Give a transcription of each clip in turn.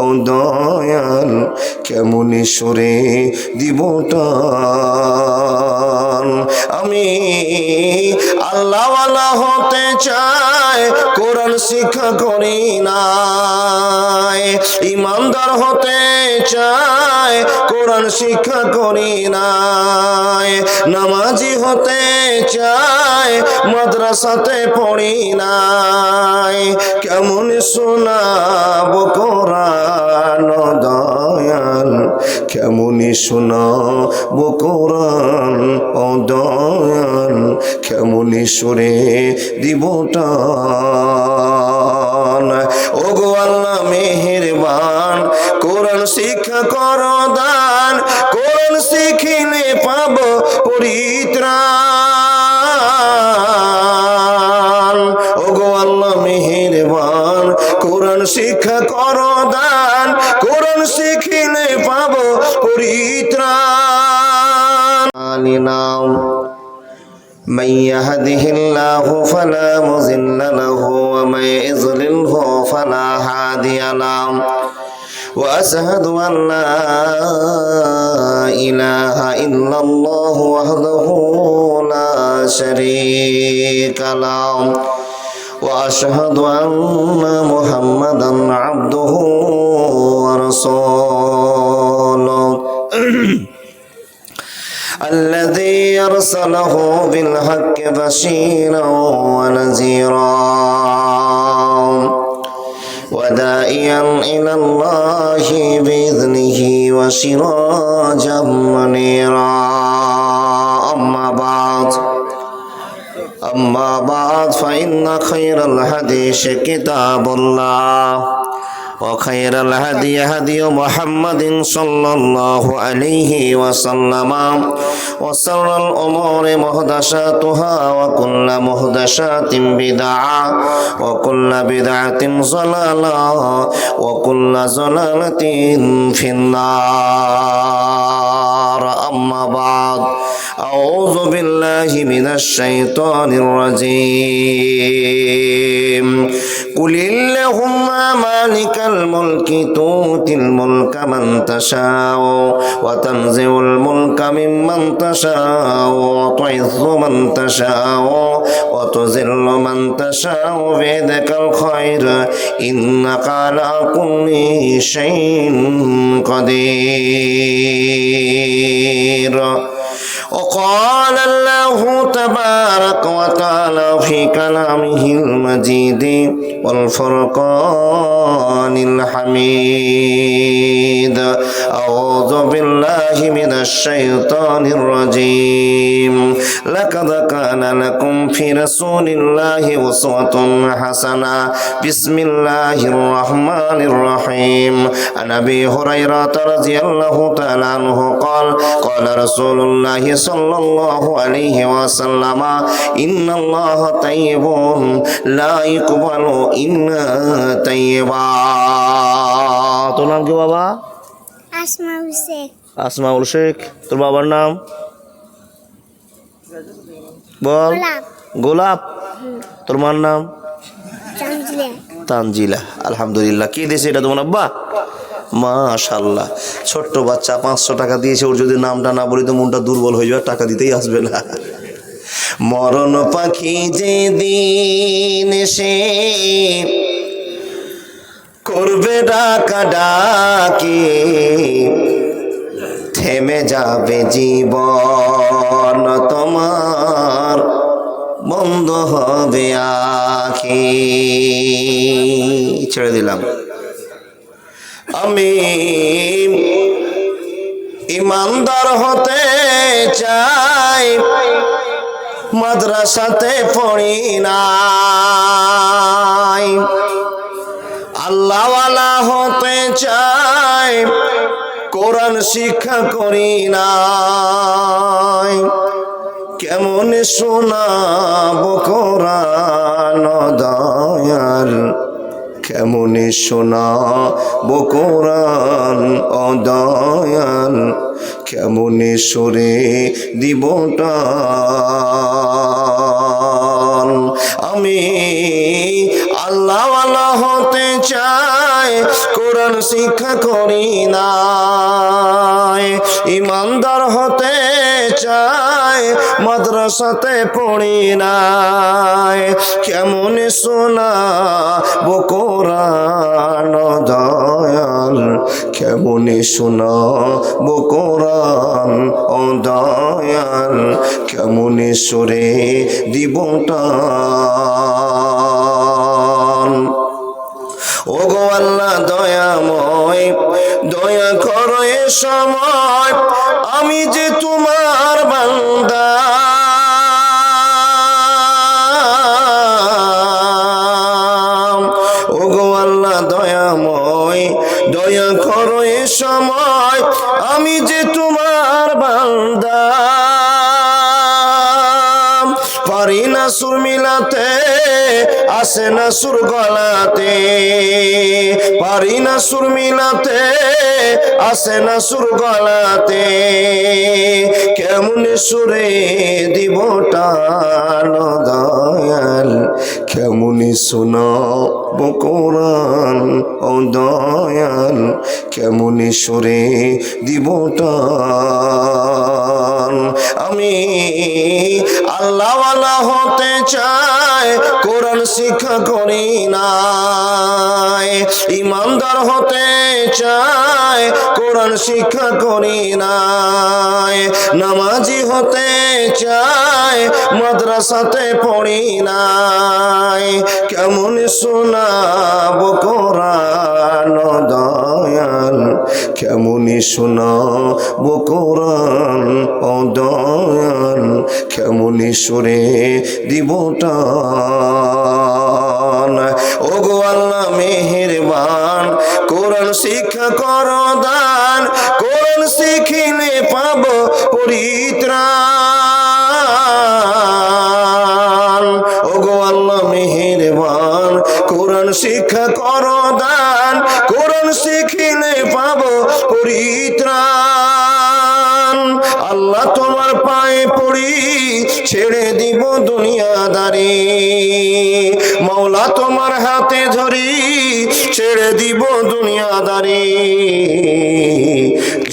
ও দয়াল কেমন সুরে দিব টান। আমি আল্লাহওয়ালা হতে চাই, কোরআন শিক্ষা করি নাই। ইমানদার হতে চাই, কোরআন শিক্ষা করি নাই। নামাজি হতে চাই, মাদ্রাসাতে পড়ি নাই। কেমন শোনাব কোরআন দয়াল, কেমন শোনাব কোরআন ও দয়াল কেমন সুরে দিব টান। ও গো আল্লাহ মেহেরবান, কোরআন শিক্ষা করো দান। কোরআন শিখিলে পাব পরিত্রাণ। ও গো আল্লাহ মেহেরবান, কোরআন শিক্ষা করো দান। কোরআন শিখিলে পাব পরিত্রাণ। নাম من يهده الله فلا مضل له ومن يضلله فلا هادي له وأشهد أن لا إله إلا الله وحده لا شريك له وأشهد أن محمدا عبده ورسوله الذي أرسله بالحق بشيرا ونذيرا وداعيا إلى الله بإذنه وسراجا منيرا. أما بعد فإن خير الحديث كتاب الله وخير الهدي هدي محمد صلى الله عليه وسلم وشر الأمور محدثاتها وكل محدثات بدعة وكل بدعة ضلالة وكل ضلالة في النار. أما بعد أعوذ بالله من الشيطان الرجيم. قل اللهم مالك الملك تؤتي الملك من تشاء وتنزع الملك ممن تشاء وتعز من تشاء وتذل من تشاء بيدك الخير إنك على كل شيء قدير. وقال الله تبارك وتعالى في كلامه المجيد والفرقان الحميد. أعوذ بالله من الشيطان الرجيم. لقد كان لكم في رسول الله أسوة حسنة. بسم الله الرحمن الرحيم. عن أبي هريرة رضي الله تعالى عنه قال قال رسول الله صلى الله عليه وسلم إن الله طيب لا يقبل إلا طيبا. তোর নাম কি বাবা? আসমাউল শেখ। আসমাউল শেখ। তোর বাবার নাম বল। গোলাপ। তোর মার নাম তানজিলা। আলহামদুলিল্লাহ। কে দিয়েছে এটা তোমার আব্বা? মাশাআল্লাহ। ছোট্ট বাচ্চা 500 টাকা দিয়েছে। ওর যদি নামটা না বলি তো মনটা দুর্বল হয়ে যাবে, টাকা দিতেই আসবে না। মরণ পাখি যে দিন এসে করবে ডাকা ডাকি, থেমে যাবে জীবন তোমার, বন্ধ হবে আখি। ছেড়ে দিলাম। আমি ইমানদার হতে চাই, মাদ্রাসাতে পড়ি নাই। আল্লাহওয়ালা হতে চাই, কোরআন শিক্ষা করি নাই। কেমন শোনাব কোরআন দয়াল, কেমন শোনাব কোরআন ও দয়াল, কেমন সুরে দিব টান। আমি আল্লাহওয়ালা হতে চাই, চায় কোরআন শিক্ষা করি নাই, ইমানদার হতে চায় মাদ্রাসাতে পড়ি নাই, কেমন শোনাবো কোরআন দয়াল, কেমন শোনাবো কোরআন ও দয়াল, কেমন সুরে দিব টান। ও গো আল্লাহ দয়াময়, দয়া করো এ সময়, আমি যে তোমার বান্দা, ও গো আল্লাহ দয়াময়, দয়া করো এ সময়, আমি যে তোমার বান্দা, পারি না সুর মিলাতে, আসে না সুর গলাতে, পারি না সুর মিলাতে, আসে না সুর গলাতে, কেমন সুরে দিব টান দয়াল, কেমন শোনাবো কোরআন ও দয়াল, কেমন সুরে দিব টান। আমি আল্লাহওয়ালা হতে চাই, কোরআন শিক্ষা করি নাই, ইমানদার হতে চাই, কোরআন শিক্ষা করি নাই, নামাজি হতে চাই, মাদ্রাসাতে পড়ি নাই, কেমন শোনাবো কোরআন দয়াল, কেমন শোনাবো কোরআন ও দয়াল, কেমন সুরে দিব টান। ও গো আল্লাহ মেহেরবান, কোরআন শিক্ষা করো দান, কোরআন শিখিলে পাবো পরিত্রাণ। ও গো আল্লাহ মেহেরবান, কোরআন শিক্ষা করো দান, কোরআন শিখিলে পাবো পরিত্রাণ। আল্লাহ তোমার পায়ে পড়ি, ছেড়ে দিব দুনিয়াদারি, মওলা তোমার হাতে ধরি, ছেড়ে দিব দুনিয়াদারি,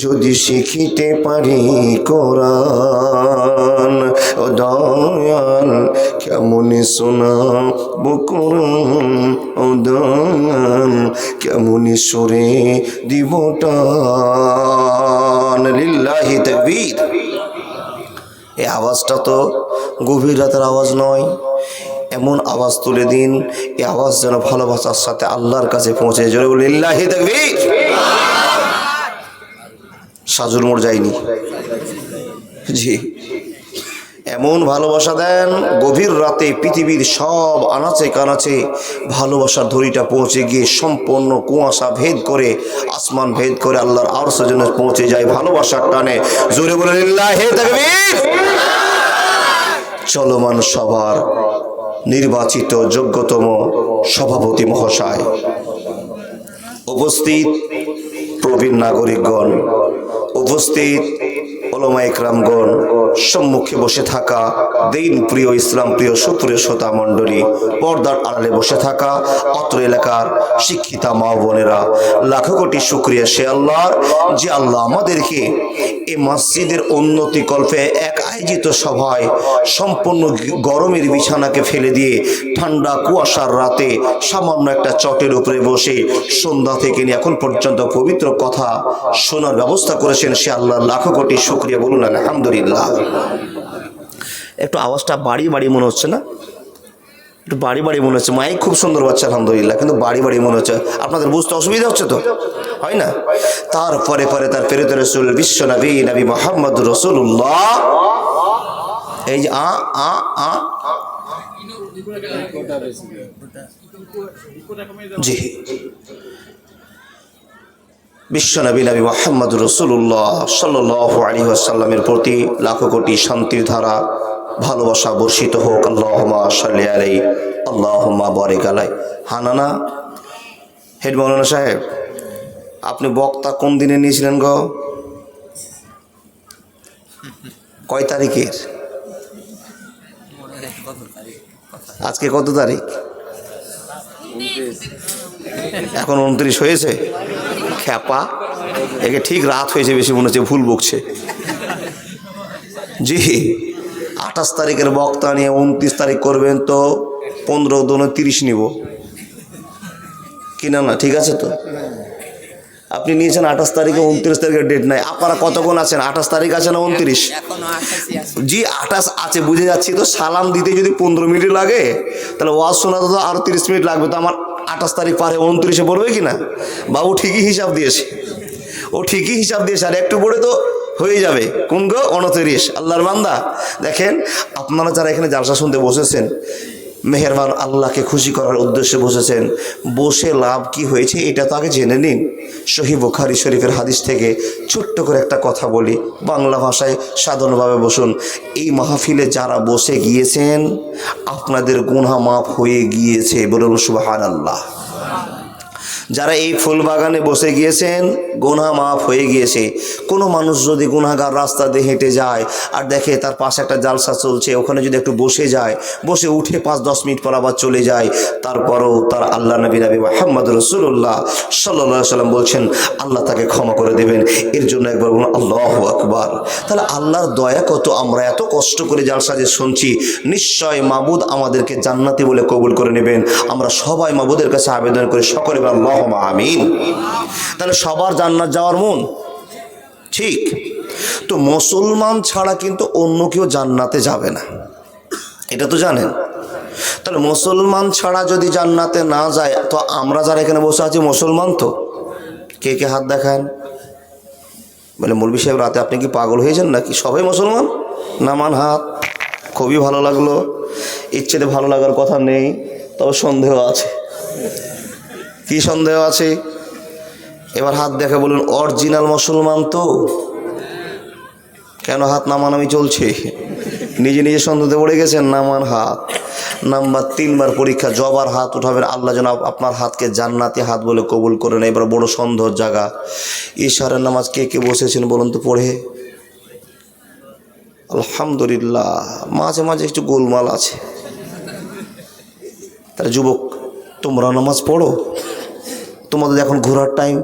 যদি শিখিতে পারি কোরআন ও দয়াল, কেমন শোনাবো কোরআন ও দয়াল, কেমন সুরে দিব টান। লিল্লাহি তাকবীর। এই আওয়াজটা তো গভীর রাতের আওয়াজ নয়, এমন আওয়াজ তুলে দিন, এই আওয়াজ যেন ভালোবাসার সাথে আল্লাহর কাছে পৌঁছে। জোরে বলি লিল্লাহি তাকবীর। সাজুর মোড় যায়নি, জি, এমন ভালোবাসা দেন গভীর রাতে পৃথিবীর সব আনাচে কানাচে ভালোবাসার ধরিটা পৌঁছে গিয়ে সম্পূর্ণ কুয়াশা ভেদ করে, আসমান ভেদ করে আল্লাহর আরশের জন্য পৌঁছে যায় ভালোবাসার টানে। জোরে বলে লিল্লাহি তাকবীর। চলমান সভার নির্বাচিত যোগ্যতম সভাপতি মহাশয়, উপস্থিত প্রবীণ নাগরিকগণ, উপস্থিত ওলামা ইকরামগণ, সম্মুখে বসে থাকা দিন প্রিয় ইসলাম প্রিয় সুপ্রিয় শ্রোতা মণ্ডলী, পর্দার আড়ালে বসে থাকা অত্র এলাকার শিক্ষিতা মা বোনেরা, লাখো কোটি শুকরিয়া সে আল্লাহর, যে আল্লাহ আমাদেরকে এই মসজিদের উন্নতি কল্পে এক আয়োজিত সভায় সম্পূর্ণ গরমের বিছানাকে ফেলে দিয়ে ঠান্ডা কুয়াশার রাতে সামান্য একটা চটের উপরে বসে সন্ধ্যা থেকে নিয়ে এখন পর্যন্ত পবিত্র কথা শোনার ব্যবস্থা করেছেন, সে আল্লাহ লাখো কোটি শুকরিয়া। বলুন আলহামদুলিল্লাহ। একটু আওয়াজটা বাড়ি বাড়ি মনে হচ্ছে না? একটু বাড়ি বাড়ি মনে হচ্ছে। মাইক খুব সুন্দর বাচ্চা আলহামদুলিল্লাহ, কিন্তু বাড়ি বাড়ি মনে হচ্ছে। আপনাদের বুঝতে অসুবিধা হচ্ছে তো? হয় না? তারপরে পরে তার প্রেরিত রাসূল বিশ্ব নবী নবী মুহাম্মদ রাসূলুল্লাহ, এই যে জি, বিশ্বনবী নবী মুহাম্মদ রাসূলুল্লাহ সাল্লাল্লাহু আলাইহি ওয়াসাল্লামের প্রতি লাখো কোটি শান্তির ধারা ভালোবাসা বর্ষিত হোক। আল্লাহুম্মা সাল্লি আলাইহি আল্লাহুম্মা বারিক আলাইহি। হানানা হেড মাওলানা সাহেব, আপনি বক্তা কোন দিনে নিয়েছিলেন গো? কয় তারিখের? আজকে কত তারিখ? এখন 29 হয়েছে, খ্যাপা। একে ঠিক রাত হয়েছে বেশি মনে হচ্ছে, ভুল বকছে। জি 28 তারিখের বক্তা নিয়ে 29 তারিখ করবেন তো 15 দুনে 30 নিব কিনা না? ঠিক আছে তো, আপনি নিয়েছেন 28 তারিখে, 29 তারিখের ডেট নাই। আপনারা কতক্ষণ আছেন? 28 তারিখ আছে না 29? জি 28 আছে, বুঝে যাচ্ছি তো। সালাম দিতে যদি 15 মিনিট লাগে, তাহলে ওয়াজ শোনাতে তো আরো 30 মিনিট লাগবে। তো আমার 28 তারিখ পারে 29-এ পড়বে কিনা? বাবু ঠিকই হিসাব দিয়েছে, ও ঠিকই হিসাব দিয়েছে। আর একটু পড়ে তো হয়ে যাবে। কোন গো? 29। আল্লাহর বান্দা দেখেন, আপনারা যারা এখানে জালসা শুনতে বসেছেন, মেহেরবান আল্লাহকে খুশি করার উদ্দেশ্যে বসেছেন, বসে লাভ কি হয়েছে এটা তো আগে জেনে নিন। সহিহ বুখারী শরীফের হাদিস থেকে ছোট্ট করে একটা কথা বলি, বাংলা ভাষায় সাধারণভাবে বসুন। এই মাহফিলে যারা বসে গিয়েছেন, আপনাদের গুনাহ মাফ হয়ে গিয়েছে, বলুন সুবহানাল্লাহ। যারা এই ফুল বাগানে বসে গিয়েছেন, গুনাহ মাফ হয়ে গিয়েছে। কোনো মানুষ যদি গুনাহগার রাস্তা দিয়ে হেঁটে যায় আর দেখে তার পাশে একটা জালসা চলছে, ওখানে যদি একটু বসে যায়, বসে উঠে 5-10 মিনিট পর আবার চলে যায়, তারপরও তার আল্লাহ নবী মুহাম্মদ রাসূলুল্লাহ সাল্লাল্লাহু আলাইহি সাল্লাম বলছেন আল্লাহ তাকে ক্ষমা করে দেবেন। এর জন্য একবার বলুন আল্লাহু আকবার। তাহলে আল্লাহর দয়া কত, আমরা এত কষ্ট করে জালসা যে শুনছি, নিশ্চয় মাবুদ আমাদেরকে জান্নাতি বলে কবুল করে নেবেন। আমরা সবাই মাবুদের কাছে আবেদন করি, সকলে আল্লাহুম্মা আমিন। তাহলে সবার জান্নাত যাওয়ার মন ঠিক তো, মুসলমান ছাড়া কিন্তু অন্য কেউ জান্নাতে যাবে না, এটা তো জানেন। তাহলে মুসলমান ছাড়া যদি জান্নাতে না যায়, তো আমরা যারা এখানে বসে আছি মুসলমান তো? কে কে হাত দেখান? বলে মৌলভী সাহেব রাতে আপনি কি পাগল হয়েছেন নাকি? সবাই মুসলমান? নামান হাত। খুবই ভালো লাগলো। ইচ্ছেতে ভালো লাগার কথা নেই, তবে সন্দেহ আছে। কি সন্দেহ আছে? এবার হাত দেখে বলুন অরিজিনাল মুসলমান তো? কেন হাত নামানামি চলছে? নিজে নিজে সন্দেহতে পড়ে গেছেন? নামান হাত। নাম্বার 3 বার পরীক্ষা, জবার হাত উঠাবেন, আল্লাহ যেন আপনার হাতকে জান্নাতি হাত বলে কবুল করে নেয়। এবার বড় সন্দেহের জায়গা, ইশারার নামাজ কে কে বসেছেন বলুন তো পড়ে? আলহামদুলিল্লাহ। মাঝে মাঝে একটু গোলমাল আছে। তাহলে যুবক, তোমরা নামাজ পড়ো? তোমাদের এখন ঘোরার টাইম,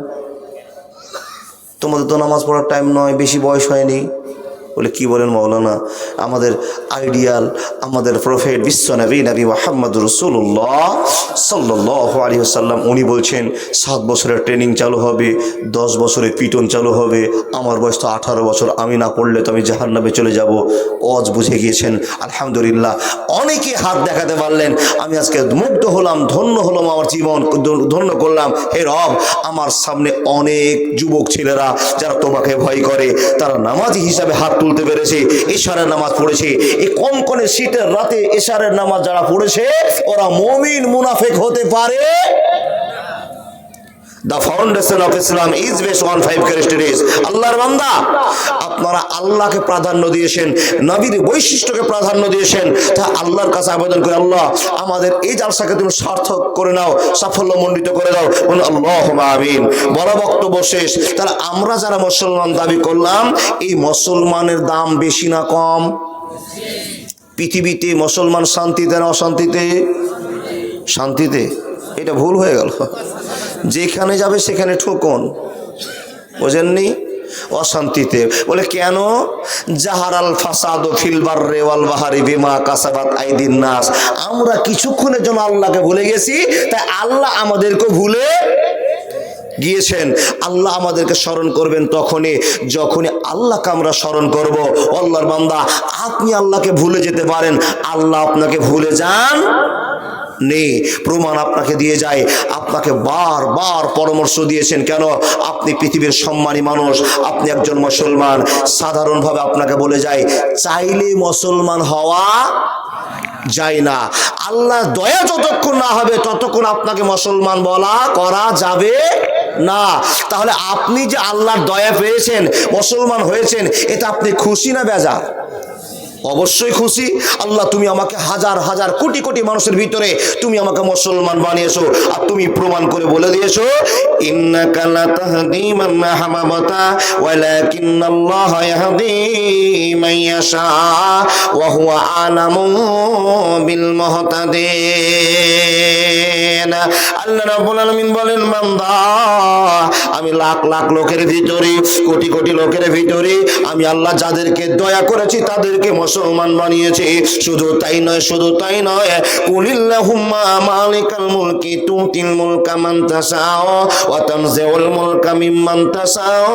তোমাদের তো নামাজ পড়ার টাইম নয়, বেশি বয়স হয়নি। বলে কি বলেন মৌলানা? আমাদের আইডিয়াল, আমাদের প্রফেট বিশ্বনবী নবী মুহাম্মদ রাসূলুল্লাহ সাল্লাল্লাহু আলাইহি ওয়াসাল্লাম, উনি বলছেন 7 বছরের ট্রেনিং চালু হবে, 10 বছরের পিটন চালু হবে। আমার বয়স তো 18 বছর, আমি না পড়লে তো আমি জাহান্নামে চলে যাব। ওয়াজ বুঝে গিয়েছেন আলহামদুলিল্লাহ। অনেকে হাত দেখাতে পারলেন। আমি আজকে মুগ্ধ হলাম, ধন্য হলাম, আমার জীবন ধন্য করলাম। হে রব, আমার সামনে অনেক যুবক ছেলেরা যারা তোমাকে ভয় করে, তারা নামাজি হিসাবে হাত তুলতে পেরেছে, ইশারের নামাজ পড়েছে। এই কনকনে শীতের রাতে ইশারের নামাজ যারা পড়েছে, ওরা মুমিন মুনাফিক হতে পারে। The foundation of Islam is based on 5 characteristics. আল্লাহর বান্দা, আপনারা আল্লাহকে প্রাধান্য দিয়েছেন, নবীর বৈশিষ্ট্যকে প্রাধান্য দিয়েছেন। তা আল্লাহর কাছে আবেদন করে, আল্লাহ আমাদের এই জালসাকে তুমি সার্থক করে নাও, সাফল্যমণ্ডিত করে দাও। বলুন আল্লাহুম্মা আমিন। বড় বক্তব্য শেষ। তাহলে আমরা যারা মুসলমান দাবি করলাম, এই মুসলমানের দাম বেশি না কম? পৃথিবীতে মুসলমান শান্তিতে না অশান্তিতে? শান্তিতে। এটা ভুল হয়ে গেল। যেখানে যাবে সেখানে ঠোকন, বোঝেননি? অশান্তিতে। বলে কেন? জাহারাল ফাসাদু ফিল বাররি ওয়াল বাহরি বিমা কাসাবাত আইদিন নাস। আমরা কিছুক্ষণের জন্য আল্লাহকে ভুলে গেছি, তাই আল্লাহ আমাদেরকে ভুলে গিয়েছেন। আল্লাহ আমাদেরকে স্মরণ করবেন তখনই যখনই আল্লাহকে আমরা স্মরণ করব। আল্লাহর বান্দা, আপনি আল্লাহকে ভুলে যেতে পারেন, আল্লাহ আপনাকে ভুলে যান নেই। প্রমাণ আপনাকে দিয়ে যায়, আপনাকে বারবার পরামর্শ দিয়েছেন। কেন? আপনি পৃথিবীর সম্মানী মানুষ, আপনি একজন মুসলমান। সাধারণভাবে আপনাকে বলে যায়, চাইলে মুসলমান হওয়া যায় না। আল্লাহ দয়া যতক্ষণ না হবে ততক্ষণ আপনাকে মুসলমান বলা করা যাবে না। তাহলে আপনি যে আল্লাহর দয়া পেয়েছেন, মুসলমান হয়েছেন, এটা আপনি খুশি না বেজার? অবশ্যই খুশি। আল্লাহ তুমি আমাকে হাজার হাজার কোটি কোটি মানুষের ভিতরে তুমি আমাকে মুসলমান বানিয়েছো, আর তুমি প্রমাণ করে বলে দিয়েছো ইন্নাকা লা তাহদি মান আহবাবতা ওয়ালাকিন্নাল্লাহা ইয়াহদি মান ইয়াশা ওয়া হুয়া আলামু বিল মুহতাদিন। আল্লাহ রাব্বুল আলামিন বলেন, বান্দা আমি লাখ লাখ লোকের ভিতরে, কোটি কোটি লোকের ভিতরে আমি আল্লাহ যাদেরকে দয়া করেছি তাদেরকে মুসলমান বানিয়েছি। শুধু তাই নয়, শুধু তাই নয়, কুলিল্লাহুম্মা মালিকাল মুলকি তুতিল মুলকা মান তাশাউ ওয়া তানজিউল মুলকা মিম্মান তাশাউ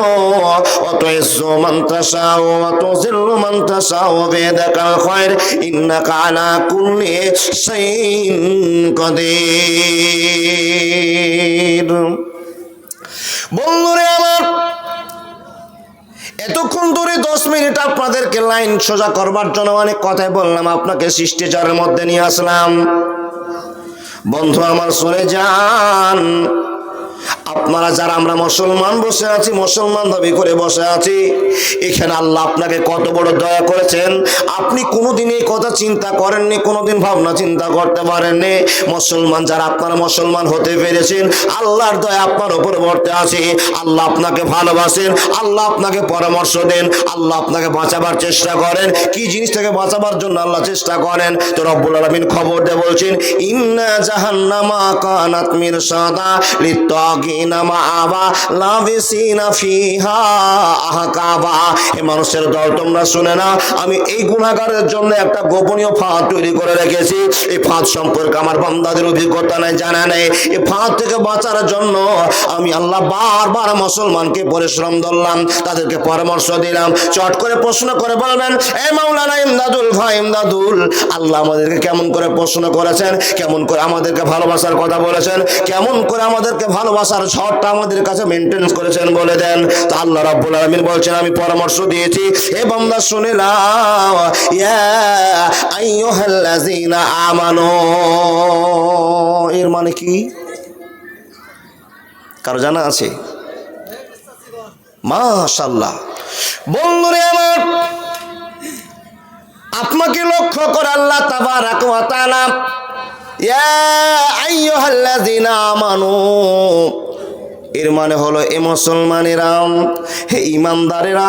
ওয়া তুইজ্জু মান তাশাউ ওয়া তুযিল্লু মান তাশাউ বিয়াদিকাল খায়র ইন্নাকা আলা কুল্লি শাইইন কাদির। বন্ধুরে আমার, এতক্ষণ ধরে 10 মিনিট আপনাদেরকে লাইন সোজা করবার জন্য অনেক কথাই বললাম, আপনাকে শিষ্টাচারের মধ্যে নিয়ে আসলাম। বন্ধু আমার শুনে যান, আপনারা যারা আমরা মুসলমান বসে আছি, মুসলমান দাবি করে বসে আছি, এখানে আল্লাহ আপনাকে কত বড় দয়া করেছেন আপনি কোনোদিন এই কথা চিন্তা করেননি, কোনোদিন ভাবনা চিন্তা করতে পারেননি। মুসলমান যারা আপনারা মুসলমান হতে পেরেছেন, আল্লাহর দয়া আপনার উপর বর্তে আছে। আল্লাহ আপনাকে ভালোবাসেন, আল্লাহ আপনাকে পরামর্শ দেন, আল্লাহ আপনাকে বাঁচাবার চেষ্টা করেন। কি জিনিসটাকে বাঁচাবার জন্য আল্লাহ চেষ্টা করেন? তো রব্বুল আলামিন খবর দিয়ে বলছেন, ইন্না জাহান্নামা কানাত মিরসাদা লিত্তাগিনা মাআবা লাবিসিনা ফিহা আহকাবা। হে মানুষের দল, তোমরা শুনে না, আমি এই গুনাহগারের জন্য একটা গোপনীয় ফাঁদ তৈরি করে রেখেছি। এই ফাঁদ সম্পর্কে আমার বান্দাদের অভিজ্ঞতা নাই, জানা নেই। এই ফাঁদ থেকে বাঁচার জন্য আমি আল্লাহ বারবার মুসলমানকে পরিশ্রম ধরলাম, তাদেরকে পরামর্শ দিলাম। চট করে প্রশ্ন করে বলবেন, এ মাওলানা ইমদাদুল ভাই ইমদাদুল, আল্লাহ আমাদেরকে কেমন করে প্রশ্ন করেছেন, কেমন করে আমাদেরকে ভালোবাসার কথা বলেছেন, কেমন করে আমাদেরকে ভালোবাসার ঝড়টা আমাদের কাছে মেইনটেনেন্স করেছেন বলে দেন। তো আল্লাহ রাব্বুল আলামিন বলছেন, আমি পরামর্শ দিয়েছি। হে বান্দা শুনে নাও, ইয়া আইয়ুহাল্লাযীনা আমানু, এর মানে কি কারো জানা আছে? মাশাআল্লাহ। বন্ধুরে আমার, আপনাকে লক্ষ্য করে আল্লাহ তাবারাক ওয়া তাআলা ইয়া আইয়ুহাল্লাযীনা আমানু, এর মানে হলো এ মুসলমানেরা, হে ইমানদারেরা,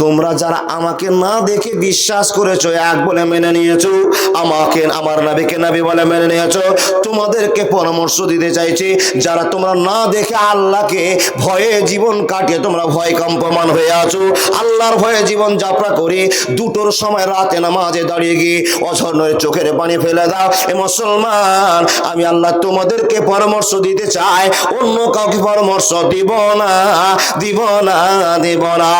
তোমরা যারা আমাকে না দেখে বিশ্বাস করেছো, এক বলে মেনে নিয়েছো, আমাকে আমার নবীকে নবী বলে মেনে নিয়েছো, তোমাদেরকে পরামর্শ দিতে চাইছি, যারা তোমরা না দেখে আল্লাহকে ভয়ে জীবন কাটিয়ে তোমরা ভয় কম্পমান হয়ে আছো, আল্লাহর ভয়ে জীবন যাত্রা করে দুটোর সময় রাতে নামাজে দাঁড়িয়ে গিয়ে অঝর্ণের চোখের পানি ফেলে দাও। এ মুসলমান, আমি আল্লাহ তোমাদেরকে পরামর্শ দিতে চাই, অন্য কাউকে পরামর্শ দিব না, দিব না, দিব না।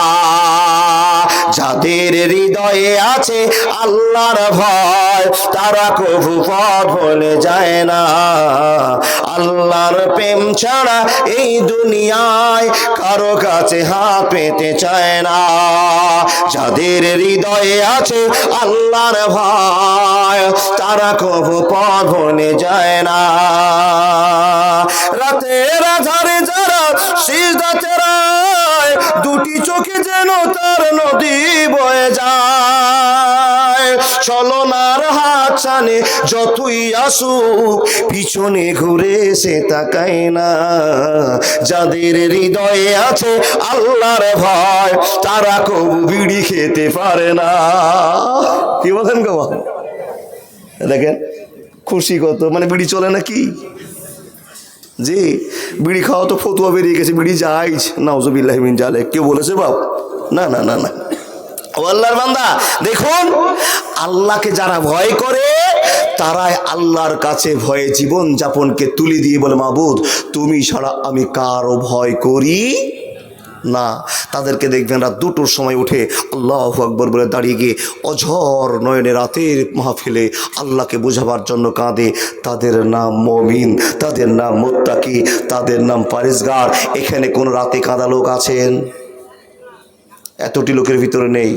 যাদের হৃদয়ে আছে আল্লাহর ভয়, তারা কভু পথ ভুলে যায় না। আল্লাহর প্রেম ছাড়া এই দুনিয়ায় কারো কাছে হাত পেতে চায় না। যাদের হৃদয়ে আছে আল্লাহর ভয়, তারা কভু পথ ভুলে যায় না। রাতের আধারে যারা সিজদাতে রয়, দুটি চোখে যেন তার নদী বয়ে যায়। ছলনার হাত ছানে যতই আসুক, পিছনে ঘুরে সে তাকায় না। যাদের হৃদয়ে আছে আল্লাহর ভয়, তারা কবু বিড়ি খেতে পারে না। কি বলেন গো? দেখেন খুশি কত, মানে বিড়ি চলে নাকি? জি, বিড়ি খাওয়া তো ফতুয়া বেরিয়ে গেছে, বিড়ি জায়েজ, নাউজুবিল্লাহি মিন জালিক। কেউ বলেছে বাপ? না না না না। ও আল্লাহর বান্দা, দেখুন, আল্লাহকে যারা ভয় করে তারাই আল্লাহর কাছে ভয়ে জীবন যাপনকে তুলে দিয়ে বলে, মাবুদ তুমি ছাড়া আমি কারো ভয় করি না। তাদেরকে দেখবেন রাত দুটোর সময় উঠে আল্লাহু আকবার বলে দাঁড়িয়ে গিয়ে অঝর নয়নে রাতের মাহফিলে আল্লাহকে বোঝাবার জন্য কাঁদে। তাদের নাম মুমিন, তাদের নাম মুত্তাকি, তাদের নাম পরেজগার। এখানে কোন রাতে কাঁদা লোক আছেন? এতটি লোকের ভিতরে নেই।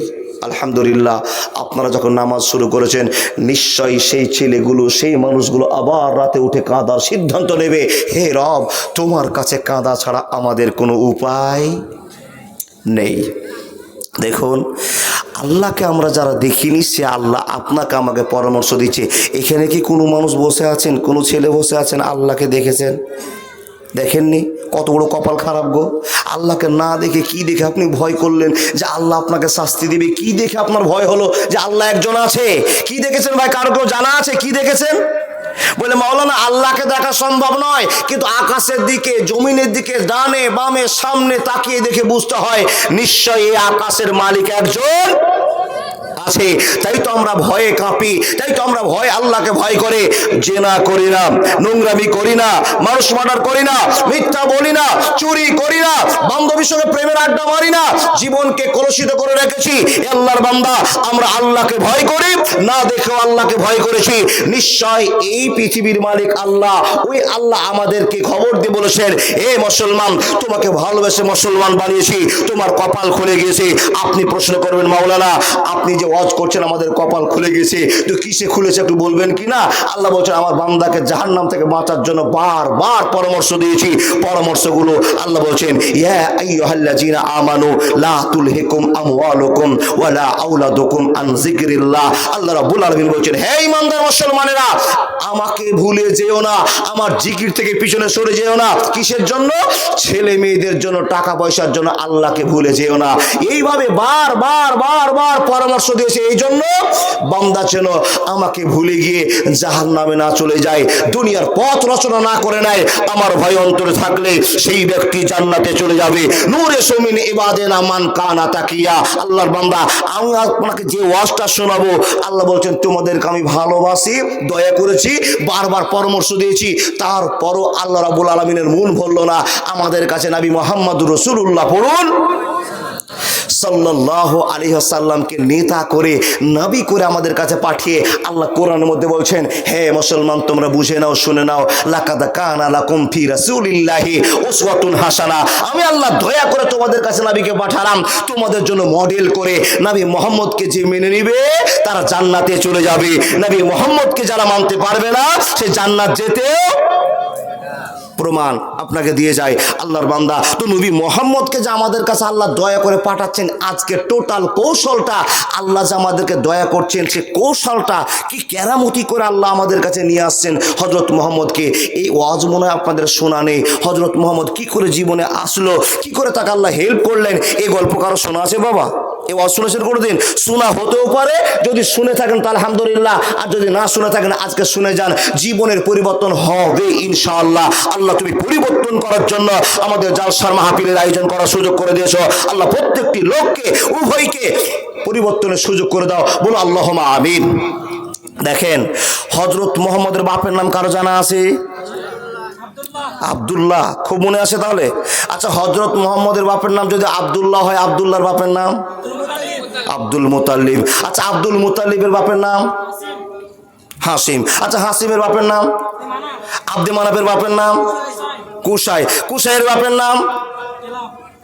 আলহামদুলিল্লাহ, আপনারা যখন নামাজ শুরু করেছেন, নিশ্চয়ই সেই ছেলেগুলো, সেই মানুষগুলো আবার রাতে উঠে কাঁদার সিদ্ধান্ত নেবে, হে রব তোমার কাছে কাঁদা ছাড়া আমাদের কোনো উপায় নেই। দেখুন, আল্লাহকে আমরা যারা দেখিনি সে আল্লাহ আপনাকে আমাকে পরামর্শ দিচ্ছে। এখানে কি কোনো মানুষ বসে আছেন, কোনো ছেলে বসে আছেন আল্লাহকে দেখেছেন? দেখেননি? কত বড় কপাল খারাপ গো। আল্লাহকে না দেখে কি দেখে আপনি ভয় করলেন যে আল্লাহ আপনাকে শাস্তি দিবে? কি দেখে আপনার ভয় হলো যে আল্লাহ একজন আছে? কি দেখেছেন ভাই? কারো কেউ জানা আছে কি দেখেছেন? বলে মাওলানা আল্লাহকে দেখা সম্ভব নয়, কিন্তু আকাশের দিকে, জমিনের দিকে, ডানে বামে সামনে তাকিয়ে দেখে বুঝতে হয় নিশ্চয়ই এই আকাশের মালিক একজন আছে। তাই তো আমরা ভয়ে কাঁপি, তাই তো আমরা ভয় আল্লাহকে ভয় করে জেনা করি না, নোংরামি করি না, মানুষ মার্ডার করি না, মিথ্যা বলি না, চুরি করি না, বান্ধবীর সঙ্গে প্রেমের আড্ডা মারি না, জীবনকে কলুষিত করে রেখেছি। আল্লাহর বান্দা, আমরা আল্লাহকে ভয় করি, না দেখেও আল্লাহকে ভয় করেছি। নিশ্চয় এই পৃথিবীর মালিক আল্লাহ, ওই আল্লাহ আমাদেরকে খবর দিয়ে বলেছেন, এ মুসলমান, তোমাকে ভালোবেসে মুসলমান বানিয়েছি, তোমার কপাল খুলে গিয়েছে। আপনি প্রশ্ন করবেন মাওলানা আপনি যে ওয়াজ করছেন আমাদের কপাল খুলে গেছে, তো কিসে খুলেছে একটু বলবেন কি না? আল্লাহ বলছেন আমার বান্দাকে জাহান্নাম থেকে বাঁচার জন্য বারবার পরামর্শ দিয়েছি। পরামর্শগুলো আল্লাহ বলছেন, ইয়া আইয়ুহাল্লাযীনা আমানু লা তুলহিকুম আমওয়ালুকুম ওয়ালা আওলাদুকুম আন যিকরিল্লাহ। আল্লাহ রাব্বুল আলামিন বলছেন, হে ঈমানদার মুসলমানেরা, আমাকে ভুলে যেও না, আমার জিকির থেকে পিছনে সরে যেও না। কিসের জন্য? ছেলে মেয়েদের জন্য, টাকা পয়সার জন্য আল্লাহকে ভুলে যেও না। এইভাবে বারবার বারবার পরামর্শ দিয়েছে, এই জন্য বান্দা যেন আমাকে ভুলে গিয়ে জাহান্নামে না চলে যায়, দুনিয়ার পথ রচনা না করে নেয়। আমার ভয় অন্তরে থাকলে সেই ব্যক্তি জান্নাতে চলে যাবে। নূরে সুমিন ইবাদিনা মান কানা তাকিয়া। আল্লাহর বান্দা, আমি আপনাকে যে ওয়াজটা শোনাবো, আল্লাহ বলছেন তোমাদেরকে আমি ভালোবাসি, দয়া করেছি, বারবার পরামর্শ দিয়েছি, তারপরও আল্লাহ রাব্বুল আলামিনের মন ভরলো না। আমাদের কাছে নবী মুহাম্মদুর রাসূলুল্লাহ পড়ুন সাল্লাল্লাহু আলাইহি ওয়াসাল্লামকে নেতা করে, নবী করে আমাদের কাছে পাঠিয়ে আল্লাহ কোরআনের মধ্যে বলছেন, হে মুসলমান তোমরা বুঝে নাও, শুনে নাও, লাকাদ কানা লাকুম ফি রাসূলিল্লাহি উসওয়াতুন হাসানা। আমি আল্লাহ দয়া করে তোমাদের কাছে নবীকে পাঠালাম তোমাদের জন্য মডেল করে। নবী মুহাম্মদকে যে মেনে নিবে তারা জান্নাতে চলে যাবে, নবী মুহাম্মদকে যারা মানতে পারবে না সে জান্নাত যেতেও প্রমাণ আপনাকে দিয়ে যায়। আল্লাহর বান্দা, তো নবী মুহাম্মদকে যে আমাদের কাছে আল্লাহ দয়া করে পাঠাচ্ছেন, আজকে টোটাল কৌশলটা আল্লাহ যে আমাদেরকে দয়া করছেন, সে কৌশলটা কি কেরামতি করে আল্লাহ আমাদের কাছে নিয়ে আসছেন হযরত মুহাম্মদকে। এই ওয়াজ মনে হয় আপনাদের শোনা নেই। হযরত মুহাম্মদ কি করে জীবনে আসলো, কি করে তাকে আল্লাহ হেল্প করলেন, এই গল্প কারো শোনা আছে বাবা? এই ওয়াজ শুনেছেন কোনোদিন? শোনা হতেও পারে, যদি শুনে থাকেন তো আলহামদুলিল্লাহ, আর যদি না শুনে থাকেন আজকে শুনে যান, জীবনের পরিবর্তন হবে ইনশাআল্লাহ। আল্লাহ তুমি পরিবর্তন করার জন্য আমাদের জালসার মাহফিলের আয়োজন করার সুযোগ করে দিয়েছো। আল্লাহ প্রত্যেকটি লোককে, উভয়কে পরিবর্তনের সুযোগ করে দাও, বলো আল্লাহুম্মা আমিন। দেখেন, হযরত মুহাম্মদের বাপের নাম কারো জানা আছে? আব্দুল্লাহ। খুব মনে আছে তাহলে? আচ্ছা, হযরত মুহাম্মদের বাপের নাম যদি আব্দুল্লাহ হয়, আব্দুল্লাহর বাপের নাম আব্দুল মুতাল্লিব। আচ্ছা, আব্দুল মুতাল্লিবের বাপের নাম হাসিম। আচ্ছা, হাসিমের বাপের নাম আব্দে মানাফের বাপের নাম কুসাই। কুসাইয়ের বাপের নাম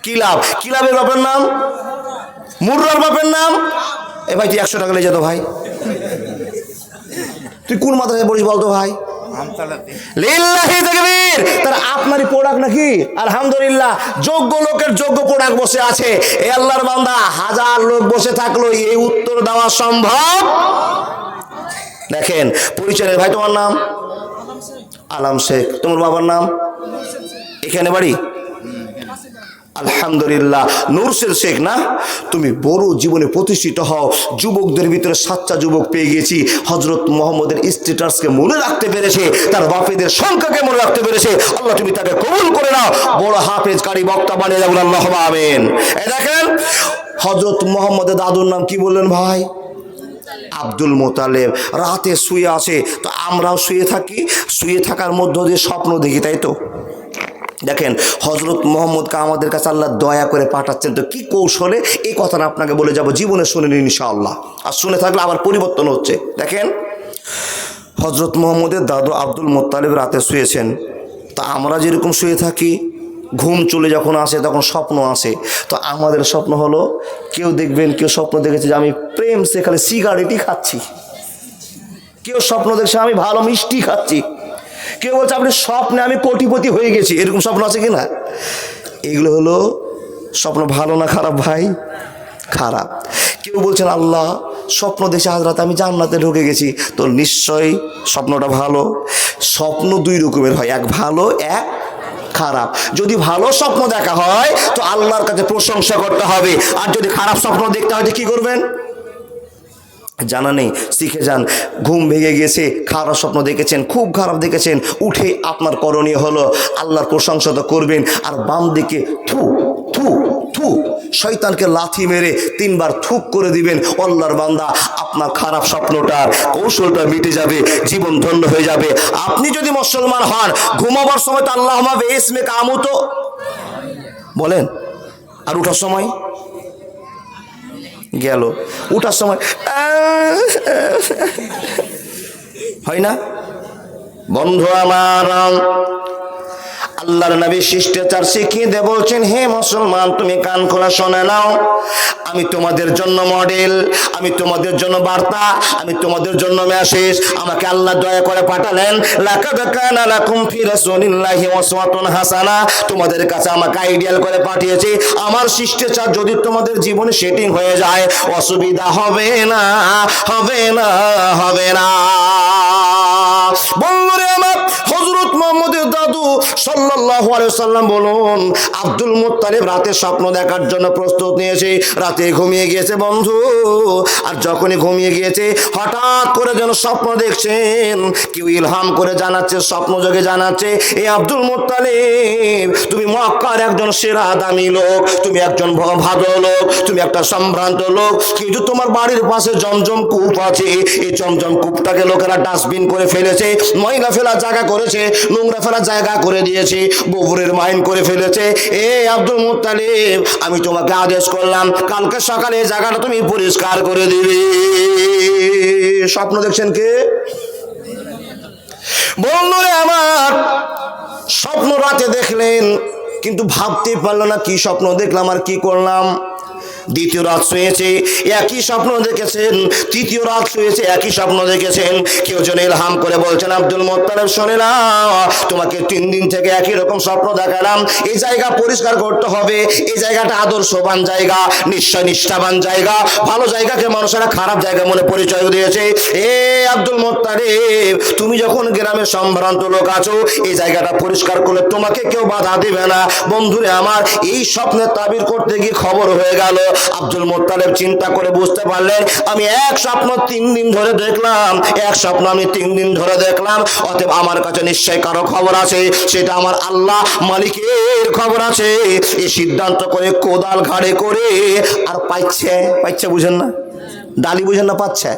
কিলাব। কিলাবের বাপের নাম মুররার বাপের নাম, এ ভাই তুই 100 টাকা নিয়ে যেত ভাই, তুই কোন মাদ্রাসায় পড়িস বলতো ভাই? লিল্লাহি তাকবীর। তার আপনারই প্রোডাক্ট নাকি? আলহামদুলিল্লাহ, যোগ্য লোকের যোগ্য প্রোডাক্ট বসে আছে। এ আল্লাহর বান্দা, হাজার লোক বসে থাকলো এই উত্তর দেওয়া সম্ভব? দেখেন, পরিচয়। ভাই তোমার নাম? আলাম শেখ। তোমার বাবার নাম? এখানে বাড়ি? আলহামদুলিল্লাহ, নূরসের শেখ না? তুমি বড় জীবনে প্রতিষ্ঠিত হও। যুবকদের ভিতরে সাচ্চা যুবক পেয়ে গেছি। হযরত মুহাম্মদের স্ট্যাটাসকে মনে রাখতে পেরেছে, তার বাপেদের সংখ্যাকে মনে রাখতে পেরেছে। আল্লাহ তুমি তাকে কবুল করে নাও, বড় হাফেজ কারি বক্তা বানিয়ে যাবেন। আল্লাহুম্মা আমিন। এই দেখেন, হযরত মুহাম্মদের দাদুর নাম কি বললেন ভাই? আব্দুল মুতালেব। রাতে শুয়ে আছে, তো আমরাও শুয়ে থাকি, শুয়ে থাকার মধ্য দিয়ে স্বপ্ন দেখি, তাই তো? দেখেন, হযরত মুহাম্মদকে আমাদের কাছে আল্লাহ দয়া করে পাঠাচ্ছেন, তো কি কৌশলে, এই কথাটা আপনাকে বলে যাব, জীবনে শুনে নিন ইনশাআল্লাহ। আর শুনে থাকলে আবার পরিবর্তন হচ্ছে। দেখেন, হযরত মুহাম্মদের দাদু আব্দুল মুত্তালিব রাতে শুয়েছেন, তা আমরা যেরকম শুয়ে থাকি, ঘুম চলে যখন আসে তখন স্বপ্ন আসে। তো আমাদের স্বপ্ন হলো, কেউ দেখবেন, কেউ স্বপ্ন দেখেছে যে আমি প্রেম সে খালি সিগারেটই খাচ্ছি, কেউ স্বপ্ন দেখছে আমি ভালো মিষ্টি খাচ্ছি, কেউ বলছে আপনি স্বপ্নে আমি কোটিপতি হয়ে গেছি। এরকম স্বপ্ন আছে কি না? এগুলো হলো স্বপ্ন। ভালো না খারাপ ভাই? খারাপ। কেউ বলছেন আল্লাহ স্বপ্ন দেখে আজ রাতে আমি জান্নাতে ঢুকে গেছি, তো নিশ্চয়ই স্বপ্নটা ভালো। স্বপ্ন দুই রকমের হয়, এক ভালো এক খারাপ। যদি ভালো স্বপ্ন দেখা হয় তো আল্লাহর কাছে প্রশংসা করতে হবে, আর যদি খারাপ স্বপ্ন দেখতে হয় তো কি করবেন জানা নেই, শিখে যান। ঘুম ভেঙে গেছে, খারাপ স্বপ্ন দেখেছেন, খুব খারাপ দেখেছেন, উঠে আপনার করণীয় হলো আল্লাহর প্রশংসা তো করবেন, আর বাম দিকে থু থু থু শয়তানকে লাথি মেরে 3 বার থুক করে দিবেন। আল্লাহর বান্দা, আপনার খারাপ স্বপ্নটার কৌশলটা মিটে যাবে, জীবন ধন্য হয়ে যাবে। আপনি যদি মুসলমান হন, ঘুমাবার সময় তো আল্লাহুম্মা বিইসমিকা আমুতু বলেন, আর উঠার সময় গেল, উঠার সময় হয় না? বন্ধু আমার, আল্লাহর নবী শিষ্টাচার শিখিয়ে দিয়ে বলছেন, হে মুসলমান তুমি কান খোলা শুনে নাও, আমি তোমাদের জন্য মডেল, আমি তোমাদের জন্য বার্তা, আমি তোমাদের জন্য মেসেজ। আমাকে আল্লাহ দয়া করে পাঠালেন, লাকাদ কানা লাকুম ফি রাসূলিল্লাহি উসওয়াতুন হাসানা, তোমাদের কাছে আমাকে আইডিয়াল করে পাঠিয়েছি। আমার শিষ্টাচার যদি তোমাদের জীবনে সেটিং হয়ে যায়, অসুবিধা হবে না, হবে না, হবে না। বন্ধুরে আমার, হযরত মুহাম্মদের দাদু সাল্লাল্লাহু আলাইহি ওয়াসাল্লাম বলুন, আব্দুল মুত্তালিব রাতে স্বপ্ন দেখার জন্য প্রস্তুত নিয়েছে, রাতে ঘুমিয়ে গিয়েছে বন্ধু। আর যখনই ঘুমিয়ে গিয়েছে, হঠাৎ করে যেন স্বপ্ন দেখছেন, কেউ ইলহাম করে জানাচ্ছে, স্বপ্ন যোগে জানাচ্ছে, এই আব্দুল মুত্তালিব তুমি মক্কার একজন সেরা দামি লোক, তুমি একজন ভালো লোক, তুমি একটা সম্ভ্রান্ত লোক, কিন্তু তোমার বাড়ির পাশে জমজম কূপ আছে, এই জমজম কূপটাকে লোকেরা ডাস্টবিন করে ফেলেছে, ময়লা ফেলার জায়গা করেছে, নোংরা ফেলার জায়গা করে দিয়েছে, গোবরের মাইন করে ফেলেছে। এ আব্দুল মুত্তালিব, আমি তোমাকে আদেশ করলাম কালকে সকালে এই জায়গাটা তুমি পরিষ্কার করে দিবে। স্বপ্ন দেখছেন কে? বন্ধুরে আমার, স্বপ্ন রাতে দেখলেন, কিন্তু ভাবতে পারলো না কি স্বপ্ন দেখলাম আর কি করলাম। দ্বিতীয় রাত শুয়েছে, একই স্বপ্ন দেখেছেন, তৃতীয় রাত শুয়েছে, একই স্বপ্ন দেখেছেন। কেউ যেন ইলহাম করে বলছেন, আব্দুল মুত্তালিব শুনে না, তোমাকে 3 দিন থেকে একই রকম স্বপ্ন দেখালাম, এই জায়গা পরিষ্কার করতে হবে, এই জায়গাটা আদর্শবান জায়গা, নিশ্চয় নিষ্ঠাবান জায়গা, ভালো জায়গাকে মানুষেরা খারাপ জায়গা মনে পরিচয় দিয়েছে। এ আব্দুল মুত্তালিব, তুমি যখন গ্রামের সম্ভ্রান্ত লোক আছো, এই জায়গাটা পরিষ্কার করলে তোমাকে কেউ বাধা দিবে না। বন্ধুরে আমার, এই স্বপ্নের তাবির করতে গিয়ে খবর হয়ে গেল। আব্দুল মুত্তালিব চিন্তা করে বুঝতে পারলেন, আমি এক স্বপ্ন 3 দিন ধরে দেখলাম, এক স্বপ্ন আমি 3 দিন ধরে দেখলাম, অতএব আমার কাছে নিশ্চয় কারো খবর আছে, সেটা আমার আল্লাহ মালিকের খবর আছে। এই সিদ্ধান্ত করে কোদাল ঘাড়ে করে, আর পাইছে পাইছে বুঝেন না, ডালি বুঝেন না, পাচ্ছে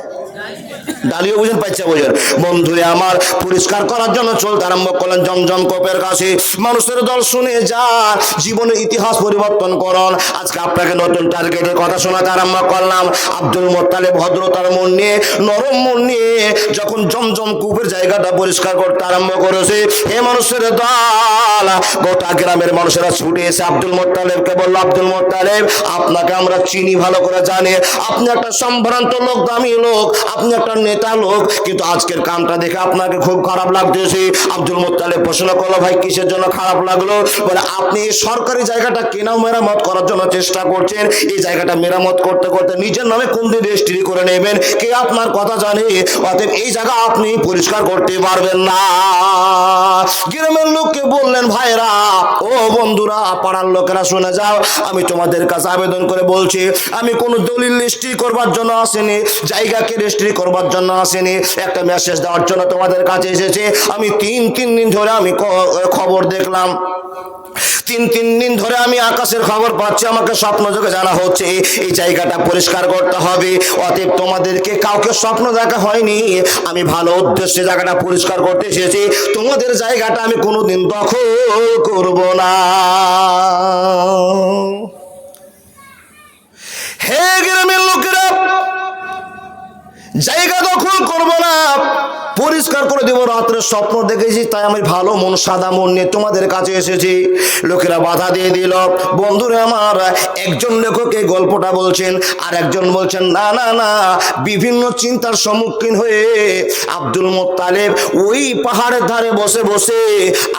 ডালিও বুঝেন, পাইছে বুঝেন। বন্ধুরে আমার, পরিষ্কার করার জন্য চলতে আরম্ভ করলেন জমজম কূপের কাছে। মানুষের দল শুনে যান, জীবনের ইতিহাস পরিবর্তন করুন। আজকে আপনাকে নতুন টার্গেটের কথা শোনাতে আরম্ভ করলাম। আব্দুল মুত্তালিব ভদ্রতার মন নিয়ে, নরম মন নিয়ে যখন জমজম কূপের জায়গাটা পরিষ্কার করতে আরম্ভ করেছে, হে মানুষের দল, গোটা গ্রামের মানুষেরা ছুটে এসে আব্দুল মুত্তালিবকে বলল, আব্দুল মুত্তালিব, আপনাকে আমরা চিনি, ভালো করে জানি, আপনি একটা সম্ভ্রান্ত লোক, দামি লোক, আপনি একটা নেতা লোক, কিন্তু আজকের কামটা দেখে আপনাকে খুব খারাপ লাগতেছে। আব্দুল মুত্তালিব প্রশ্ন করলো, ভাই কিসের জন্য খারাপ লাগলো? বলে, আপনি সরকারি জায়গাটা কেনা মেরামত করার জন্য চেষ্টা করছেন, এই জায়গাটা মেরামত করতে করতে নিজের নামে কোন দিন রেজিস্ট্রি করে নেবেন, কে আপনার কথা জানে, অতএব এই জায়গা আপনি পরিষ্কার করতে পারবেন না। গ্রামের লোককে বললেন, ভাইরা, ও বন্ধুরা, পাড়ার লোকেরা শুনে যাও, আমি তোমাদের কাছে আবেদন করে বলছি, আমি কোনো দলিল রেজিস্ট্রি করবার জন্য আসেনি, জায়গাকে রেজিস্ট্রি করবার জন্য আসেনি, একটা মেসেজ দেওয়ার জন্য তোমাদের কাছে এসেছে। আমি 3 দিন ধরে আমি খবর দেখলাম, 3 দিন ধরে আমি আকাশের খবর পাচ্ছি, আমাকে স্বপ্ন যোগে জানা হচ্ছে এই জায়গাটা পরিষ্কার করতে হবে। অতএব তোমাদেরকে কাউকে স্বপ্ন দেখা হয়নি, আমি ভালো উদ্দেশ্যে জায়গাটা পরিষ্কার করতে এসেছি, তোমাদের জায়গাটা আমি কোনোদিন দখল করব না। হে গ্রামের লোকেরা, জায়গা দখল করব না, পরিষ্কার পরিষ্কার করে দেবো। রাত্রে স্বপ্ন দেখেছি, তাই আমি ভালো মন সাদা মন নিয়ে তোমাদের কাছে এসেছি। লোকেরা বাধা দিয়ে দিল। বন্ধুরা আমার, একজন লেখক এই গল্পটা বলছেন, আর একজন বলছেন না না না, বিভিন্ন চিন্তার সম্মুখীন হয়ে আব্দুল মুত্তালিব ওই পাহাড়ের ধারে বসে বসে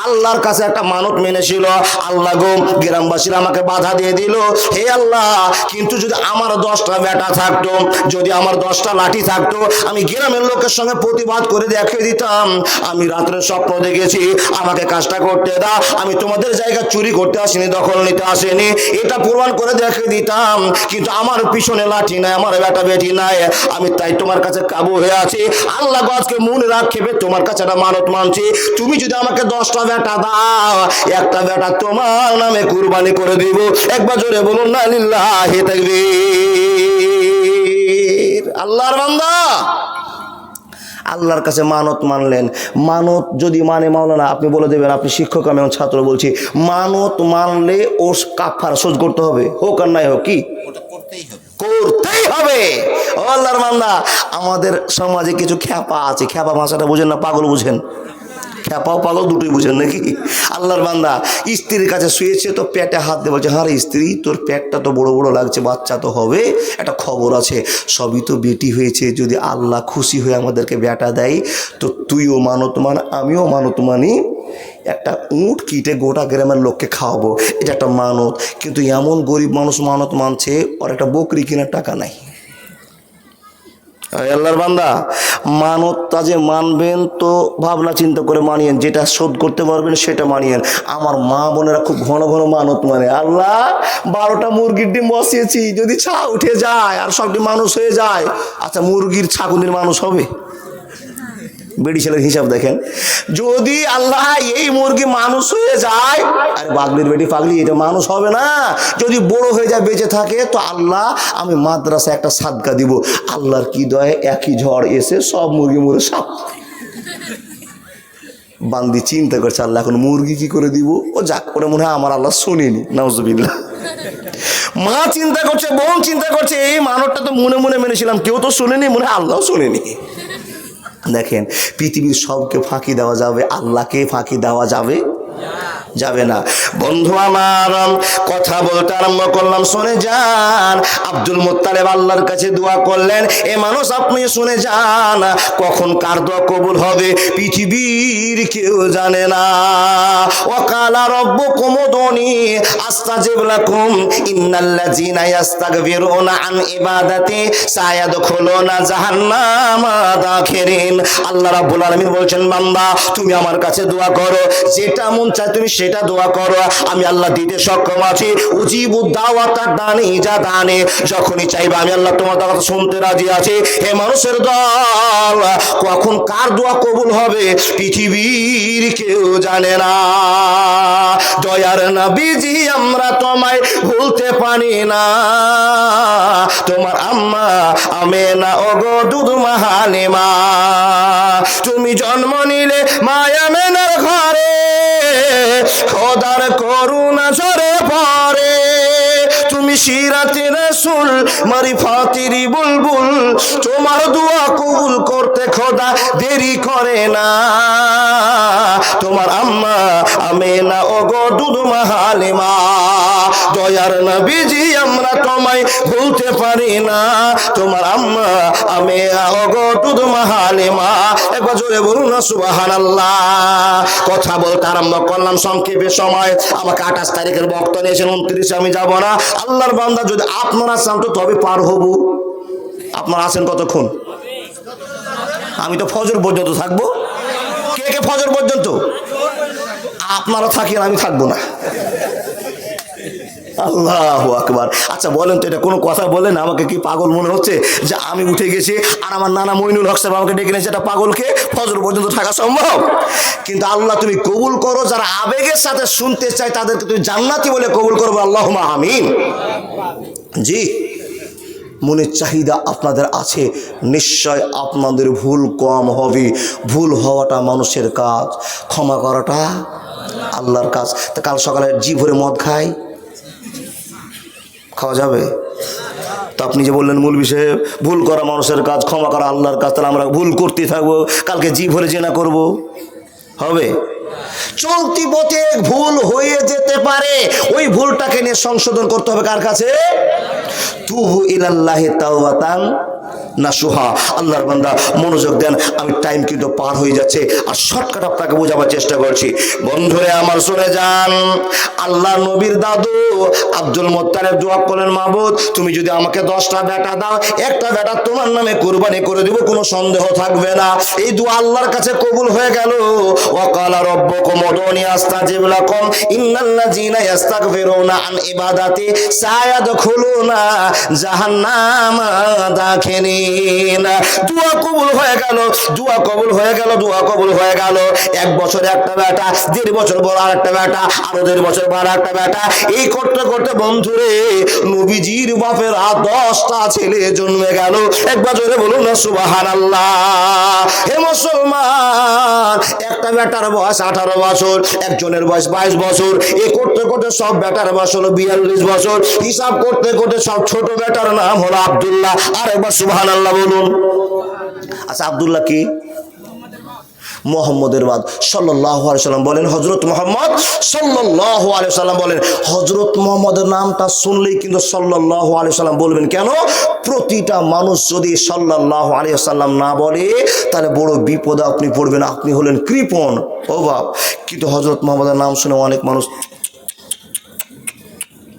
আল্লাহর কাছে একটা মানত মেনেছিল। আল্লাহ গো, গ্রামবাসীরা আমাকে বাধা দিয়ে দিল, হে আল্লাহ, কিন্তু যদি আমার 10টা বেটা থাকতো, যদি আমার 10টা লাঠি থাকতো, আমি গ্রামের লোকের সঙ্গে প্রতিবাদ করে দেখিয়ে দিতাম আমি রাত্রে স্বপ্ন দেখেছি, আমাকে কাজটা করতে দাও, আমি তোমাদের জায়গা চুরি করতে আসিনি, দখল নিতে আসিনি, এটা প্রমাণ করে দেখিয়ে দিতাম। কিন্তু আমার পিছনে লাঠি নাই, আমার বেটা বেটি নাই, আমি তাই তোমার কাছে কাবু হয়ে আছি। আল্লাহ আজকে মনে রাখবে, তোমার কাছে একটা মানত মানছি, তুমি যদি আমাকে 10টা বেটা দাও, একটা বেটা তোমার নামে কুরবানি করে দিব। একবার জোরে বলুন না লিল্লাহি তাকবীর। আল্লাহর বান্দা আল্লাহর কাছে মানত মানলেন। মানত যদি মানে মাওলানা আপনি বলে দেবেন, আপনি শিক্ষক, আমি আমার ছাত্র বলছি, মানত মানলে ওর কাফারা শোধ করতে হবে, হোক আর নাই হোক, কি করতেই হবে। ও আল্লাহর বান্দা, আমাদের সমাজে কিছু খ্যাপা আছে, খ্যাপা ভাষাটা বুঝেন না, পাগল বুঝেন, খ্যাপাও পাগল দুটোই বুঝেন নাকি? আল্লাহর বান্দা স্ত্রীর কাছে শুয়েছে, তো পেটে হাত দিয়ে বলছে, হ্যাঁ রে স্ত্রী, তোর পেটটা তো বড় বড় লাগছে, বাচ্চা তো হবে, একটা খবর আছে, সবই তো বেটি হয়েছে, যদি আল্লাহ খুশি হয়ে আমাদেরকে বেটা দেয়, তো তুইও মানত মান, আমিও মানত মানি, একটা উট কিটে গোটা গ্রামের লোককে খাওয়াবো, এটা একটা মানত। কিন্তু এমন গরিব মানুষ মানত মানছে, ওর একটা বকরি কেনার টাকা নাই। আল্লাহর বান্দা, মানতটা যে মানবেন তো ভাবনা চিন্তা করে মানিয়েন, যেটা শোধ করতে পারবেন সেটা মানিয়েন। আমার মা বোনেরা খুব ঘন ঘন মানত মানে, আল্লাহ 12টা মুরগির ডিম বসিয়েছি, যদি ছা উঠে যায় আর সবটি মানুষ হয়ে যায়, আচ্ছা মুরগির ছাগলের মানুষ হবে? বেড়ি ছেলের হিসাব দেখেন, যদি আল্লাহ এই মুরগি মানুষ হয়ে যায়, আরে বাগলির বেটি পাগলি, এটা মানুষ হবে না। যদি বড় হয়ে যায়, বেঁচে থাকে, তো আল্লাহ আমি মাদ্রাসা একটা সাদকা দিব। আল্লাহর কি দয়ে একই ঝড় এসে সব মুরগি মরে সাপ। বান্দি চিন্তা করছে, আল্লাহ এখন মুরগি কি করে দিব? ও যাক, করে মনে হয় আমার আল্লাহ শোনেনি, নাউজুবিল্লাহ। মা চিন্তা করছে, বোন চিন্তা করছে, এই মানবটা তো মনে মনে মেনেছিলাম, কেউ তো শোনেনি, মনে হয় আল্লাহ শোনেনি। দেখেন, পৃথিবীর সবকে ফাঁকি দেওয়া যাবে, আল্লাহকে ফাঁকি দেওয়া যাবে যাবে না। বন্ধু আমার, কথা বলতে আরম্ভ করলাম, শুনে যান। আব্দুল মুত্তালিব আল্লাহর কাছে দোয়া করলেন, এ মানুষ আপনি শুনে যান, কখন কার দোয়া কবুল হবে পৃথিবীর কেউ জানে না। ওয়াকালা রাব্বুকুম উদউনি আস্তাজিব লাকুম ইন্নাল্লাযীনা ইস্তাগফিরুনা আন ইবাদাতি সায়াদখুলুনা জাহান্নামা দাখিরিন। আল্লাহ রাব্বুল আলামিন বলছেন, বান্দা তুমি আমার কাছে দোয়া করো, যেটা মন চায় তুমি সেটা দোয়া করো, আমি আল্লাহ দিতে সক্ষম আছি। উজিবুদ দাওয়াতা দানি যা দানে, যখনই চাইবে আমি আল্লাহ তোমার কথা শুনতে রাজি আছি। হে মানুষের দল, কখন কার দোয়া কবুল হবে পৃথিবীর কেউ জানে না। দয়ার নবীজি আমরা তোমায় ভুলতে পারি না, তোমার আম্মা আমেনা ওগো দুধমা হালিমা, তুমি জন্ম নিলে মায়া মেনার ঘরে, খোদার করুণা ঝরে পড়ে, তুমি সিরাতে রাসূল মারিফাতের বুলবুল, তোমার দোয়া কবুল করতে খোদা দেরি করে না। তোমার আম্মা আমেনা ওগো দুধমা হালিমা, দয়ার নবীজি আমরা তোমায় ভুলতে পারি না, তোমার আম্মা আমেনা ওগো দুধমা হালিমা। একবার জোরে বলুন না সুবহানাল্লাহ। কথা বলতে আরম্ভ করলাম, সংক্ষেপে সময়, আমাকে 28 তারিখের বক্ত নিয়েছেন, 29 আমি যাব না। আল্লাহর বান্দা, যদি আপনারা চান তো তবে পার হব। আপনারা আছেন কতক্ষণ? আমি তো ফজর পর্যন্ত থাকবো। কে কে ফজর পর্যন্ত? আপনারা থাকেন, আমি থাকবো না। আল্লাহু আকবার। আচ্ছা বলেন তো, এটা কোনো কথা বলেন? আমাকে কি পাগল মনে হচ্ছে যে আমি উঠে গেছি আর আমার নানা মইনুল হক সাহেব আমাকে ডেকে নিয়েছে? এটা পাগলকে ফজর পর্যন্ত থাকা সম্ভব? কিন্তু আল্লাহ তুমি কবুল করো, যারা আবেগের সাথে শুনতে চায় তাদেরকে তুমি জান্নাতি বলে কবুল করবো, আল্লাহুম্মা আমিন। জি, মনের চাহিদা আপনাদের আছে, নিশ্চয় আপনাদের ভুল কম হবে। ভুল হওয়াটা মানুষের কাজ, ক্ষমা করাটা আল্লাহর কাজ। তা কাল সকালে জি ভরে মদ খাওয়া যাবে? তো আপনি যে বললেন মূল বিষয়ে ভুল করা মানুষের কাজ, ক্ষমা করা আল্লাহর কাজ, তাহলে আমরা ভুল করতে থাকবো, কালকে জি ভরে জেনা করব, হবে? চলতি পথে ভুল হয়ে যেতে পারে, ওই ভুলটাকে নিয়ে সংশোধন করতে হবে কার কাছে? তুবু ইলাল্লাহি তাওবাতান নাসুহা। আল্লাহর বান্দা মনোযোগ দেন, আমি টাইম কিন্তু পার হয়ে যাচ্ছে আর শর্টকাট আপনাকে বোঝাবার চেষ্টা করছি। বন্ধুরে আমার শুনে যান, আল্লাহ নবীর দাদু আব্দুল মুত্তালিব দোয়া করলেন, মাবুদ তুমি যদি আমাকে 10টা বেটা দাও, একটা বেটা তোমার নামে কুরবানি করে দিব, কোনো সন্দেহ থাকবে না। এই দোয়া আল্লাহর কাছে কবুল হয়ে গেল। ওয়াকালা রাব্বুকুম উদউনি আস্তাজিব লাকুম ইন্নাল্লাযীনা ইস্তাগফিরুনা আন ইবাদাতি সায়াদখুলুনা জাহান্নামা দাখিলিন। দোয়া কবুল হয়ে গেল, দোয়া কবুল হয়ে গেল, দোয়া কবুল হয়ে গেল। 1 বছরে একটা বেটা, 1.5 বছর পর আরেকটা বেটা, আরো 1.5 বছর পর আরেকটা বেটা, এই করতে করতে বন্ধুরে নবীজির বাপের 10টা ছেলে জন্মে গেল। একবার জোরে বলুন না সুবহানাল্লাহ। হে মুসলমান, একটা বেটার বয়স 18 বছর, একজনের বয়স 22 বছর, এই করতে করতে সব বেটার বয়স হলো 42 বছর। হিসাব করতে করতে সব ছোট বেটার নাম হলো আব্দুল্লাহ। আর একবার সুবহানাল্লাহ বলুন। আচ্ছা, আব্দুল্লাহ কি? মুহাম্মদের বাদ সাল্লাল্লাহু আলাইহি সাল্লাম বলেন, হযরত মুহাম্মদ সাল্লাল্লাহু আলাইহি সাল্লাম বলেন। হযরত মুহাম্মদের নামটা শুনলেই কিন্তু সাল্লাল্লাহু আলাইহি সাল্লাম বলবেন। কেন? প্রতিটা মানুষ যদি সাল্লাল্লাহু আলাইহি সাল্লাম না বলে তাহলে বড় বিপদে আপনি পড়বেন, আপনি হলেন কৃপণ, ও বাপ। কিন্তু হযরত মুহাম্মদের নাম শুনে অনেক মানুষ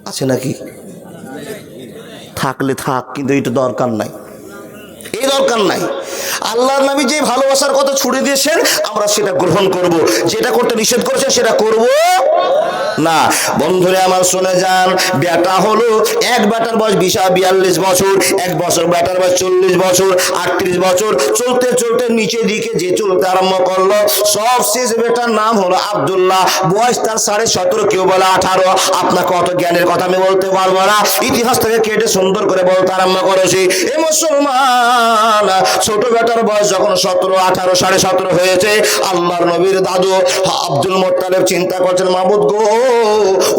আছে নাকি? থাকলে থাক, কিন্তু এটা দরকার নাই, এই দরকার নাই। আল্লাহর নবী যে ভালোবাসার কথা ছুড়ে দিয়েছেন আমরা সেটা গ্রহণ করব, যেটা করতে নিষেধ করেছেন সেটা করব না। বন্ধুরে আমার শুনে যান, বেটা হলো এক বেটার বয়স 42 বছর, 1 বছর বেটার বয়স 40 বছর, 38 বছর, চলতে চলতে নিচের দিকে যে চলতে আরম্ভ করলো, সবশেষ বেটার নাম হলো আব্দুল্লাহ। বয়স তার 17.5, কেউ বলে 18। আপনাকে অত জ্ঞানের কথা আমি বলতে পারবো না, ইতিহাস থেকে কেটে সুন্দর করে বলতে আরম্ভ করেছি। এ মুসলমান, ছোট বেটার বয়স যখন 17, 18, 17.5 হয়েছে, আল্লাহর নবীর দাদু আব্দুল মুত্তালিব চিন্তা করছেন, মাবুদ গো,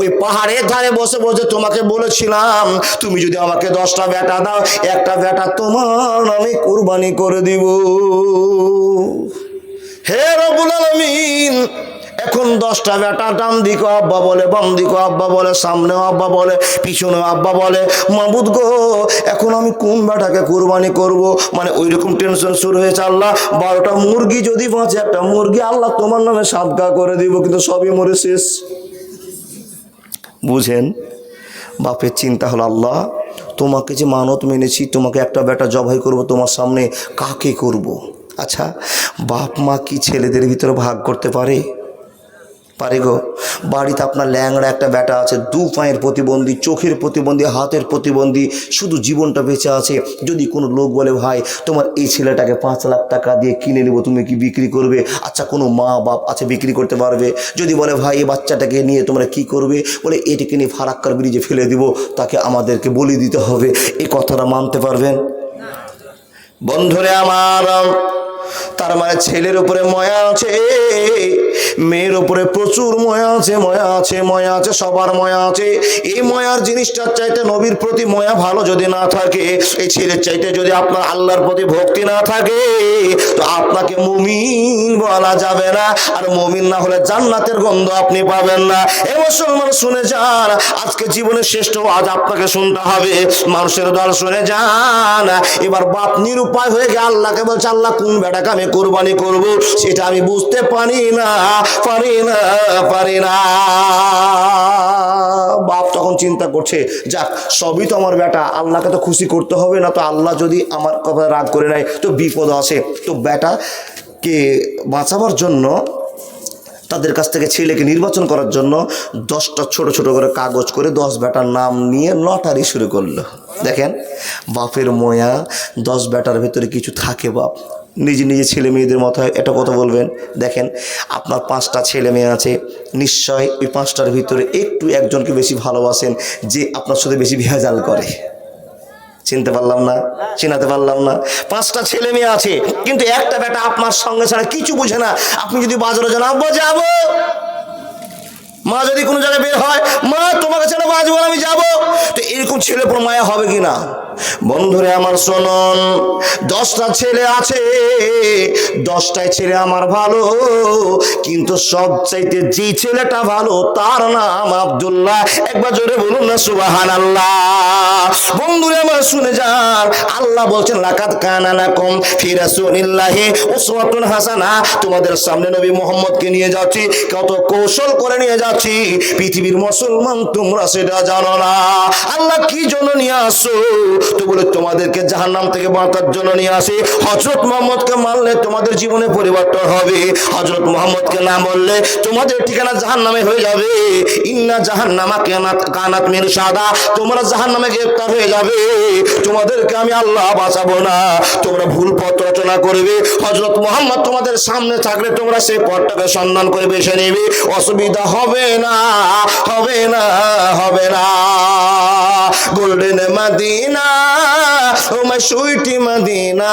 ওই পাহাড়ের ধারে বসে বসে তোমাকে বলেছিলাম তুমি যদি আমাকে 10টা বেটা দাও, একটা বেটা তোমার নামে কুরবানি করে দিব। হে রব্বুল আলামিন, এখন 10টা বেটা ডান দিকে আব্বা বলে, বাম দিকে আব্বা বলে, সামনেও আব্বা বলে, পিছনেও আব্বা বলে। মাবুদ গো, এখন আমি কোন বেটাকে কুরবানি করব? মানে ওইরকম টেনশন শুরু হয়েছে। আল্লাহ, 12টা মুরগি যদি বাঁচে, একটা মুরগি আল্লাহ তোমার নামে সাদকা করে দিব, কিন্তু সবই মরে শেষ। বুঝেন? বাপের চিন্তা হলো, আল্লাহ তোমাকে যে মানত মেনেছি, তোমাকে একটা বেটা জবাই করব, তোমার সামনে কাকে করব? আচ্ছা, বাপ মা কি ছেলেদের ভিতরে ভাগ করতে পারে? পারে গো? বাড়িতে আপনার ল্যাংড়া একটা বেটা আছে, 2 পায়ের প্রতিবন্ধী, চোখের প্রতিবন্ধী, হাতের প্রতিবন্ধী, শুধু জীবনটা বেঁচে আছে। যদি কোনো লোক বলে, ভাই তোমার এই ছেলেটাকে 5 লাখ টাকা দিয়ে কিনে নেবো, তুমি কি বিক্রি করবে? আচ্ছা, কোনো মা বাপ আছে বিক্রি করতে পারবে? যদি বলে, ভাই এই বাচ্চাটাকে নিয়ে তোমরা কি করবে? বলে, এটাকে নিয়ে ফারাক্কার ব্রিজে ফেলে দিব, তাকে আমাদেরকে বলি দিতে হবে। এই কথাটা মানতে পারবেন? বন্ধুরে আমার, তার মানে ছেলের উপরে ময়া আছে, মেয়ের উপরে প্রচুর ময়া আছে, ময়া আছে, ময়া আছে, সবার ময়া আছে। এই ময়ার জিনিসটার চাইতে নবীর প্রতি ময়া ভালো যদি না থাকে, এই ছেলের চাইতে যদি আপনার আল্লাহর প্রতি ভক্তি না থাকে, তো আপনাকে মুমিন বলা যাবে না। আর মুমিন না হলে জান্নাতের গন্ধ আপনি পাবেন না। এ মুসলমান শুনে যান, আজকে জীবনের শ্রেষ্ঠ আজ আপনাকে শুনতে হবে। মানুষের দল শুনে যান, এবার বাপ নিরুপায় হয়ে গিয়ে আল্লাহকে বলছে, আল্লাহ কোন বেটাকে আমি কুরবানি করব সেটা আমি বুঝতে পারি না। বাপ তখন চিন্তা করছে, যাক সবই তো আমার বেটা, আল্লাহকে তো খুশি করতে হবে, না তো আল্লাহ যদি আমার কথা রাগ করে নেয় তো বিপদ আছে। তো বেটাকে বাঁচাবার জন্য, তাদের কাছ থেকে ছেলেকে নির্বাচন করার জন্য 10টা ছোট ছোট করে কাগজ করে 10 বেটার নাম নিয়ে লটারি শুরু করলো। দেখেন, বাপের ময়া, 10 বেটার ভেতরে কিছু থাকে। বাপ নিজে নিজে ছেলে মেয়েদের মাথায় এটা কথা বলবেন। দেখেন, আপনার 5টা ছেলে মেয়ে আছে, নিশ্চয় ওই 5টার ভিতরে একটু একজনকে বেশি ভালোবাসেন, যে আপনার সাথে বেশি ভেজাল করে। চিনতে পারলাম না, চিনাতে পারলাম না। 5টা ছেলে মেয়ে আছে, কিন্তু একটা বেটা আপনার সঙ্গে ছাড়া কিছু বুঝে না। আপনি যদি বাজারে যান, আব্বা যাবো, মা যদি কোনো জায়গায় বের হয়, মা তোমাকে ছাড়া বাঁচবো, আমি যাবো, তো এরকম ছেলে পর মায়া হবে কি না? বন্ধুরে আমার শুনুন, 10টা ছেলে আছে, 10টাই ছেলে আমার ভালো, কিন্তু সবচাইতে যে ছেলেটা ভালো তার নাম আব্দুল্লাহ। একবার জোরে বলুন না সুবহানাল্লাহ। বন্ধুরে আমার শুনে যান, আল্লাহ বলছেন লাকাদ কানা লাকুম ফি রাসূলিল্লাহি উসওয়াতুন হাসানা। তোমাদের সামনে নবী মুহাম্মদকে নিয়ে যাচ্ছি, কত কৌশল করে নিয়ে যাচ্ছি, পৃথিবীর মুসলমান তোমরা সেটা জানো না। আল্লাহ কি জন্য নিয়ে আসো? তো বলে তোমাদেরকে জাহান্নাম থেকে বাঁচার জন্য নিয়ে আসি। হযরত মুহাম্মদকে মানলে তোমাদের জীবনে পরিবর্তন হবে, হযরত মুহাম্মদকে না বললে তোমাদের ঠিকানা জাহান্নামে হয়ে যাবে। ইন্না জাহান্নামা কানাত মিরসাদা, তোমরা জাহান্নামে গ্রেফতার হয়ে যাবে, তোমাদেরকে আমি আল্লাহ বাঁচাবো না। তোমরা ভুল পথ রচনা করবে, হযরত মুহাম্মদ তোমাদের সামনে থাকলে তোমরা সেই পথটাকে সন্ধান করে বেছে নেবে, অসুবিধা হবে না, হবে না, হবে না। Golden Madina, oh my sweetie Madina,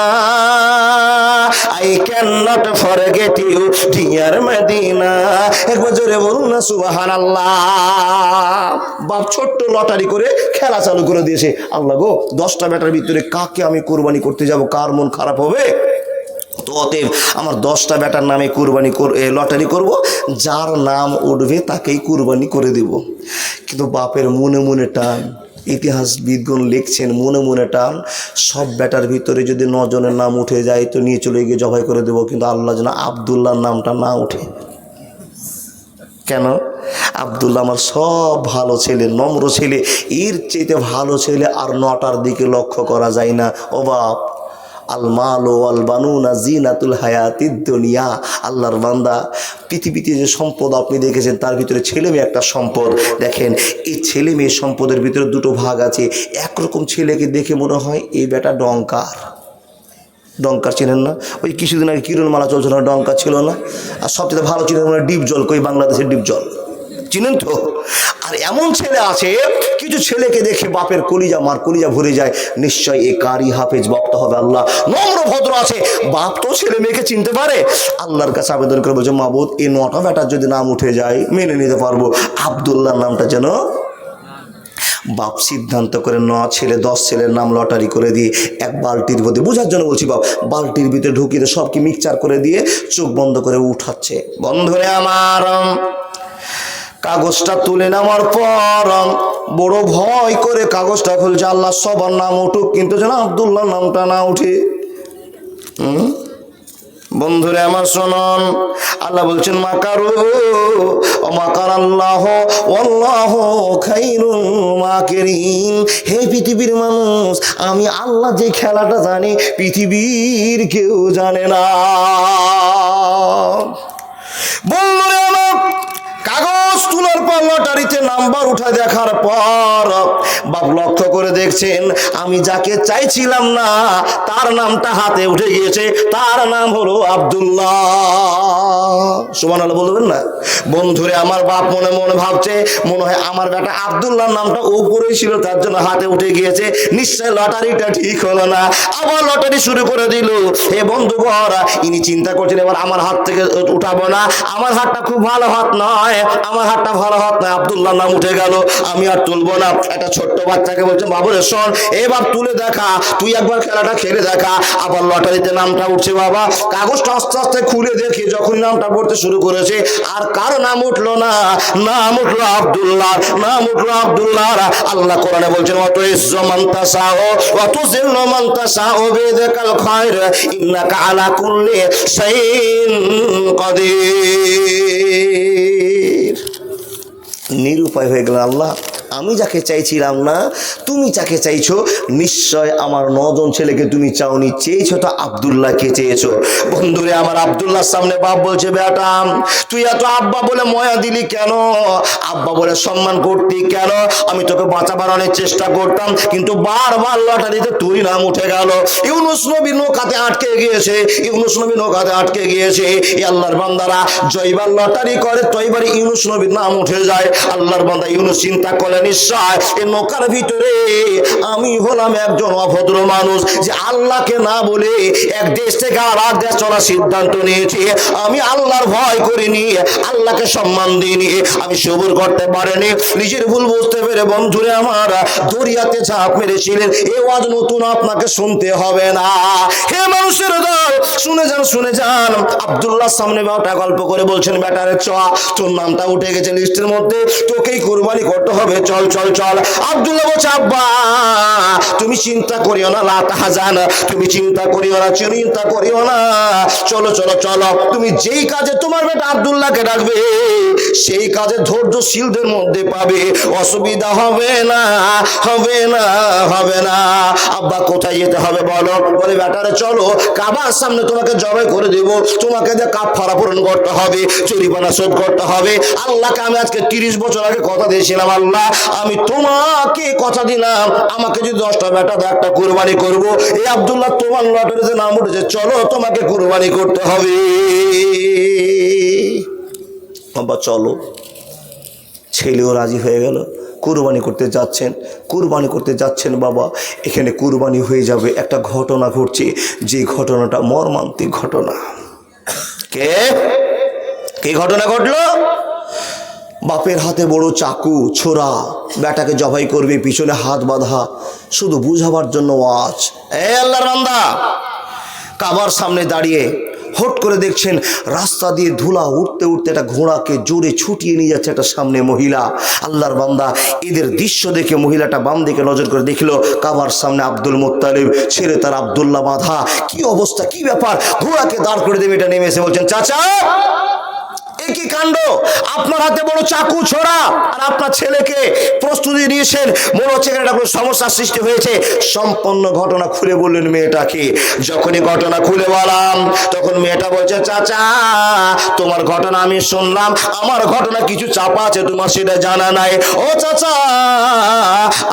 I can not forget you dear Madina. একবার জোরে বলুন না সুবহানাল্লাহ। বাপ ছোট্ট লটারি করে খেলা চালু করে দিয়েছে। আল্লাহ গো, 10টা বেটার ভিতরে কাকে আমি কুরবানি করতে যাব, কার মন খারাপ হবে? তো অতএব আমার 10টা বেটার নামে কুরবানি লটারি করব, যার নাম উঠবে তাকেই কুরবানি করে দেব। কিন্তু বাপের মনে মনে টান, ইতিহাসবিদগণ লিখছেন মনে মনে টান, সব বেটার ভিতরে যদি 9 জনের নাম উঠে যায় তো নিয়ে চলে গিয়ে জবাই করে দেব, কিন্তু আল্লাহ যেন আব্দুল্লাহর নামটা না উঠে। কেন? আব্দুল্লাহ আমার সব ভালো ছেলে, নম্র ছেলে, এর চেয়ে ভালো ছেলে আর 9টার দিকে লক্ষ্য করা যায় না। ও বাপ, আল মাল ওয়াল বানুনা জিনাতুল হায়াতিদ দুনিয়া। আল্লাহর বান্দা, পৃথিবীতে যে সম্পদ আপনি দেখেছেন তার ভিতরে ছেলে মেয়ে একটা সম্পদ। দেখেন, এই ছেলে মেয়ে সম্পদের ভিতরে 2টো ভাগ আছে। একরকম ছেলেকে দেখে মনে হয় এই বেটা ডঙ্কার। ডঙ্কার চেনেন না? ওই কিছুদিন আগে কিরণমালা চলছিল না, ডঙ্কার ছিল না? আর সবচেয়ে ভালো চিনেন মানে ডিপ জল, কই বাংলাদেশের ডিপ জল চিনেন তো? আর এমন ছেলে আছে, কিছু ছেলেকে দেখে বাপের কলিজা ভরে যায়, নিশ্চয় এ কারি হাফেজ বক্তা হবে। আল্লাহ নম্র ভদ্র আছে, বাপ তো ছেলে মেয়েকে চিনতে পারে। আল্লাহর কাছে আবেদন করে বলছে, মাবুদ এই 9টা বেটার যদি নাম উঠে যায় মেনে নিতে পারবো, আব্দুল্লাহর নামটা যেন। বাপ সিদ্ধান্ত করে 9 ছেলে 10 ছেলের নাম লটারি করে দিয়ে এক বালতির মধ্যে, বোঝার জন্য বলছি বাপ, বালতির ভিতরে ঢুকিয়ে সবকে মিক্সচার করে দিয়ে চোখ বন্ধ করে উঠাচ্ছে। বন্ধুরে আমার, কাগজটা তুলে নেওয়ার পর বড় ভয় করে কাগজটা খুলছে। আল্লাহ সবার নাম উঠুক, কিন্তু যেন আব্দুল্লাহর নামটা না উঠে। বন্ধুরে আমার শুনুন, আল্লাহ বলছেন মাকারু ও মাকার আল্লাহ ওয়াল্লাহু খায়রুল মাকিরিন। হে পৃথিবীর মানুষ, আমি আল্লাহ যে খেলাটা জানি পৃথিবীর কেউ জানে না। বন্ধুরে আমার, কাগজ তোলার পর লটারিতে নাম্বার উঠা দেখার পর বাপ লক্ষ্য করে দেখছেন, আমি যাকে চাইছিলাম না তার নামটা হাতে উঠে গিয়েছে, তার নাম হলো আব্দুল্লাহ। সুবহানাল্লাহ বলবেন না? বন্ধুরে আমার, বাপ মনে মনে ভাবছে মনে হয় আমার বেটা আব্দুল্লাহর নামটা উপরেই ছিল তার জন্য হাতে উঠে গিয়েছে, নিশ্চয় লটারিটা ঠিক হলো না। আবার লটারি শুরু করে দিল। হে বন্ধুগণ, ইনি চিন্তা করছেন এবার আমার হাত থেকে উঠাবো না, আমার হাতটা খুব ভালো হাত নয়, আমার হাতটা ভালো হাত নয়, আব্দুল্লাহর নাম উঠে গেল, আমি আর তুলবো না। একটা ছোট্ট বাচ্চাকে বলছে, বাবুরে শোন, এবার তুলে দেখা, তুই একবার খেলাটা খেলে দেখা। আবার লটারিতে নামটা উঠছে। বাবা কাগজটা আস্তে আস্তে খুলে দেখি, যখন নামটা পড়তে শুরু করেছে আর কারো নাম উঠলো না, নাম উঠলো আব্দুল্লাহ, নাম উঠলো আব্দুল্লাহ। আল্লাহ কোরআনে বলছেন, অত ইজ্জু মান তাশাউ ওয়া তুযিল্লু মান তাশাউ বিয়াদিকাল খায়র ইন্নাকা আলা কুল্লি শাইইন কাদির। নিরুপায় হয়ে গেল। আল্লাহ, আমি যাকে চাইছিলাম না তুমি যাকে চাইছো, নিশ্চয় আমার 9 জন ছেলেকে তুমি চাওনি, চেয়েছো তো আব্দুল্লাহকে চেয়েছো। বন্ধুরে আমার, আব্দুল্লাহর সামনে বাপ বলছে, বেটা তুই এত আব্বা বলে ময়া দিলি কেন, আব্বা বলে সম্মান করতি কেন? আমি তোকে বাঁচাবার অনেক চেষ্টা করতাম, কিন্তু বারবার লটারিতে তুই নাম উঠে গেল। ইউনুস নবী নৌকাতে আটকে গিয়েছে, ইউনুস নবী নৌকাতে আটকে গিয়েছে। এই আল্লাহর বান্দারা জয়বার লটারি করে, তয়বার ইউনুস নবীর নাম উঠে যায়। আল্লাহর বান্দা ইউনুস চিন্তা করে বলে নিশ্চয় এই নৌকার ভিতরে আমি হলাম একজন অভদ্র মানুষ, যে আল্লাহকে না বলে এক দেশ থেকে আর এক দেশ চলার সিদ্ধান্ত নিয়েছি। আমি আল্লাহর ভয় করিনি, আল্লাহকে সম্মান দিইনি, আমি সবুর করতে পারিনি। নিজের ভুল বুঝতে পেরে বন্ধুরে আমার দরিয়াতে ঝাঁপ মেরেছিলেন। এ ওয়াজ নতুন আপনাকে শুনতে হবে না। হে মানুষের দল, শুনে যান শুনে যান। আব্দুল্লাহ সামনে বেটা গল্প করে বলছেন, বেটারে চ, তোর নামটা উঠে গেছে লিস্টের মধ্যে, তোকেই কুরবানি করতে হবে, চল চল চল। আব্দুল্লাহ বলছে, আব্বা তুমি চিন্তা করিও না, লা তাহজান, তুমি চিন্তা করিও না, চিন্তা করিও না, চলো চলো চলো। তুমি যেই কাজে তোমার বেটা আব্দুল্লাহকে ডাকবে সেই কাজে ধৈর্যশীলদের মধ্যে পাবে, অসুবিধা হবে না, হবে না, হবে না। আব্বা কোথায় যেতে হবে বলো? বলে বেটারে চলো, কাবার সামনে তোমাকে জবাই করে দেব, তোমাকে যে কাফারা পূরণ করতে হবে, জরিমানা শোধ করতে হবে। আল্লাহকে আমি আজকে 30 বছর আগে কথা দিয়েছিলাম, আল্লাহ আমি তোমাকে কথা দিলাম, আমাকে যদি 10টা বেটা দেয় একটা কুরবানি করব। এই আব্দুল্লাহ তোমার লটারিতে নাম উঠেছে, চলো তোমাকে কুরবানি করতে হবে। আব্বা চলো। ছেলেও রাজি হয়ে গেল, কুরবানি করতে যাচ্ছেন। কুরবানি করতে যাচ্ছেন বাবা, এখানে কুরবানি হয়ে যাবে। একটা ঘটনা ঘটছে, যে ঘটনাটা মর্মান্তিক ঘটনা। কে ঘটনা ঘটলো? বাপের হাতে বড় চাকু, ছোরা, বেটাকে জবাই করবে, পিছনে হাত বাঁধা, শুধু বুঝাবার জন্য ওয়াজ। এ আল্লাহর বান্দা, কাবার সামনে দাঁড়িয়ে হট করে দেখছেন রাস্তা দিয়ে ধুলা উঠতে উঠতে একটা ঘোড়াকে জোরে ছুটিয়ে নিয়ে যাচ্ছে একটা সামনে মহিলা। আল্লাহর বান্দা এদের দৃশ্য দেখে মহিলাটা বাম দিকে নজর করে দেখলো কাবার সামনে আব্দুল মুত্তালিব, ছেড়ে তার আব্দুল্লাহ বাঁধা। কি অবস্থা, কি ব্যাপার? ঘোড়াকে দাঁড় করে দেবে, এটা নেমে এসে বলছেন, চাচা কি কাণ্ড, আপনার হাতে বড় চাকু, ছোরা, আর আপনার ছেলেকে প্রস্তুতি নিয়েছেন, মনে হচ্ছে একটা কোনো সমস্যার সৃষ্টি হয়েছে। সম্পূর্ণ ঘটনা খুলে বললেন মেয়েটাকে। যখনই ঘটনা খুলে বললাম তখন মেয়েটা বলছে, চাচা তোমার ঘটনা আমি শুনলাম, আমার ঘটনা কিছু চাপা আছে, তোমার সেটা জানা নাই। ও চাচা,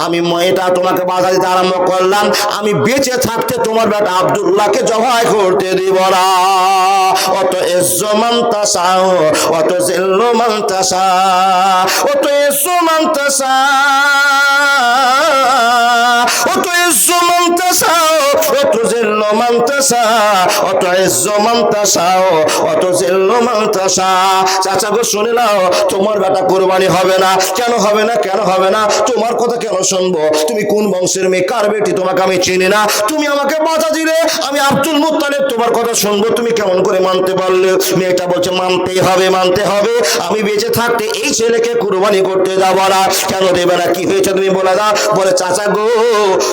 আমি মেয়েটা তোমাকে বাধা দিতে আরম্ভ করলাম, আমি বেঁচে থাকতে তোমার বেটা আব্দুল্লাহকে জবাই করতে দিব না। অত ইজ্জমান তাসাও অত জিল্লু মান তাসা, অত ইজ্জু মান তাসা, অত ইজ্জু মান তাসা, অত জিল্লু মান তাসা, অত ইজ্জু মান তাসা, অত জিল্লু মান তাসা। চাচা গো শুনে নাও, তোমার বেটা কুরবানি হবে না। কেন হবে না, কেন হবে না? তোমার কথা কেন শুনবো? তুমি কোন বংশের মেয়ে, কার বেটি, তোমাকে আমি চিনি না। তুমি আমাকে বাধা দিলে, আমি আব্দুল মুত্তালিব তোমার কথা শুনবো, তুমি কেমন করে মানতে পারলে? মেয়েটা বলছে, মানতেই হবে, মানতে হবে, আমি বেঁচে থাকতে এই ছেলেকে কুরবানি করতে যাবো না। কেন দেবে না, কি হয়েছে তুমি বলে দাও। বলে, চাচা গো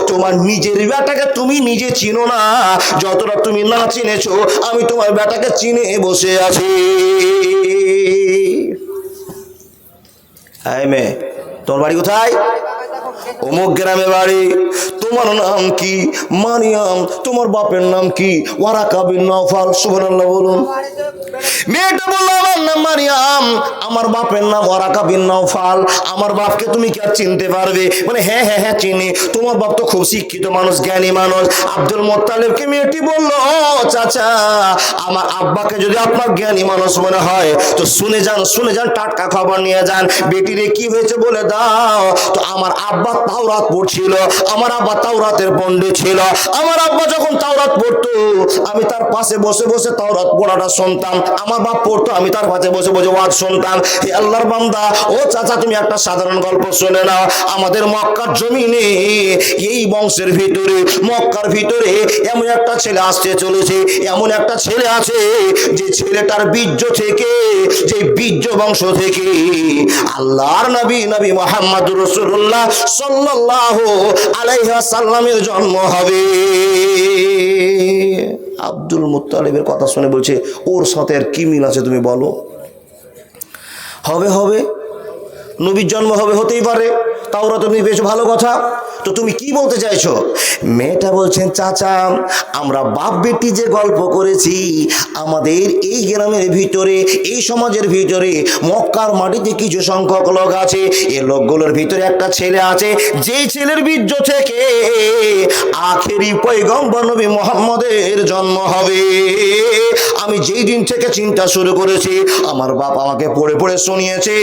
তোমার নিজের বেটাকে তুমি নিজে চিনো না, যতটা তুমি না চিনেছো আমি তোমার বেটাকে চিনে বসে আছি। এই মেয়ে, তোমার বাড়ি কোথায়? অমুক গ্রামে বাড়ি। তোমার নাম কি? মারিয়াম। তোমার বাপের নাম কি? Waraqa bin Nawfal. সুবহানাল্লাহ বলুন। মেয়েটা বলল, আমার নাম মারিয়াম, আমার বাপের নাম ওয়ারাকা বিন নওফাল। আমার বাপকে তুমি কি আর চিনতে পারবে? মানে হ্যাঁ হ্যাঁ হ্যাঁ চিনি, তোমার বাপ তো খুব শিক্ষিত মানুষ, জ্ঞানী মানুষ। আব্দুল মুত্তালিবকে মেয়েটি বলল, চাচা আমার আব্বাকে যদি আপনার জ্ঞানী মানুষ মনে হয় তো শুনে যান, শুনে যান, টাটকা খবর নিয়ে যান। বেটিরে কি হয়েছে বলে দাও। তো আমার আব্বা তাওরাত পড়ছিল, আমার আব্বা তাওরাতের পণ্ডিত ছিল। আমার আব্বা যখন তাওরাত পড়তো আমি তার পাশে বসে বসে তাওরাত পড়াটা শুনতাম। আমার বাপ পড়তো, আমি তার পাশে বসে বসে ওয়াজ শুনতাম। হে আল্লাহর বান্দা, ও চাচা তুমি একটা সাধারণ গল্প শুনে নাও। আমাদের মক্কার জমিনে এই বংশের ভিতরে, মক্কার ভিতরে এমন একটা ছেলে আসতে চলেছে, এমন একটা ছেলে আছে যে ছেলেটার বীর্য থেকে, যে বীর্য বংশ থেকে আল্লাহর নবী নবী মুহাম্মদুর রাসূলুল্লাহ সাল্লাল্লাহু আলাইহি ওয়াসাল্লামের জন্ম হবে। আব্দুল মুত্তালিবের কথা শুনে বলছে, ওর সাথে আর কি মিল আছে তুমি বলো? হবে হবে, নবীর জন্ম হবে, হতেই পারে, তাওরা তুমি বেশ ভালো কথা। তো তুমি কি বলতে চাইছো? মেয়েটা বলছেন, চাচা আমরা বাপ বেটি যে গল্প করেছি, আমাদের এই গ্রামের ভিতরে, এই সমাজের ভিতরে, মক্কার মাটিতে কিছু সংখ্যক লোক আছে। এই লোকগুলোর ভিতরে একটা ছেলে আছে, যেই ছেলের বীর্য থেকে আখেরি পয়গম্বর নবী মুহাম্মদের জন্ম হবে। আমি যেই দিন থেকে চিন্তা শুরু করেছি, আমার বাপ আমাকে পড়ে পড়ে শুনিয়েছে,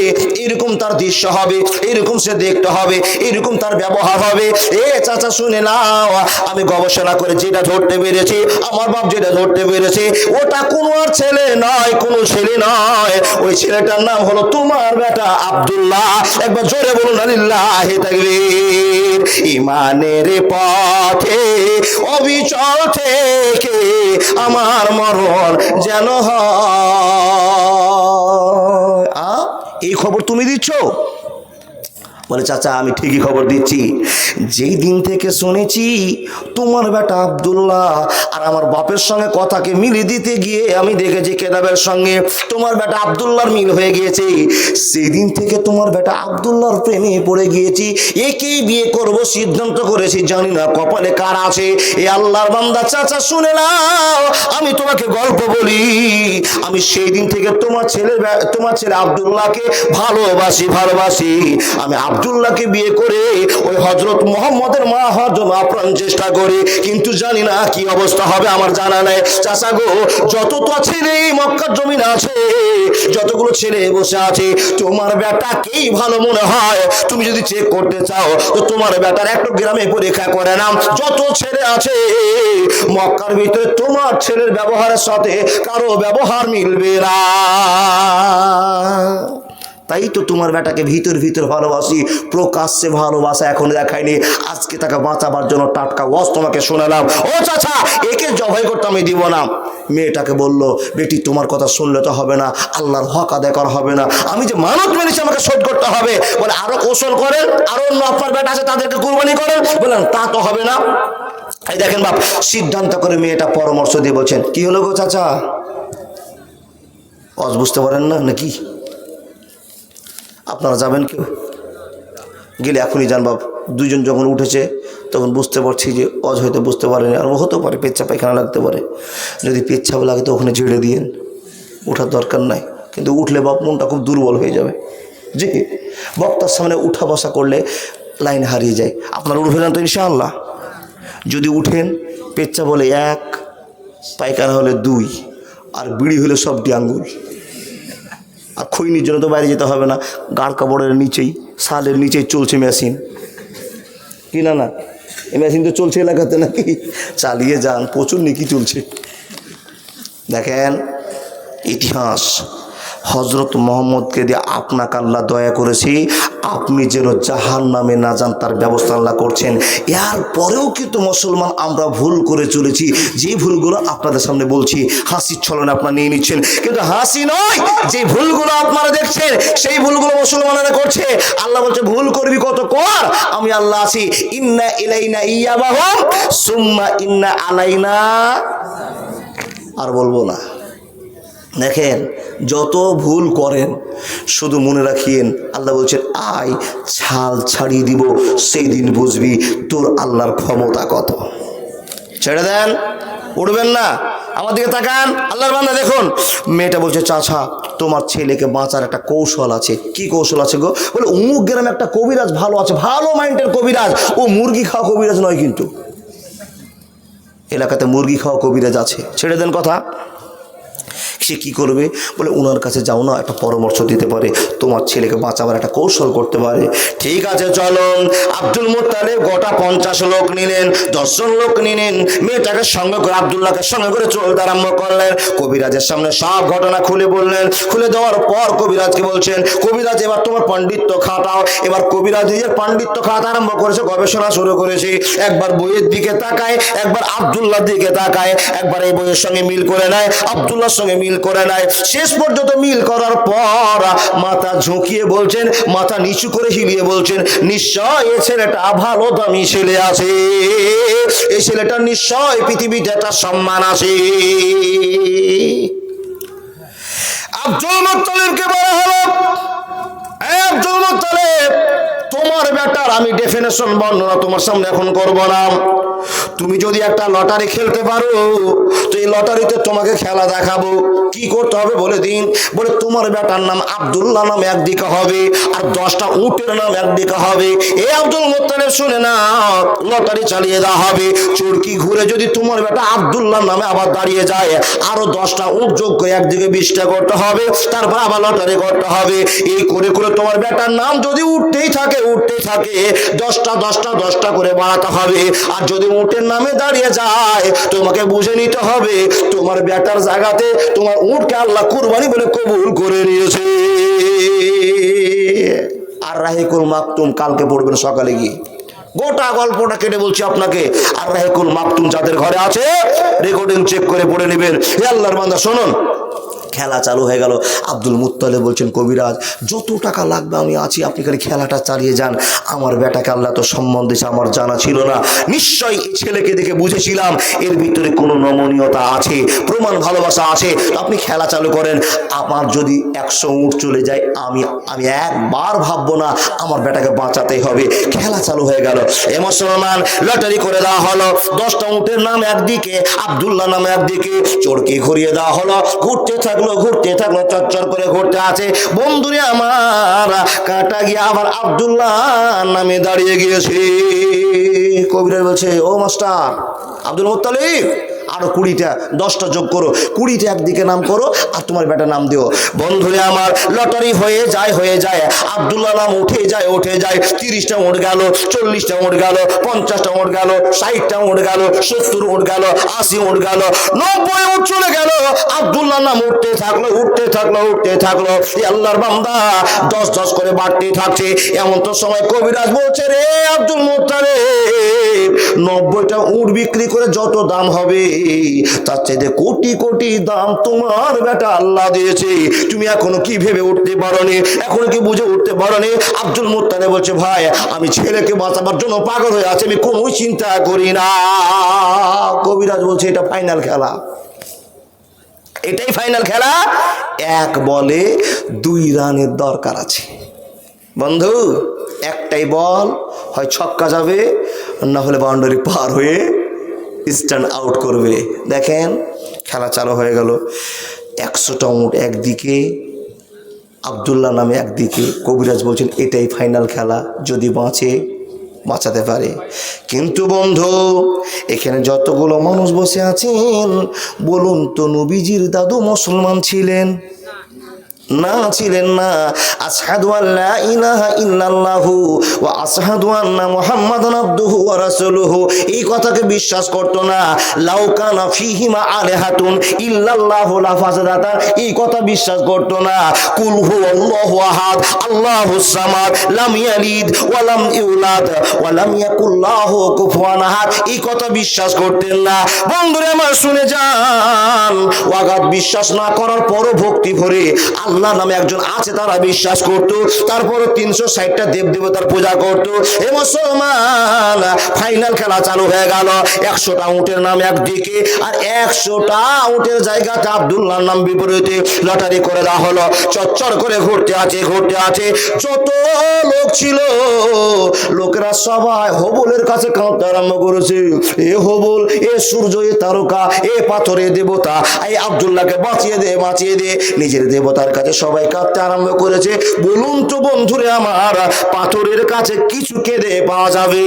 এরকম তার দৃশ্য হবে, এরকম সে দেখতে হবে। হবে, এরকম তার ব্যবহার হবে। এ চাচা শুনে নাও, আমি গবেষণা করে যেটা ধরতে পেরেছি, আমার বাপ যেটা ধরতে পেরেছে, ওটা কোনো আর ছেলে নয়, কোনো ছেলে নয়। ওই ছেলেটার নাম হলো তোমার বেটা আব্দুল্লাহ। একবার জোরে বলুন আলিল্লাহি তাকবীর। ইমানের পথে অবিচল থেকে আমার মরণ যেন হয়। এই খবর তুমি দিচ্ছ? বলে চাচা আমি ঠিকই খবর দিচ্ছি। যেই দিন থেকে শুনেছি তোমার বেটা আব্দুল্লাহ আর আমার বাপের সঙ্গে কথাকে মিলিয়ে দিতে গিয়ে আমি দেখেছি কেতাবের সঙ্গে তোমার বেটা আব্দুল্লাহর মিল হয়ে গিয়েছে, সেই দিন থেকে তোমার বেটা আব্দুল্লাহর প্রেমে পড়ে গিয়েছি, একেই বিয়ে করব সিদ্ধান্ত করেছি। জানি না কপালে কার আছে। এ আল্লাহর বান্দা চাচা শুনে নাও, আমি তোমাকে গল্প বলি। আমি সেই দিন থেকে তোমার ছেলে আব্দুল্লাহকে ভালোবাসি। আমি আব্দুল্লাহকে বিয়ে করে ওই হযরত মুহাম্মদের মা হওয়ার জন্য আপ্রাণ চেষ্টা করি, কিন্তু জানি না কি অবস্থা হবে, আমার জানা নেই। চাচা গো, যত তো ছেলে মক্কার জমিন আছে, যতগুলো ছেলে বসে আছে, তোমার বেটাকেই ভালো মনে হয়। তুমি যদি চেক করতে চাও তো তোমার বেটার একটু গ্রামে পরীক্ষা করে নাও। যত ছেলে আছে মক্কার ভিতরে তোমার ছেলের ব্যবহারের সাথে কারো ব্যবহার মিলবে না। তাই তো তোমার বেটাকে ভিতর ভালোবাসি, প্রকাশ্যে ভালোবাসা এখন দেখায়নি। আজকে তাকে বাঁচাবার জন্য টাটকা ওয়াজ তোমাকে শোনালাম। ও চাচা, একে জবাই করতে আমি দিব না। মেয়েটাকে বলল, বেটি তোমার কথা শুনলে তো হবে না, আল্লাহর হক আদায় করা হবে না, আমি যে মানত মেনেছি আমাকে শোধ করতে হবে। বলে আরো কৌশল করেন, আরো অন্য আপনার বেটা আছে তাদেরকে কুরবানি করেন। বললেন তা তো হবে না। এই দেখেন বাপ, সিদ্ধান্ত করে মেয়েটা পরামর্শ দিয়ে বলছেন, কি হলো গো চাচা, ওয়াজ বুঝতে পারেন না নাকি? আপনারা যাবেন কেউ? গেলে এখনই যান বাপ। দুইজন যখন উঠেছে তখন বুঝতে পারছি যে অজ হয়তো বুঝতে পারেনি, আর হতে পারে পেচ্ছাপ পায়খানা লাগতে পারে। যদি পেচ্ছাপ লাগে তো ওখানে ঝেড়ে দিয়েন, ওঠার দরকার নাই। কিন্তু উঠলে বাপ মনটা খুব দুর্বল হয়ে যাবে। জি, বক্তার সামনে উঠা বসা করলে লাইন হারিয়ে যায়। আপনারা উঠবে না তো ইনশাআল্লাহ? যদি উঠেন, পেচ্ছাপ বলে 1, পায়খানা হলে 2, আর বিড়ি হলে সবটি আঙ্গুল। আর খৈনির জন্য তো বাইরে যেতে হবে না, গাড় কাপড়ের নিচেই, শালের নিচেই চলছে মেশিন। কি না এই মেশিন তো চলছে এলাকাতে নাকি? চালিয়ে যান, প্রচুর নেকি চলছে। দেখেন ইতিহাস, হযরত মুহাম্মদকে দিয়ে আপনাকে আল্লাহ দয়া করেছি, আপনি যেন জাহান্নামে না যান তার ব্যবস্থা আল্লাহ করছেন। এর পরেও কিন্তু মুসলমান আমরা ভুল করে চলেছি, যে ভুলগুলো আপনাদের সামনে বলছি। হাসির ছলনে আপনারা নিয়ে নিচ্ছেন, কিন্তু হাসি নয়, যে ভুলগুলো আপনারা দেখছেন সেই ভুলগুলো মুসলমানেরা করছে। আল্লাহ বলছে ভুল করবি কত কর, আমি আল্লাহ আছি। ইন্না ইলাইনা ইয়াবাহুম সুম্মা ইন্না আলাইনা, আর বলবো না। দেখেন যত ভুল করেন শুধু মনে রাখিয়েন, আল্লাহ বলছেন আয় ছাল ছাড়িয়ে দিব, সেই দিন বুঝবি তোর আল্লাহর ক্ষমতা কত। ছেড়ে দেন, উঠবেন না। আমার দিকে তাকান, আল্লাহর বান্দা দেখুন। মেয়েটা বলছে চাচা তোমার ছেলেকে বাঁচার একটা কৌশল আছে। কি কৌশল আছে গো? বলে অমুক গ্রামে একটা কবিরাজ ভালো আছে, ভালো মাইন্ডের কবিরাজ। ও মুরগি খাওয়া কবিরাজ নয়, কিন্তু এলাকাতে মুরগি খাওয়া কবিরাজ আছে। ছেড়ে দেন কথা। সে কি করবে? বলে ওনার কাছে যাও না, একটা পরামর্শ দিতে পারে, তোমার ছেলেকে বাঁচাবার একটা কৌশল করতে পারে। ঠিক আছে চলো। আব্দুল মুত্তালিব গোটা 50 লোক নিলেন, 10 জন লোক নিলেন। মেয়েটাকে সঙ্গে করে আব্দুল্লাহকে সঙ্গে করে চলতে আরম্ভ করলেন। কবিরাজের সামনে সব ঘটনা খুলে বললেন। খুলে দেওয়ার পর কবিরাজকে বলছেন, কবিরাজ এবার তোমার পণ্ডিত্য খাটাও। এবার কবিরাজ নিজের পণ্ডিত্য খাটা আরম্ভ করেছে, গবেষণা শুরু করেছে। একবার বইয়ের দিকে তাকায়, একবার আব্দুল্লাহর দিকে তাকায়, একবার এই বইয়ের সঙ্গে মিল করে নেয়, আব্দুল্লাহর সঙ্গে মিল করে নেয়। শেষ পর্যন্ত মিল করার পর মাথা ঝুঁকিয়ে বলছেন, মাথা নিচু করে হিলিয়ে বলছেন, নিশ্চয় এই ছেলেটা ভালো দামি ছেলে আছে, এই ছেলেটা নিশ্চয় পৃথিবীতে একটা সম্মান আছে। আব্দুল মুত্তালিবকে বলা হলো, আব্দুল মুত্তালিব তোমার বেটার আমি ডেফিনেশন বর্ণনা তোমার সামনে এখন করব না। তুমি যদি একটা লটারি খেলতে পারো তো এই লটারিতে তোমাকে খেলা দেখাবো। কি করতে হবে বলে দিন। বলে তোমার বেটার নাম আব্দুল্লাহ নাম একদিকে হবে, আর 10টা উটের নাম একদিকে হবে। এই আব্দুল মুত্তালিব শুনে না, লটারি চালিয়ে দেওয়া হবে। চুরকি ঘুরে যদি তোমার বেটা আব্দুল্লাহ নামে আবার দাঁড়িয়ে যায়, আরো 10টা উট যোগ করে একদিকে 20টা করতে হবে, তারপর আবার লটারি করতে হবে। এই করে করে তোমার বেটার নাম যদি উঠতেই থাকে উঠতে থাকে 10টা করে বাড়াতে হবে। আর যদি উটের নামে দাঁড়িয়ে যায় তোমাকে বুঝে নিতে হবে তোমার বেটার জায়গাতে তোমার উটকে আল্লাহ কুরবানি বলে কবুল করে নিয়েছে। আর রাহিকুল মাকতুম কালকে পড়বেন সকালে গিয়ে, গোটা গল্পটা কেটে বলছি আপনাকে। আর রাহিকুল মাকতুম যাদের ঘরে আছে রেকর্ডিং চেক করে পড়ে নেবেন। হে আল্লাহর বান্দা শুনুন, খেলা চালু হয়ে গেল। আব্দুল মুত্তালিব বলছেন, কবিরাজ যত টাকা লাগবে আমি আছি, আপনি খালি খেলাটা চালিয়ে যান। আমার বেটাকে আল্লাহ তো সম্মান দিয়েছে, আমার জানা ছিল না। নিশ্চয়ই এই ছেলেকে দেখে বুঝেছিলাম এর ভিতরে কোনো নমনীয়তা আছে, প্রমাণ ভালোবাসা আছে। আপনি খেলা চালু করেন। আমার যদি 100 উট চলে যায় আমি একবার ভাববো না, আমার বেটাকে বাঁচাতেই হবে। খেলা চালু হয়ে গেল। এ মুসলমান, লটারি করে দেওয়া হলো। 10টা উটের নাম একদিকে, আব্দুল্লাহ নাম একদিকে, চোরকে ঘুরিয়ে দেওয়া হলো। ঘুরতে থাকলো চচ্চর করে ঘুরতে আছে। বন্ধুরে আমার, কাটা গিয়ে আবার আব্দুল্লাহ নামে দাঁড়িয়ে গিয়েছে। কবিরাজ বলছে, ও মাস্টার আব্দুল মুত্তালিব, আরো 20টা, 10টা যোগ করো, 20টা একদিকে নাম করো আর তোমার বেটার নাম দিও। বন্ধুরে আমার, লটারি হয়ে যায়। আব্দুল্লাহ নাম উঠে যায়। 30টা উঠ গেল, 40টা উঠ গেল, 50টা উঠ গেল, 60টা উঠ গেল, 70 উঠ গেল, 80 উঠ গেল, 90 উঠ চলে গেল। আব্দুল্লাহ নাম উঠতে থাকলো। এই আল্লাহর বান্দা 10 করে বাড়তে থাকছে। এমন তো সময় কবিরাজ বলছে, রে আব্দুল মুত্তালিব, 90টা উট বিক্রি করে যত দাম হবে তার চাইতে কোটি দাম তোমার বেটা আল্লাহ দিয়েছে। তুমি এখনো কি ভেবে উঠতে পারোনি, এখনো কি বুঝে উঠতে পারোনি? আব্দুল মুত্তালিব বলছে, ভাই আমি ছেলেকে বাঁচাবার জন্য পাগল হয়ে আছি, আমি কোনো চিন্তা করি না। কবিরাজ বলছে, এটা ফাইনাল খেলা, এটাই ফাইনাল খেলা। 1 বলে 2 রানের দরকার আছে। বন্ধু, একটাই বল, হয় ছক্কা যাবে না হলে বাউন্ডারি পার হয়ে স্ট্যান্ড আউট করবে। দেখেন খেলা চালু হয়ে গেল। 100টা উট একদিকে, আব্দুল্লাহ নামে একদিকে। কবিরাজ বলছেন, এটাই ফাইনাল খেলা, যদি বাঁচাতে পারে। কিন্তু বন্ধু, এখানে যতগুলো মানুষ বসে আছেন বলুন তো, নবীজির দাদু মুসলমান ছিলেন না? ছিলেন না। আশহাদু আল্লা ইলাহা ইল্লাল্লাহু ওয়া আশহাদু আন্না মুহাম্মাদান আবদুহু ওয়া রাসূলুহু, এই কথাকে বিশ্বাস করত না। লাউ কানা ফীহিমা আলিহাতুন ইল্লাল্লাহু লাফাসাদাতা, এই কথা বিশ্বাস করত না। কুল হুয়াল্লাহু আহাদ আল্লাহুস সামাদ লাম ইয়ালিদ ওয়া লাম ইউলাদ ওয়া লাম ইয়াকুল লাহু কুফুয়ান আহাদ, এই কথা বিশ্বাস করতেন না। বন্ধুরা আমার শুনে যান, ওয়াগাত বিশ্বাস না করার পরও ভক্তি ভরে আল্লাহ নামে একজন আছে তারা বিশ্বাস করত। তারপরও 360টা দেব দেবতার পূজা করত। এ মুসলমান, ফাইনাল খেলা চালু হয়ে গেল। 100টা উটের নাম একদিকে আর 100টা উটের জায়গাতে আব্দুল্লাহর নাম বিপরীতে। লটারি করে দেওয়া হলো। চচ্চর করে ঘুরতে আছে। যত লোক ছিল, লোকেরা সবাই হবলের কাছে কাঁদতে আরম্ভ করেছে। এ হবল, এ সূর্য, এ তারকা, এ পাথরে দেবতা, এই আব্দুল্লাহকে বাঁচিয়ে দে। নিজের দেবতার কাছে সবাই কাঁদতে আরম্ভ করেছে। বলুন তো বন্ধুরে আমার, পাথরের কাছে কিছু কেঁদে পাওয়া যাবে?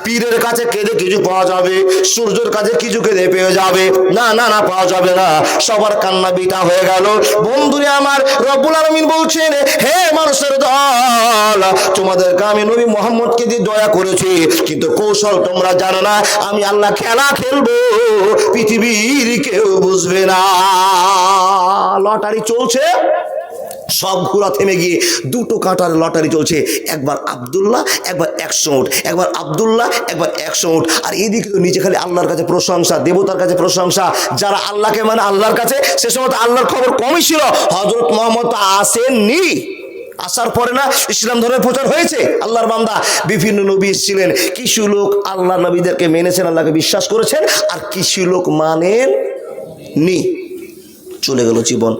পীরের কাছে কেঁদে কিছু পাওয়া যাবে? সূর্যের কাছে কিছু কেঁদে পেয়ে যাবে? না, পাওয়া যাবে না। সবার কান্না বিটা হয়ে গেল। বন্ধুরে আমার, রব্বুল আলামিন বলছেন, হে মানুষের দল, তোমাদেরকে আমি নবী মুহাম্মদকে দিয়ে দয়া করেছি, কিন্তু কৌশল তোমরা জানো না। আমি আল্লাহ খেলা খেলবো, পৃথিবীর কেউ বুঝবে না। লটারি চলছে, সব ঘোড়া থেমে গিয়ে 2টো কাঁটার লটারি চলছে। একবার আব্দুল্লাহ, একবার 100 উট, একবার আব্দুল্লাহ, একবার 100 উট। আর এইদিকে তো নিচে খালি আল্লাহর কাছে প্রশংসা, দেবতার কাছে প্রশংসা। যারা আল্লাহকে মানে আল্লাহর কাছে, সে সময় তো আল্লাহর খবর কমই ছিল। হযরত মুহাম্মদ তো আসেননি। আসার পরে না ইসলাম ধর্মের প্রচার হয়েছে। আল্লাহর বান্দা বিভিন্ন নবী এসেছিলেন। কিছু লোক আল্লাহ নবীদেরকে মেনেছেন, আল্লাহকে বিশ্বাস করেছেন, আর কিছু লোক মানেননি। চলে গেল জীবন।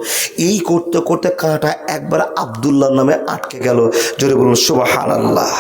এই করতে করতে কাঁটা একবার আব্দুল্লাহর নামে আটকে গেল। জোরে বলুন সুবহানাল্লাহ।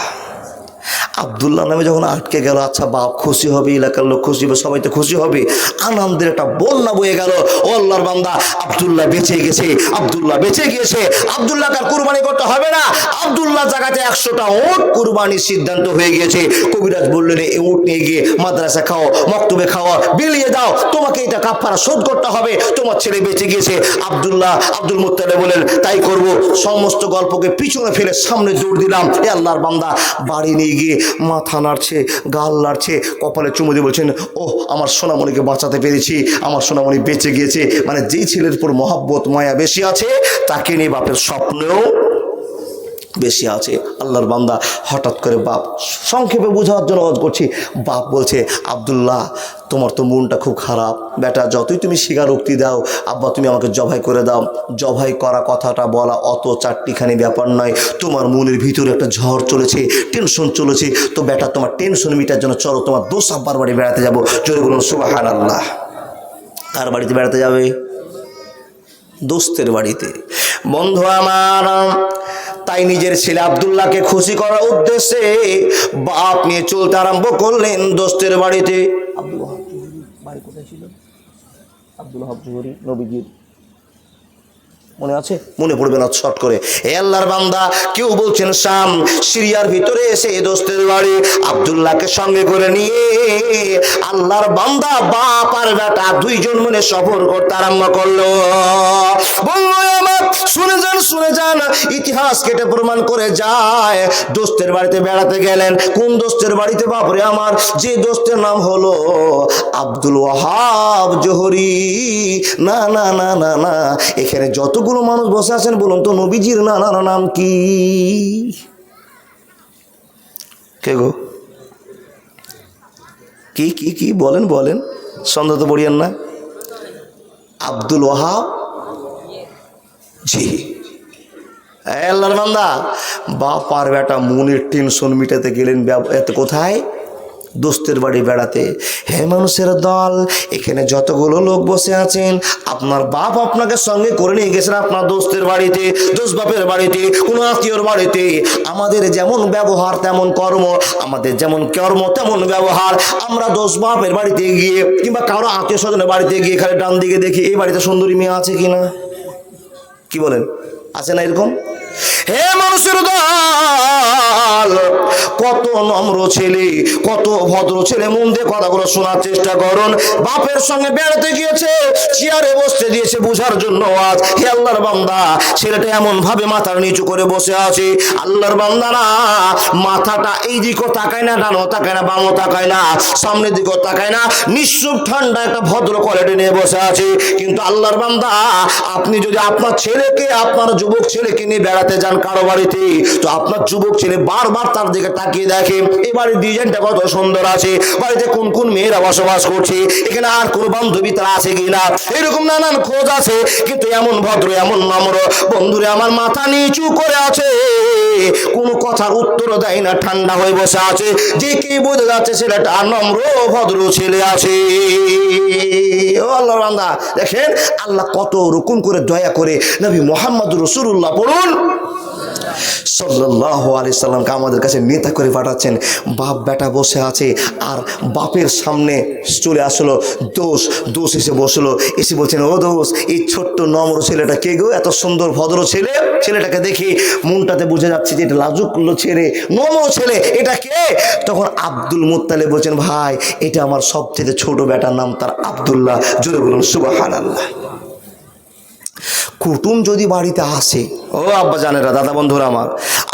আব্দুল্লাহ নামে যখন আটকে গেল, আচ্ছা বাপ খুশি হবে, এলাকার লোক খুশি হবে, সবাই তো খুশি হবে, আনন্দের একটা বন্যা বয়ে গেল। ও আল্লাহর বান্দা, আব্দুল্লাহ বেঁচে গেছে, আব্দুল্লাহ বেঁচে গিয়েছে, আব্দুল্লাহকে আর কুরবানি করতে হবে না। আব্দুল্লাহ জায়গাতে 100টা উট কুরবানির সিদ্ধান্ত হয়ে গিয়েছে। কবিরাজ বললেন, এই উট নিয়ে গিয়ে মাদ্রাসা খাও, মক্তবে খাওয়া, বিলিয়ে দাও, তোমাকে এটা কাফারা শোধ করতে হবে, তোমার ছেলে বেঁচে গিয়েছে। আব্দুল মুত্তালিব বলেন, তাই করব। সমস্ত গল্পকে পিছনে ফেলে সামনে দৌড় দিলাম। এ আল্লাহর বান্দা বাড়ি নিয়ে গিয়ে মাথা নাড়ছে, গাল নাড়ছে, কপালে চুমু দিয়ে বলছেন, ও আমার সোনামণিকে বাঁচাতে পেরেছি, আমার সোনামণি বেঁচে গিয়েছে। মানে যেই ছেলের উপর মহব্বত মায়া বেশি আছে, তাকে নিয়ে বাপের স্বপ্নেও বেশি আছে। আল্লাহর বান্দা হঠাৎ করে বাপ, সংক্ষেপে বোঝানোর জন্য আওয়াজ করছি, বাপ বলছে, আব্দুল্লাহ তোমার তো মনটা খুব খারাপ, বেটা যতই তুমি স্বীকারোক্তি দাও, আব্বা তুমি আমাকে জবাই করে দাও। জবাই করা কথাটা বলা অত চারটিখানি ব্যাপার নয়, তোমার মনের ভিতরে একটা ঝড় চলেছে, টেনশন চলেছে, তো বেটা তোমার টেনশন মিটার জন্য চলো তোমার দোস্ত আব্বার বাড়ি বেড়াতে যাবো। জোরে বলুন সুবহানাল্লাহ। কার বাড়িতে বেড়াতে যাবে? দোস্তের বাড়িতে। বন্ধু আমার, তাই নিজের ছেলে আব্দুল্লাহকে খুশি করার উদ্দেশ্যে বাপ নিয়ে চলতে আরম্ভ করলেন দোস্তের বাড়িতে। আব্দুল ওয়াহাব জোহরি বাড়ি কোথায় ছিল? আব্দুল ওয়াহাব জোহরি নবীজির মনে আছে? মনে পড়বে না শর্ট করে। এ আল্লাহর বান্দা, কেউ বলছেন শাম, সিরিয়ার ভিতরে এসে দোস্তের বাড়ি আব্দুল্লাহকে সঙ্গে করে নিয়ে আল্লাহর বান্দা বাপ আর বেটা দুইজন মনে সফর করতে আরম্ভ করলো। বললো আমার, শুনে যান, ইতিহাস কেটে প্রমাণ করে যায়, দোস্তের বাড়িতে বেড়াতে গেলেন। কোন দোস্তের বাড়িতে? বাপরে আমার, যে দোস্তের নাম হলো আব্দুল ওয়াহাব জোহরি। না না না না না, এখানে যতগুলো মানুষ বসে আছেন বলুন তো নবীজির নানার নাম কি? কে গো? কি কি কি বলেন বলেন, সন্দেহ তো পড়িয়েন না। আব্দুল ওয়াহাব, জি। আল্লাহর বান্দা, বাপ আর বেটা মনের টেনশন মিটাতে গেলেন কোথায়? দোস্তের বাড়ি বেড়াতে। হে মানুষের দল, এখানে যতগুলো লোক বসে আছেন, আপনার বাপ আপনাকে সঙ্গে করে নিয়ে গেছেন আপনার দোস্তের বাড়িতে, দোস্ত বাপের বাড়িতে, কোনো আত্মীয়র বাড়িতে। আমাদের যেমন ব্যবহার তেমন কর্ম, আমাদের যেমন কর্ম তেমন ব্যবহার। আমরা দোস্ত বাপের বাড়িতে গিয়ে কিংবা কারো আত্মীয় স্বজনের বাড়িতে গিয়ে খালি ডান দিকে দেখি এই বাড়িতে সুন্দরী মেয়ে আছে কিনা। কি বলেন, আছে না এরকম? হে মানুষের দল, কত নম্র ছেলে, কত ভদ্র ছেলে, মন দিয়ে কথাগুলো শোনার চেষ্টা করুন। বাপের সঙ্গে বেড়াতে গিয়েছে, চেয়ারে বসতে দিয়েছে বুঝার জন্য আজ। হে আল্লাহর বান্দা, ছেলেটা এমন ভাবে মাথা নিচু করে বসে আছে, আল্লাহর বান্দারা মাথাটা এই দিকেও তাকায় না, ডানও তাকায় না, বামও তাকায় না, সামনের দিকেও তাকায় না, নিঃসুপ ঠান্ডা একটা ভদ্র কোয়ালিটি নিয়ে বসে আছে। কিন্তু আল্লাহর বান্দা, আপনি যদি আপনার ছেলেকে, আপনার যুবক ছেলেকে নিয়ে বেড়াতে যান কারো বাড়িতে, তো আপনার যুবক ছেলে বারবার তার দিকে তাকিয়ে দেখে এই বাড়ির ডিজাইনটা কত সুন্দর আছে, বাড়িতে কোন কোন মেয়েরা বসবাস করছে, এখানে আর কোন বান্ধবী তারা আছে কিনা, এরকম নানান খোঁজ আছে। কিন্তু এমন ভদ্র, এমন নম্র, বন্ধুরে আমার মাথা নিচু করে আছে, কোনো কথার উত্তর দেয় না, ঠান্ডা হয়ে বসে আছে। যে কে বোঝা যাচ্ছে ছেলেটা নম্র ভদ্র ছেলে আছে। ও আল্লাহর বান্দা, দেখেন আল্লাহ কত রকম করে দয়া করে নবী মুহাম্মদ রাসূলুল্লাহ পড়ুন সাল্লাল্লাহু আলাইহি সাল্লামকে আমাদের কাছে নেতা করে পাঠাচ্ছেন। বাপ বেটা বসে আছে, আর বাপের সামনে চলে আসলো দোষ এসে বসলো, এসে বলছেন, ও দোষ, এই ছোট্ট নম্র ছেলেটা কে গো? এত সুন্দর ভদ্র ছেলে, ছেলেটাকে দেখি মনটাতে বুঝে যাচ্ছে যে এটা লাজুক ছেলে, নম্র ছেলে, এটা কে? তখন আব্দুল মুত্তালিব বলছেন, ভাই এটা আমার সবচেয়ে ছোট বেটার নাম তার আব্দুল্লাহ। জোরে বলুন সুবহানাল্লাহ। কুটুম যদি বাড়িতে আসে, ও আব্বা জানেরা, দাদা বন্ধুরা আমার,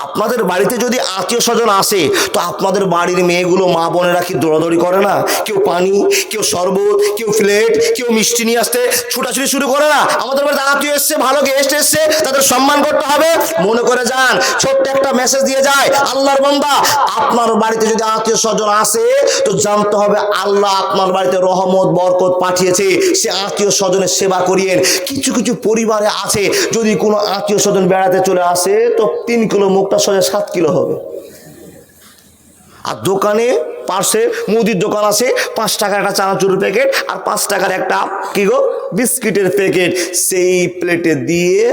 আপনাদের বাড়িতে যদি আত্মীয় স্বজন আসে, তো আপনাদের বাড়ির মেয়েগুলো, মা বোনেরা কি দৌড়াদৌড়ি করে না? কেউ পানি, কেউ শরবত, কেউ প্লেট, কেউ মিষ্টি নিয়ে আসতে ছুটাছুটি শুরু করে না? আমাদের বাড়িতে আত্মীয় এসছে, ভালো গেস্ট এসছে, তাদের সম্মান করতে হবে, মনে করে যান। ছোট্ট একটা মেসেজ দিয়ে যায়, আল্লাহর বান্দা, আপনার বাড়িতে যদি আত্মীয় স্বজন আসে, তো জানতে হবে আল্লাহ আপনার বাড়িতে রহমত বরকত পাঠিয়েছে, সে আত্মীয় স্বজনের সেবা করিয়েন। কিছু কিছু পরিবারে আছে, যদি কোনো আত্মীয় স্বজন বেড়াতে চলে আসে, তো 3 কিলো মুখটা সোজা 7 কিলো হবে। আর দোকানে পাশে মুদির দোকান আছে, 5 টাকার একটা চানাচুরের প্যাকেট আর 5 টাকার একটা কি গো বিস্কিটের প্যাকেট, সেই প্লেটে দিয়ে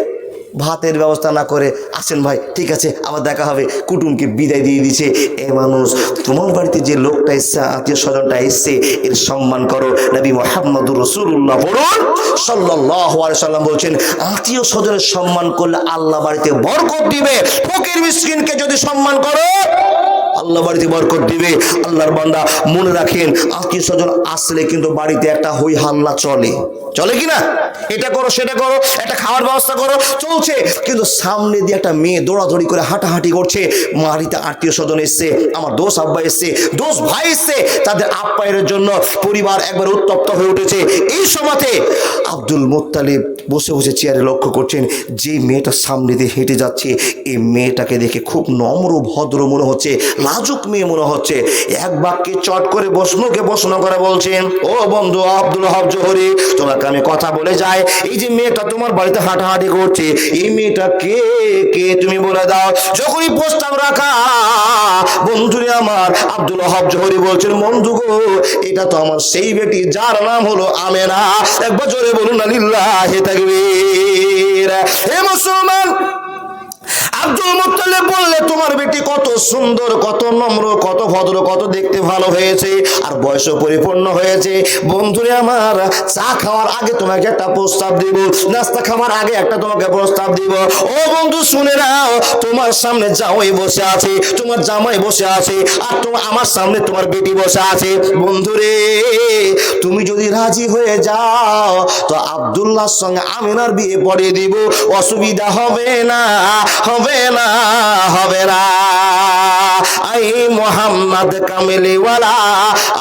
ভাতের ব্যবস্থা না করে, আসেন ভাই ঠিক আছে আবার দেখা হবে, কুটুমকে বিদায় দিয়ে দিছে। এ মানুষ, তোমার বাড়িতে যে লোকটা এসছে, আত্মীয় স্বজনটা এসছে, এর সম্মান করো। নবী মুহাম্মদুর রাসূলুল্লাহ বলুন সাল্লাল্লাহু আলাইহি সাল্লাম বলছেন, আত্মীয় স্বজনের সম্মান করলে আল্লাহ বাড়িতে বরকত দিবে। ফকির মিসকিনকে যদি সম্মান করো, আল্লাহ বাড়িতে বরকত দিবে। আল্লাহর বান্দা মনে রাখেন, আত্মীয় স্বজন আসলে কিন্তু বাড়িতে একটা হই হাল্লা চলে, চলে কিনা? এটা করো সেটা করো, একটা খাওয়ার ব্যবস্থা করো, চলছে। কিন্তু সামনে দিয়ে একটা মেয়ে দৌড়াদৌড়ি করে হাঁটাহাঁটি করছে, বাড়িতে আত্মীয় স্বজন এসছে, আমার দোষ আব্বা এসছে, দোষ ভাই এসছে, তাদের আপ্যায়নের জন্য পরিবার একবার উত্তপ্ত হয়ে উঠেছে। এই সময়তে আব্দুল মুত্তালিব বসে বসে চেয়ারে লক্ষ্য করছেন, যে মেয়েটা সামনে দিয়ে হেঁটে যাচ্ছে, এই মেয়েটাকে দেখে খুব নম্র ভদ্র মনে হচ্ছে, লাজুক মেয়ে মনে হচ্ছে। এক বাক্যে চট করে বসনুকে প্রশ্ন করে বলছেন, ও বন্ধু আব্দুল হক জোহরি, তোমাকে আমি কথা বলে যাই, এই যে মেয়েটা তোমার বাড়িতে হাঁটাহাঁটি করছে, এই মেয়েটা কে কে তুমি বলে দাও। যখনই প্রস্তাব রাখা, বন্ধুরে আমার আব্দুল হক জোহরি বলছেন, বন্ধু গো, এটা তো আমার সেই বেটি যার নাম হলো আমেনা। একবার জোরে বলুন না লিল্লাহি তাকবীর। হে মুসলমান, আব্দুল মুত্তালিব বললে, তোমার বেটি কত সুন্দর, কত নম্র, কত ভদ্র, কত দেখতে ভালো হয়েছে, আর বয়সও পরিপূর্ণ হয়েছে। বন্ধুরে আমার, চা খাওয়ার আগে তোমাকে একটা প্রস্তাব দিব, নাস্তা খাওয়ার আগে একটা তোমাকে প্রস্তাব দিব। ও বন্ধু শুনে নাও, তোমার সামনে জামাই বসে আছে, তোমার জামাই বসে আছে, আর তোমার আমার সামনে তোমার বেটি বসে আছে। বন্ধুরে, তুমি যদি রাজি হয়ে যাও তো আব্দুল্লাহর সঙ্গে আমিনার বিয়ে পড়িয়ে দিব, অসুবিধা হবে না, হবে না, হবে না। আই মোহাম্মদ কামলিওয়ালা,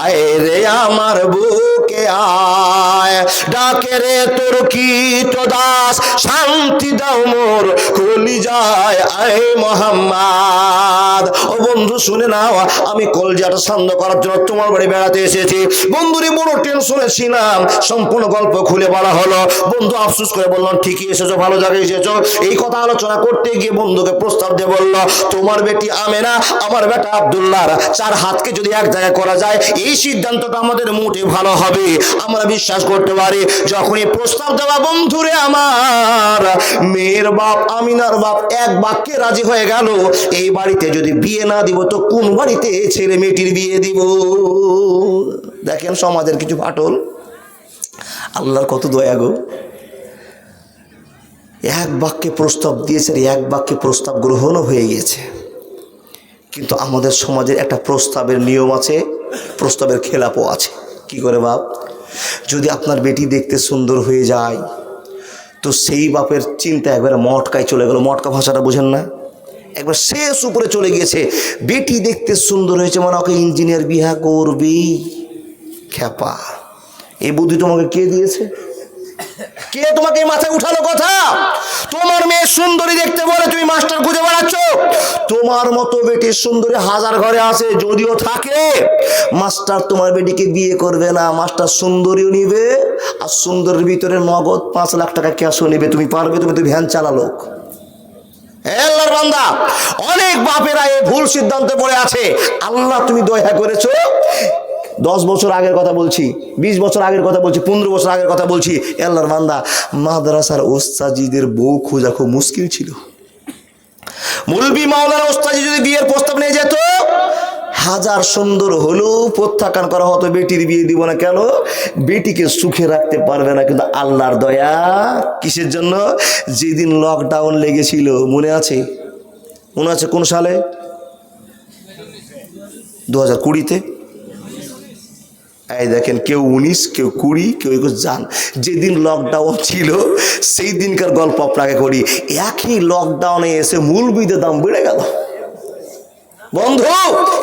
আয় রে আমার বুকে আয়, ডাকে রে তোর কীট দাস, শান্তি দাও মোর কলিজায়, আয় মোহাম্মদ। ও বন্ধু শুনে নাও, আমি কলজাটা শান্ত করার জন্য তোমার বাড়ি বেড়াতে এসেছি। বন্ধুরে বড় টেনশনে ছিলাম, সম্পূর্ণ গল্প খুলে বলা হলো। বন্ধু আফসোস করে বললাম, ঠিকই এসেছো, ভালো জায়গায় এসেছো। এই কথা আলোচনা করতে গিয়ে বন্ধুকে প্রস্তাব দিয়ে বলল, তোমার বেটি আমেনা, আমার বেটা আব্দুল্লাহর চার হাতকে যদি এক জায়গায় করা যায়, এই সিদ্ধান্তটা আমাদের মোটে ভালো হবে, আমরা বিশ্বাস করতে পারি। যখনই প্রস্তাব দেওয়া, বন্ধুরে আমার, মেয়ের বাপ আমিনার বাপ এক বাক্যে রাজি হয়ে গেল, এই বাড়িতে যদি বিয়ে না দিব তো কোন বাড়িতে ছেলে মেয়েটির বিয়ে দিব? দেখেন সমাজের কিছু ফাটল, আল্লাহর কত দয়া গো। এক বাক্যে প্রস্তাব দিয়েছে, এক বাক্যে প্রস্তাব গ্রহণও হয়ে গেছে। কিন্তু আমাদের সমাজের একটা প্রস্তাবের নিয়ম আছে, প্রস্তাবের খেলাপও আছে। কি করে বাপ? যদি আপনার বেটি দেখতে সুন্দর হয়ে যায়, তো সেই বাপের চিন্তা একবার মটকায় চলে গেল। মটকা ভাষাটা বোঝেন না? একবার শেষ উপরে চলে গিয়েছে। বেটি দেখতে সুন্দর হয়েছে মানে ওকে ইঞ্জিনিয়ার বিয়া করবি। খ্যাপা, এই বুদ্ধি তোমাকে কে দিয়েছে? কে তোমাকে মাথায় উঠালো কথা? তোমার মেয়ে সুন্দরী দেখতে বলে তুমি মাস্টার খুঁজে বেড়াচ্ছ। তোমার মতো বেটির সুন্দরী হাজার ঘরে আছে, যদিও থাকে, মাস্টার তোমার বেটিকে বিয়ে করবে না। মাস্টার সুন্দরীও নিবে, আর সুন্দরের ভিতরে নগদ 5 লাখ টাকা ক্যাশও নেবে। তুমি পারবে? তুমি তো ভ্যান চালালোক। আল্লাহর বান্দা, অনেক বাপেরা এই ভুল সিদ্ধান্তে পড়ে আছে। আল্লাহ তুমি দয়া করেছো, 10 বছর আগের কথা বলছি, 20 বছর আগের কথা বলছি, 15 বছর আগের কথা বলছি। আল্লাহর বান্দা, মাদ্রাসার ওস্তাজিদের বউ খোঁজা খুব মুশকিল ছিল। মুলবি মাওলানা ওস্তাজি যদি বিয়ের প্রস্তাব নিয়ে যেত, হাজার সুন্দর হলেও প্রত্যাখ্যান করা হতো, বেটির বিয়ে দিব না। কেন? বেটিকে সুখে রাখতে পারবে না। কিন্তু আল্লাহর দয়া কিসের জন্য? যেদিন লকডাউন লেগেছিল, মনে আছে? মনে আছে কোন সালে? 2020-তে। এই দেখেন, কেউ 19, কেউ 20, কেউ 21 যান। যেদিন লকডাউন ছিল সেই দিনকার গল্প আপনাকে করি। একই লকডাউনে এসে মূলবিদের দাম বেড়ে গেল। বন্ধু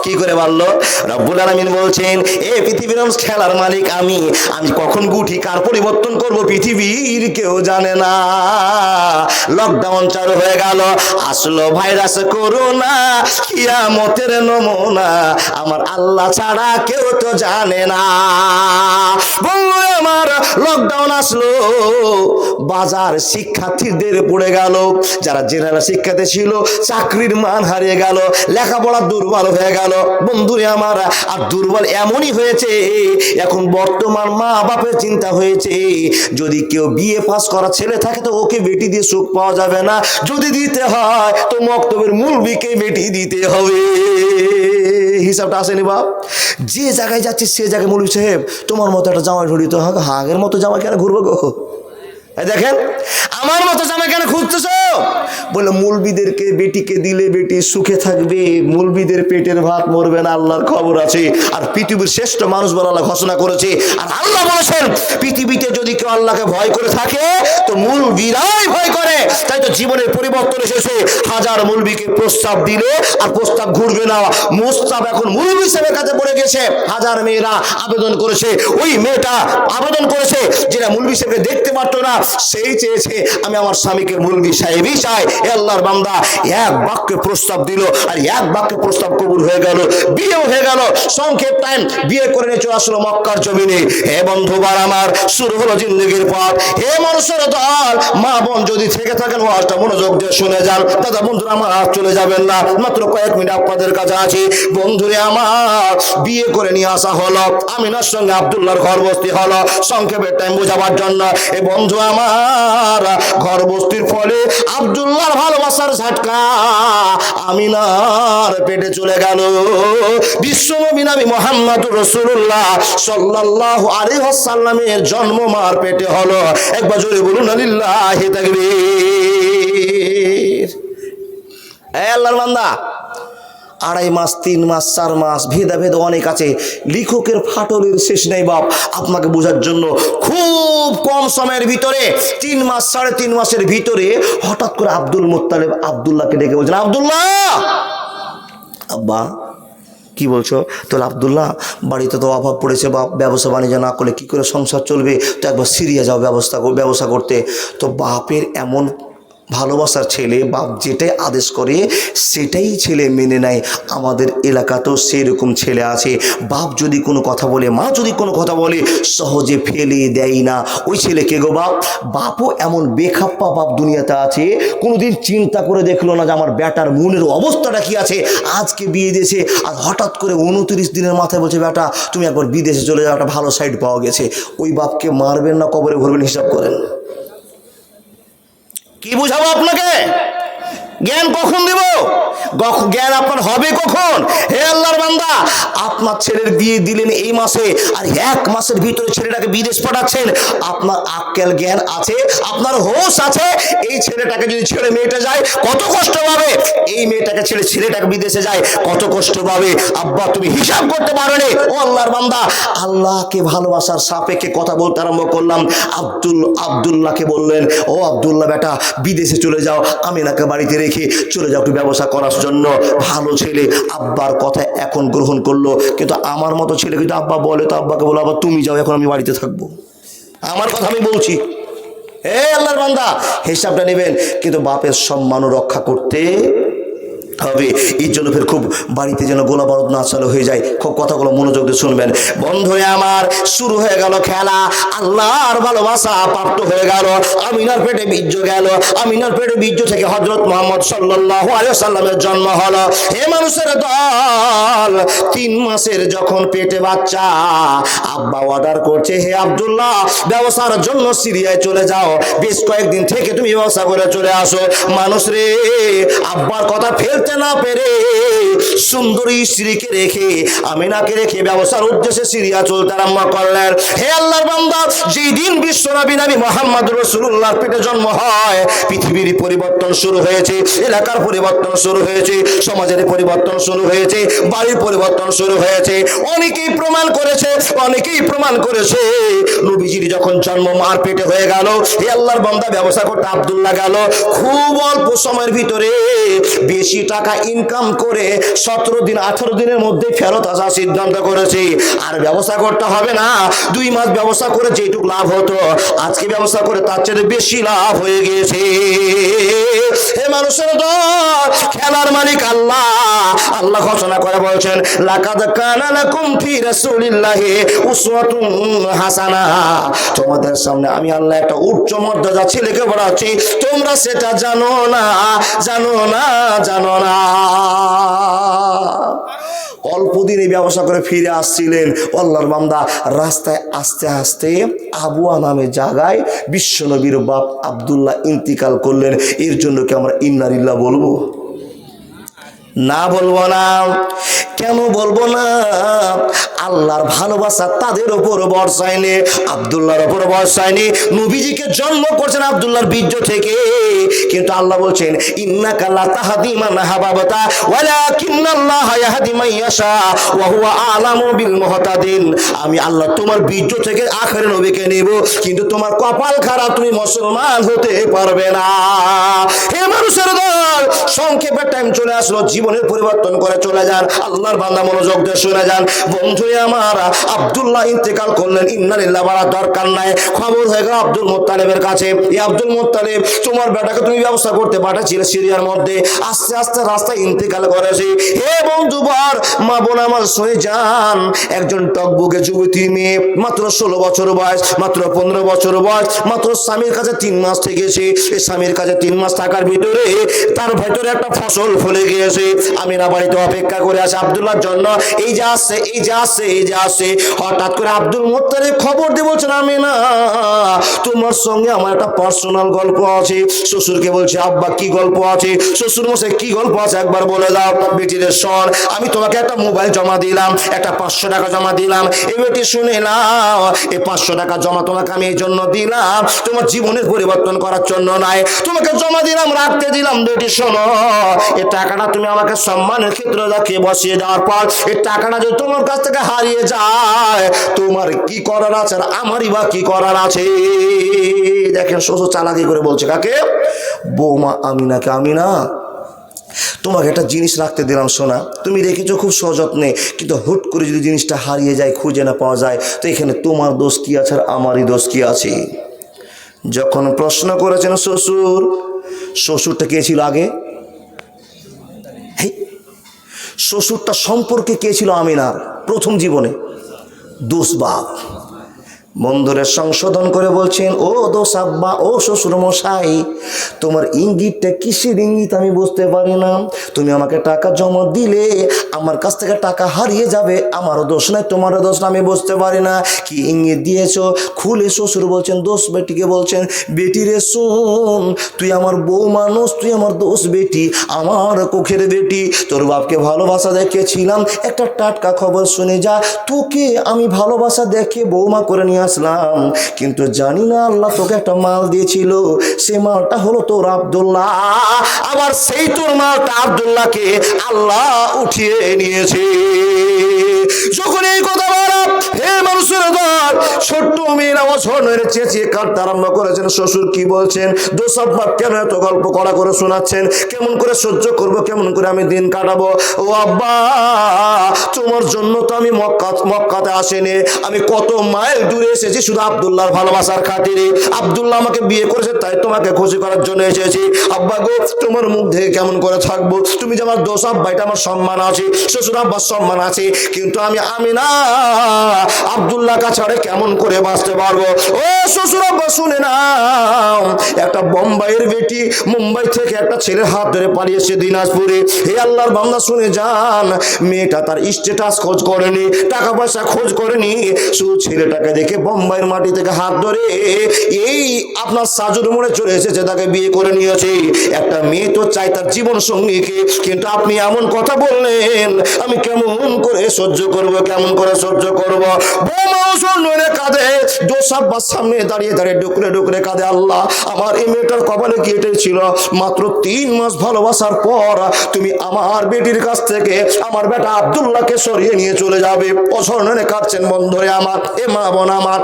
কি করে পারলো? রব্বুল আলামিন বলছেন, এ পৃথিবীর খেলার মালিক আমি, আমি কখন গুটি কার পরিবর্তন করব পৃথিবীর কেউ জানে না। লকডাউন চালু হয়ে গেল, আসলো ভাইরাস করোনা, কিয়ামতের নমুনা, আমার আল্লাহ ছাড়া কেউ তো জানে না। বন্ধু আমার, লকডাউন আসলো, বাজার শিক্ষার্থীদের পড়ে গেল। যারা জেনারেল শিক্ষাতে ছিল, চাকরির মান হারিয়ে গেল, লেখাপড়া আমার দুর্বল হয়ে গেল। বন্ধুরে আমার, আর দুর্বল এমনই হয়েছে, এখন বর্তমান মা বাপের চিন্তা হয়েছে, যদি কেউ বিয়ে পাস করা ছেলে থাকে তো ওকে বেটি দিয়ে সুখ পাওয়া যাবে না, যদি দিতে হয় তো মক্তবের মুলবিকে বেটি দিতে হবে। হিসাবটা আসেনি বাপ? যে জায়গায় যাচ্ছে সে জায়গায় মৌলভী সাহেব তোমার মতো একটা জামাই ঢুড়ি তো হাগের মতো জামাই কেন ঘুরবো গো? দেখেন আমার মতো জামাই কেন খুঁজতেছ? বলে মৌলবীদেরকে বেটিকে দিলে বেটি সুখে থাকবে, মৌলবীদের পেটের ভাত মরবে না, আল্লাহর খবর আছে। আর পৃথিবীর শ্রেষ্ঠ মানুষ বলে আল্লাহ ঘোষণা করেছে। আর আল্লাহ বলেছেন পৃথিবীতে যদি কেউ আল্লাহকে ভয় করে থাকে তো মৌলবীরাই ভয় করে। তাই তো জীবনের পরিবর্তন এসেছে। হাজার মৌলবীকে প্রস্তাব দিলে আর প্রস্তাব ঘুরবে না, প্রস্তাব এখন মৌলবী সাহেবের কাছে পড়ে গেছে। হাজার মেয়েরা আবেদন করেছে, ওই মেয়েটা আবেদন করেছে যেটা মৌলবী সাহেবকে দেখতে পারতো না, সেই চেয়েছে আমি আমার স্বামীকে মৌলবী সাহেবই চাই। আল্লাহর বান্দা এক বাক্যে প্রস্তাব দিল, আর এক বাক্যে প্রস্তাব কবুল হয়ে গেল, বিয়েও হয়ে গেল। সংক্ষেপ টাইম বিয়ে করে নিয়ে চলে আসলো মক্কার জমিনে। হে বন্ধুবার আমার, শুরু হলো জিন্দগির পথ। হে মানুষের দল, মা বোন যদি থেকে থাকেন ওয়াজটা মনোযোগ দিয়ে শুনে যান। দাদা বন্ধুরা আমার হাত চলে যাবেন না, মাত্র কয়েক মিনিট আপনাদের কাছে আছি। বন্ধুরে আমার, বিয়ে করে নিয়ে আসা হলো, আমিনার সঙ্গে আব্দুল্লাহর ঘর বস্তি হলো। সংক্ষেপের টাইম বোঝাবার জন্য এ বন্ধু আমার, ঘর বস্তির ফলে আব্দুল্লাহর ভালোবাসার ঝাটকা আমিনার পেটে চলে গেল। বিশ্বনবী নবী মুহাম্মদুর রাসূলুল্লাহ সাল্লাল্লাহু আলাইহি ওয়াসাল্লামের জন্ম মার পেটে হলো। একবার জোরে বলুন লিল্লাহি তাকবীর। এই আল্লাহর বান্দা, 2.5 মাস 3 মাস 4 মাস ভেদাভেদ অনেক আছে, লেখকের ফাটলের শেষ নেই বাপ। আপনাকে বোঝার জন্য খুব কম সময়ের ভিতরে 3 মাস 3.5 মাসের ভিতরে হঠাৎ করে আব্দুল মুত্তালিব আব্দুল্লাহকে ডেকে বলছেন, আব্দুল্লাহ। আব্বা কি বলছো? তাহলে আব্দুল্লাহ, বাড়িতে তো অভাব পড়েছে বাপ, ব্যবসা বাণিজ্য না করলে কি করে সংসার চলবে, তো একবার সিরিয়া যাও ব্যবসা করতে। তো বাপের এমন ভালোবাসার ছেলে, বাপ যেটাই আদেশ করে সেটাই ছেলে মেনে নেয়। আমাদের এলাকাতেও সেরকম ছেলে আছে, বাপ যদি কোনো কথা বলে, মা যদি কোনো কথা বলে সহজে ফেলে দেয় না। ওই ছেলেকে গো বাপ, বাপও এমন বেখাপ্পা বাপ দুনিয়াতে আছে, কোনোদিন চিন্তা করে দেখলো না যে আমার বেটার মনের অবস্থাটা কি আছে। আজকে বিয়ে দিয়েছে আর হঠাৎ করে 29 দিনের মাথায় বলছে বেটা তুমি একবার বিদেশে চলে যাও, একটা ভালো সাইড পাওয়া গেছে। ওই বাপকে মারবেন না কবরে ভরবেন, হিসাব করেন। কি বুঝাবো আপনাকে? জ্ঞান কখন দেব? জ্ঞান আপনার হবে কখন? হে আল্লাহর বান্দা, আপনার ছেলের বিয়ে দিলেন এই মাসে, আর 1 মাসের ভিতরে ছেলেটাকে বিদেশ পাঠাচ্ছেন। আপনার আক্কেল জ্ঞান আছে, আপনার হোশ আছে, এই ছেলেটাকে যদি ছেড়ে মেয়েটা যায় কত কষ্ট পাবে, এই মেয়েটাকে ছেড়ে ছেলেটাকে বিদেশে যায় কত কষ্ট পাবে। আব্বা তুমি হিসাব করতে পারো নি। ও আল্লাহর বান্দা, আল্লাহকে ভালোবাসার সাপেক্ষে কথা বলতে আরম্ভ করলাম। আব্দুল্লাহকে বললেন, ও আব্দুল্লাহ বেটা বিদেশে চলে যাও, আমিনাকে বাড়িতে রেখে চলে যাও একটু ব্যবসা করার জন্য। ভালো ছেলে আব্বার কথা এখন গ্রহণ করলো। কিন্তু আমার মতো ছেলে কিন্তু আব্বা বলে তো আব্বাকে বলো আব্বা তুমি যাও, এখন আমি বাড়িতে থাকবো। আমার কথা আমি বলছি। হে আল্লাহর বান্দা, হিসাবটা নেবেন, কিন্তু বাপের সম্মানও রক্ষা করতে হবে। এই জন্য ফের খুব বাড়িতে যেন গোলা বারুদ না চালু হয়ে যায়। খুব কথাগুলো মনোযোগ দিয়ে শুনবেন। বন্ধুরে আমার, শুরু হয়ে গেল খেলা। আল্লাহর ভালোবাসা প্রাপ্ত হয়ে গেল। আমিনার পেটে বীর্য গেল। আমিনার পেটে বীর্য থেকে হযরত মুহাম্মদ সাল্লাল্লাহু আলাইহি ওয়াসাল্লামের জন্ম হলো। হে মানুষের দল, 3 মাসের যখন পেটে বাচ্চা, আব্বা অর্ডার করছে, হে আব্দুল্লাহ ব্যবসার জন্য সিরিয়ায় চলে যাও, বেশ কয়েকদিন থেকে তুমি ব্যবসা করে চলে আসো। মানুষ রে, আব্বার কথা ফেলতে না পেরে সুন্দরী স্ত্রীকে রেখে, আমিনাকে রেখে ব্যবসার উদ্দেশ্যে সিরিয়া চলতে আরম্ভ করলেন। হে আল্লাহর বান্দা, যেই দিন বিশ্বনবী নবী মুহাম্মদ রাসূলুল্লাহর পেটে জন্ম হয়, পৃথিবীর পরিবর্তন শুরু হয়েছে, এলাকার পরিবর্তন শুরু হয়েছে, সমাজের পরিবর্তন শুরু হয়েছে, বাড়ির পরিবর্তন শুরু হয়েছে। অনেকেই প্রমাণ করেছে নবীজির যখন জন্ম মার পেটে হয়ে গেল, হে আল্লাহর বান্দা ব্যবসা করতে আব্দুল্লাহ গেল। খুব অল্প সময়ের ভিতরে বেশি টাকা ইনকাম করে 17 দিন 18 দিনের মধ্যে ফেরত আসার সিদ্ধান্ত করেছে। আর ব্যবসা করতে হবে না, 2 মাস ব্যবসা করে যেটুকু লাভ হতো আজকে ব্যবসা করে তার চেয়ে বেশি লাভ হয়ে গিয়েছে। হে মানুষের দল, খেলার মালিক আল্লাহ। আল্লাহ ঘোষণা করে বলছেন, লাকাদ কানা লাকুম ফি রাসূলিল্লাহি উসওয়াতুন হাসানা। তোমাদের সামনে আমি আল্লাহ একটা উচ্চ মর্যাদা ছেলেকে পড়াচ্ছি, তোমরা সেটা জানো না। না। অল্প দিনে ব্যবসা করে ফিরে আসছিলেন আল্লাহর বান্দা, রাস্তায় আস্তে আস্তে আবুয়া নামে জায়গায় বিশ্বনবীর বাপ আব্দুল্লাহ ইন্তিকাল করলেন। এর জন্য কি আমরা ইন্না লিল্লাহ বলবো? না, বলবো না। কেন বলবো না? আল্লাহর ভালোবাসা তাদের ওপর বর্ষায়নি, আব্দুল্লাহর ওপর বর্ষায়নি। নবীজিকে জন্ম করছেন আব্দুল্লাহর বীর্য থেকে, কিন্তু আল্লাহ বলছেন ইন্নাকা লা তাহদি মান আহবাবতা ওয়ালাকিন্নাল্লাহা ইয়াহদি মান ইয়াশা ওয়া হুয়া আ'লামু বিল মুহতাদিন। আমি আল্লাহ তোমার বীর্য থেকে আখেরে নবীকে নেব, কিন্তু তোমার কপাল খারাপ, তুমি মুসলমান হতে পারবে না। হে মানুষের দল, সংক্ষেপে টাইম চলে আসলো, জীবনের পরিবর্তন করে চলে যান। আল্লাহর বান্দা মনোযোগ দিয়ে শুনে যান। বন্ধু আমার, আব্দুল্লাহ ইন্তেকাল করলেন, ইন্না লিল্লাহ বলার দরকার নাই। খবর হয়ে গেল আব্দুল মুত্তালিবের কাছে, এই আব্দুল মুত্তালিব, তোমার বেটাকে তুমি ব্যবস্থা করতে পাঠাচ্ছিলে সিরিয়ার মধ্যে, আস্তে আস্তে রাস্তায় ইন্তেকাল করেছে। হে বন্ধুবার, মা বোন আমার শুনে যান, একজন টকবুকে যুবতী মেয়ে, মাত্র 16 বছর বয়স, মাত্র 15 বছর বয়স, মাত্র স্বামীর কাছে 3 মাস থেকেছে। এই স্বামীর কাছে 3 মাস থাকার ভিতরে তার ভেতরে একটা ফসল ফলে গিয়েছে। আমিনা বাড়িতে অপেক্ষা করে আছে আব্দুল্লাহর জন্য, এই যে আসছে, এই যে আসছে, এই যে আসছে। হঠাৎ করে আব্দুল মুত্তালিব খবর দিয়ে বলছেন, আমিনা, তোমার সঙ্গে আমার একটা পার্সোনাল গল্প আছে। শ্বশুরকে বলছে, আব্বা কি গল্প আছে? শ্বশুর মশাই কি গল্প আছে একবার বলে দাও। বেটিরে শোন, আমি তোমাকে একটা মোবাইল জমা দিলাম, একটা 500 টাকা জমা দিলাম। এই বেটি শুনে নাও, এই 500 টাকা জমা তোমাকে আমি এই জন্য দিলাম, তোমার জীবনের পরিবর্তন করার জন্য নাই, তোমাকে জমা দিলাম, রাখতে দিলাম। বেটি শোনো, এই টাকাটা তুমি আমাকে সম্মানের ক্ষেত্রে রাখিয়ে বসিয়ে দেওয়ার পর এই টাকাটা যদি তোমার কাছ থেকে হারিয়ে যায়, তোমার কি করার আছে আর আমারই বা কি করার আছে? দেখেন শ্বশুর চালাকি করে বলছে কাকে? বৌমা আমিনাকে, আমিনা, তোমাকে একটা জিনিস রাখতে দিলাম সোনা, তুমি রেখেছো খুব সযত্নে, কিন্তু হুট করে যদি জিনিসটা হারিয়ে যায়, খুঁজে না পাওয়া যায়, তো এখানে তোমার দোষ কি আছে আর আমারই দোষ কি আছে? যখন প্রশ্ন করেছেন শ্বশুর, শ্বশুরটা কে ছিল আগে? শ্বশুরটা সম্পর্কে কে ছিল আমিনার প্রথম জীবনে? দোষ বাপ। বন্ধুরে সংশোধন করে বলছেন, ও দোষ আব্বা, ও শ্বশুর মশাই, তোমার ইঙ্গিতটা কিসের ইঙ্গিত আমি বুঝতে পারি না। তুমি আমাকে টাকা জমা দিলে আমার কাছ থেকে টাকা হারিয়ে যাবে, আমারও দোষ নাই, তোমারও দোষ না, আমি বুঝতে পারি না কি ইঙ্গিত দিয়েছো। খুলে শ্বশুর বলছেন, দোষ বেটিকে বলছেন, বেটি রে শোন, তুই আমার বউ মানুষ, তুই আমার দোষ বেটি, আমার কোখের বেটি, তোর বাপকে ভালোবাসা দেখিয়েছিলাম, একটা টাটকা খবর শুনে যা, তোকে আমি ভালোবাসা দেখে বৌমা করে নিয়ে আসলাম, কিন্তু জানি না আল্লাহ তোকে একটা মাল দিয়েছিল, সে মালটা হলো তোর আব্দুল্লাহ, আবার সেই তোর মালটা আব্দুল্লাহকে আল্লাহ উঠিয়ে নিয়েছে। যখন এই কথা বলা, হে মানুষের দল, ছোট্ট মেয়েরা অঝরে চেঁচিয়ে কাঁদতে আরম্ভ করেছেন। শ্বশুর কি বলছেন, দোষ আব্বা কেন এত গল্প করা করে শোনাচ্ছেন, কেমন করে সহ্য করবো, কেমন করে আমি দিন কাটাবো? ও আব্বা, তোমার জন্য তো আমি মক্কাতে আসিনি, আমি কত মাইল দূরে এসেছি শুধু আব্দুল্লাহর ভালোবাসার খাতিরে। আব্দুল্লাহ আমাকে বিয়ে করেছে, তাই তোমাকে খুশি করার জন্য এসেছি। আব্বা গো, তোমার মুখ দেখে কেমন করে থাকবো? তুমি যে আমার দোষ আব্বা, এটা আমার সম্মান আছে, শ্বশুর আব্বার সম্মান আছে, কিন্তু আমি না আব্দুল্লাহ কাছাড়ে কেমন করে বাঁচতে পারবো? ও শ্বশুর আব্বা শুনে নাও, একটা বোম্বাইয়ের বেটি মুম্বাই থেকে একটা ছেলের হাত ধরে পালিয়েছে দিনাজপুরে। হে আল্লাহর বান্দা শুনে যান, মেয়েটা তার স্ট্যাটাস খোঁজ করেনি, টাকা পয়সা খোঁজ করেনি, শুধু ছেলেটাকে দেখে বোম্বাইয়ের মাটি থেকে হাত ধরে এই আপনার সাজুর মোড়ে চলে এসেছে, তাকে বিয়ে করে নিয়েছে। একটা মেয়ে তো চাই তার জীবন সঙ্গীকে, কিন্তু আপনি এমন কথা বললেন, আমি কেমন করে সহ্য করব, কেমন করে সহ্য করব? বৌমাও শোনে কাঁদে, দোষ আব্বার সামনে দাঁড়িয়ে দাঁড়িয়ে ডুকরে ডুকরে কাঁদে, আল্লাহ আমার এই মেয়েটার কপালে কি এটাই ছিল? মাত্র 3 মাস ভালোবাসার পর তুমি আমার বেটির কাছ থেকে আমার বেটা আব্দুল্লাহকে সরিয়ে নিয়ে চলে যাবে। অসরণে কাঁদছেন বন্ধুরে আমার, এ মা বোন আমার।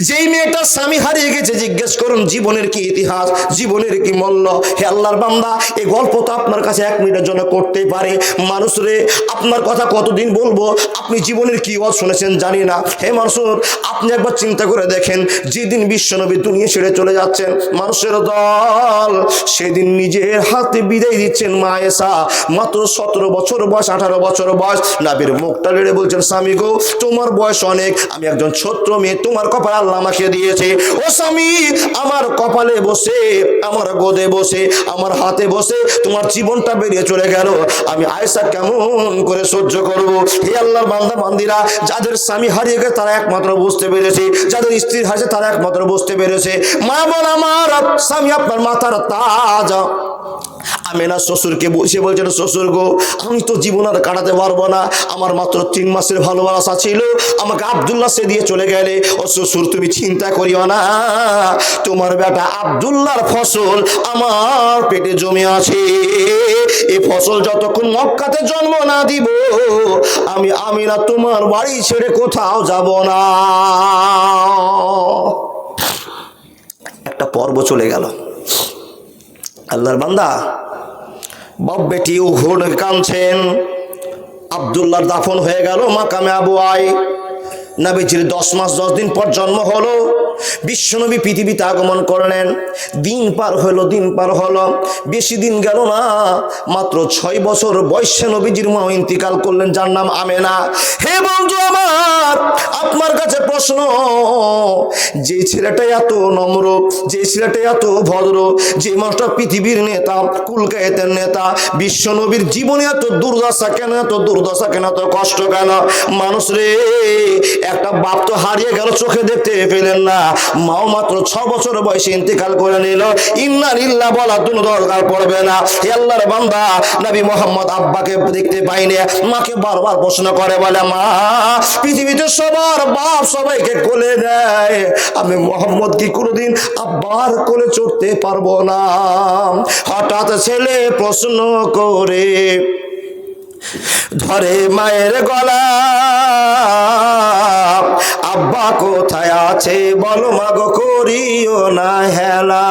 যেই মেয়েটার স্বামী হারিয়ে গেছে, জিজ্ঞেস করুন জীবনের কি ইতিহাস, জীবনের কি মূল্য। হে আল্লাহর বান্দা, এই গল্প তো আপনার কাছে 1 মিনিটের জন্য করতেই পারে। মানুষ রে, আপনার কথা কতদিন বলবো, আপনি জীবনের কি ওয়াজ শুনেছেন জানি না। হে মানুষ, আপনি একবার চিন্তা করে দেখেন, যেদিন বিশ্বনবী দুনিয়া ছেড়ে চলে যাচ্ছেন, মানুষের দল সেদিন নিজের হাতে বিদায় দিচ্ছেন মা আয়েশা, মাত্র 17 বছর বয়স, 18 বছর বয়স। নবীর মুখটা লেড়ে বলছেন, স্বামী গো, তোমার বয়স অনেক, আমি একজন ছোট্ট মেয়ে, তোমার কপালে আল্লাহ আমাকে দিয়েছে। ও স্বামী, আমার কপালে বসে, আমার গোদে বসে, আমার হাতে বসে তোমার জীবনটা বেরিয়ে চলে গেল, আমি আয়েশা কেমন করে সহ্য করব? হে আল্লাহর বান্দা বান্দিরা, যাদের স্বামী হারিয়ে গেছে তারা একমাত্র বুঝতে পেরেছে, যাদের স্ত্রী হারিয়েছে তারা একমাত্র বুঝতে পেরেছে। মা বল, আমার স্বামী আপনার মাথার তাজ। আমেনা শ্বশুরকে বসে বলছেন, শ্বশুর গো, আমি তো জীবন আর কাটাতে পারবো না, আমার মাত্র 3 মাসের ভালোবাসা ছিল, আমাকে আব্দুল্লাহ সে দিয়ে চলে গেলে। ও শ্বশুর, তুমি চিন্তা করিও না, তোমার বেটা আব্দুল্লাহর ফসল আমার পেটে জমে আছে, এই ফসল যতক্ষণ মক্কাতে জন্ম না দিব, আমি আমিনা তোমার বাড়ি ছেড়ে কোথাও যাব না। একটা পর্ব চলে গেল। আল্লাহর বান্দা বাপ বেটি উহুদ কাঁদছেন। আব্দুল্লাহর দাফন হয়ে গেল মাকামে আবু আই। নবীজির 10 মাস 10 দিন পর জন্ম হলো। বিশ্বনবী পৃথিবীতে আগমন করলেন। দিন পার হলো, দিন পার হলো, বেশি দিন গেল না, মাত্র 6 বছর বয়সে নবীজির মা ইন্তিকাল করলেন, যার নাম আমেনা। হে বন্ধু আমার, আপনার কাছে প্রশ্ন, যে ছেলেটা এত নম্র, যে ছেলেটা এত ভদ্র, যে মানুষটা পৃথিবীর নেতা, কুলকায়েতের নেতা, বিশ্বনবীর জীবনে এত দুর্দশা কেন, এত দুর্দশা কেন, এত কষ্ট কেন? মানুষ রে, একটা বাপ তো হারিয়ে গেল, চোখে দেখতে পেলেন না, মাও মাত্র 6 বছর বয়সে ইন্তেকাল করে নিল। ইন্না লিল্লাহ বলা কোনো দরকার পড়বে না। হে আল্লাহর বান্দা, নবী মুহাম্মদ আব্বাকে দেখতে পাইনি, মাকে বারবার প্রশ্ন করে, বলে মা, পৃথিবীতে সবার বাপ সবাইকে কোলে নেয়, আমি মুহাম্মদ কি কোনোদিন আব্বার কোলে চড়তে পারবো না? হঠাৎ ছেলে প্রশ্ন করে ধরে মায়ের গলা, আব্বা কোথায় আছে বলো মাগো, করিও না হেলা,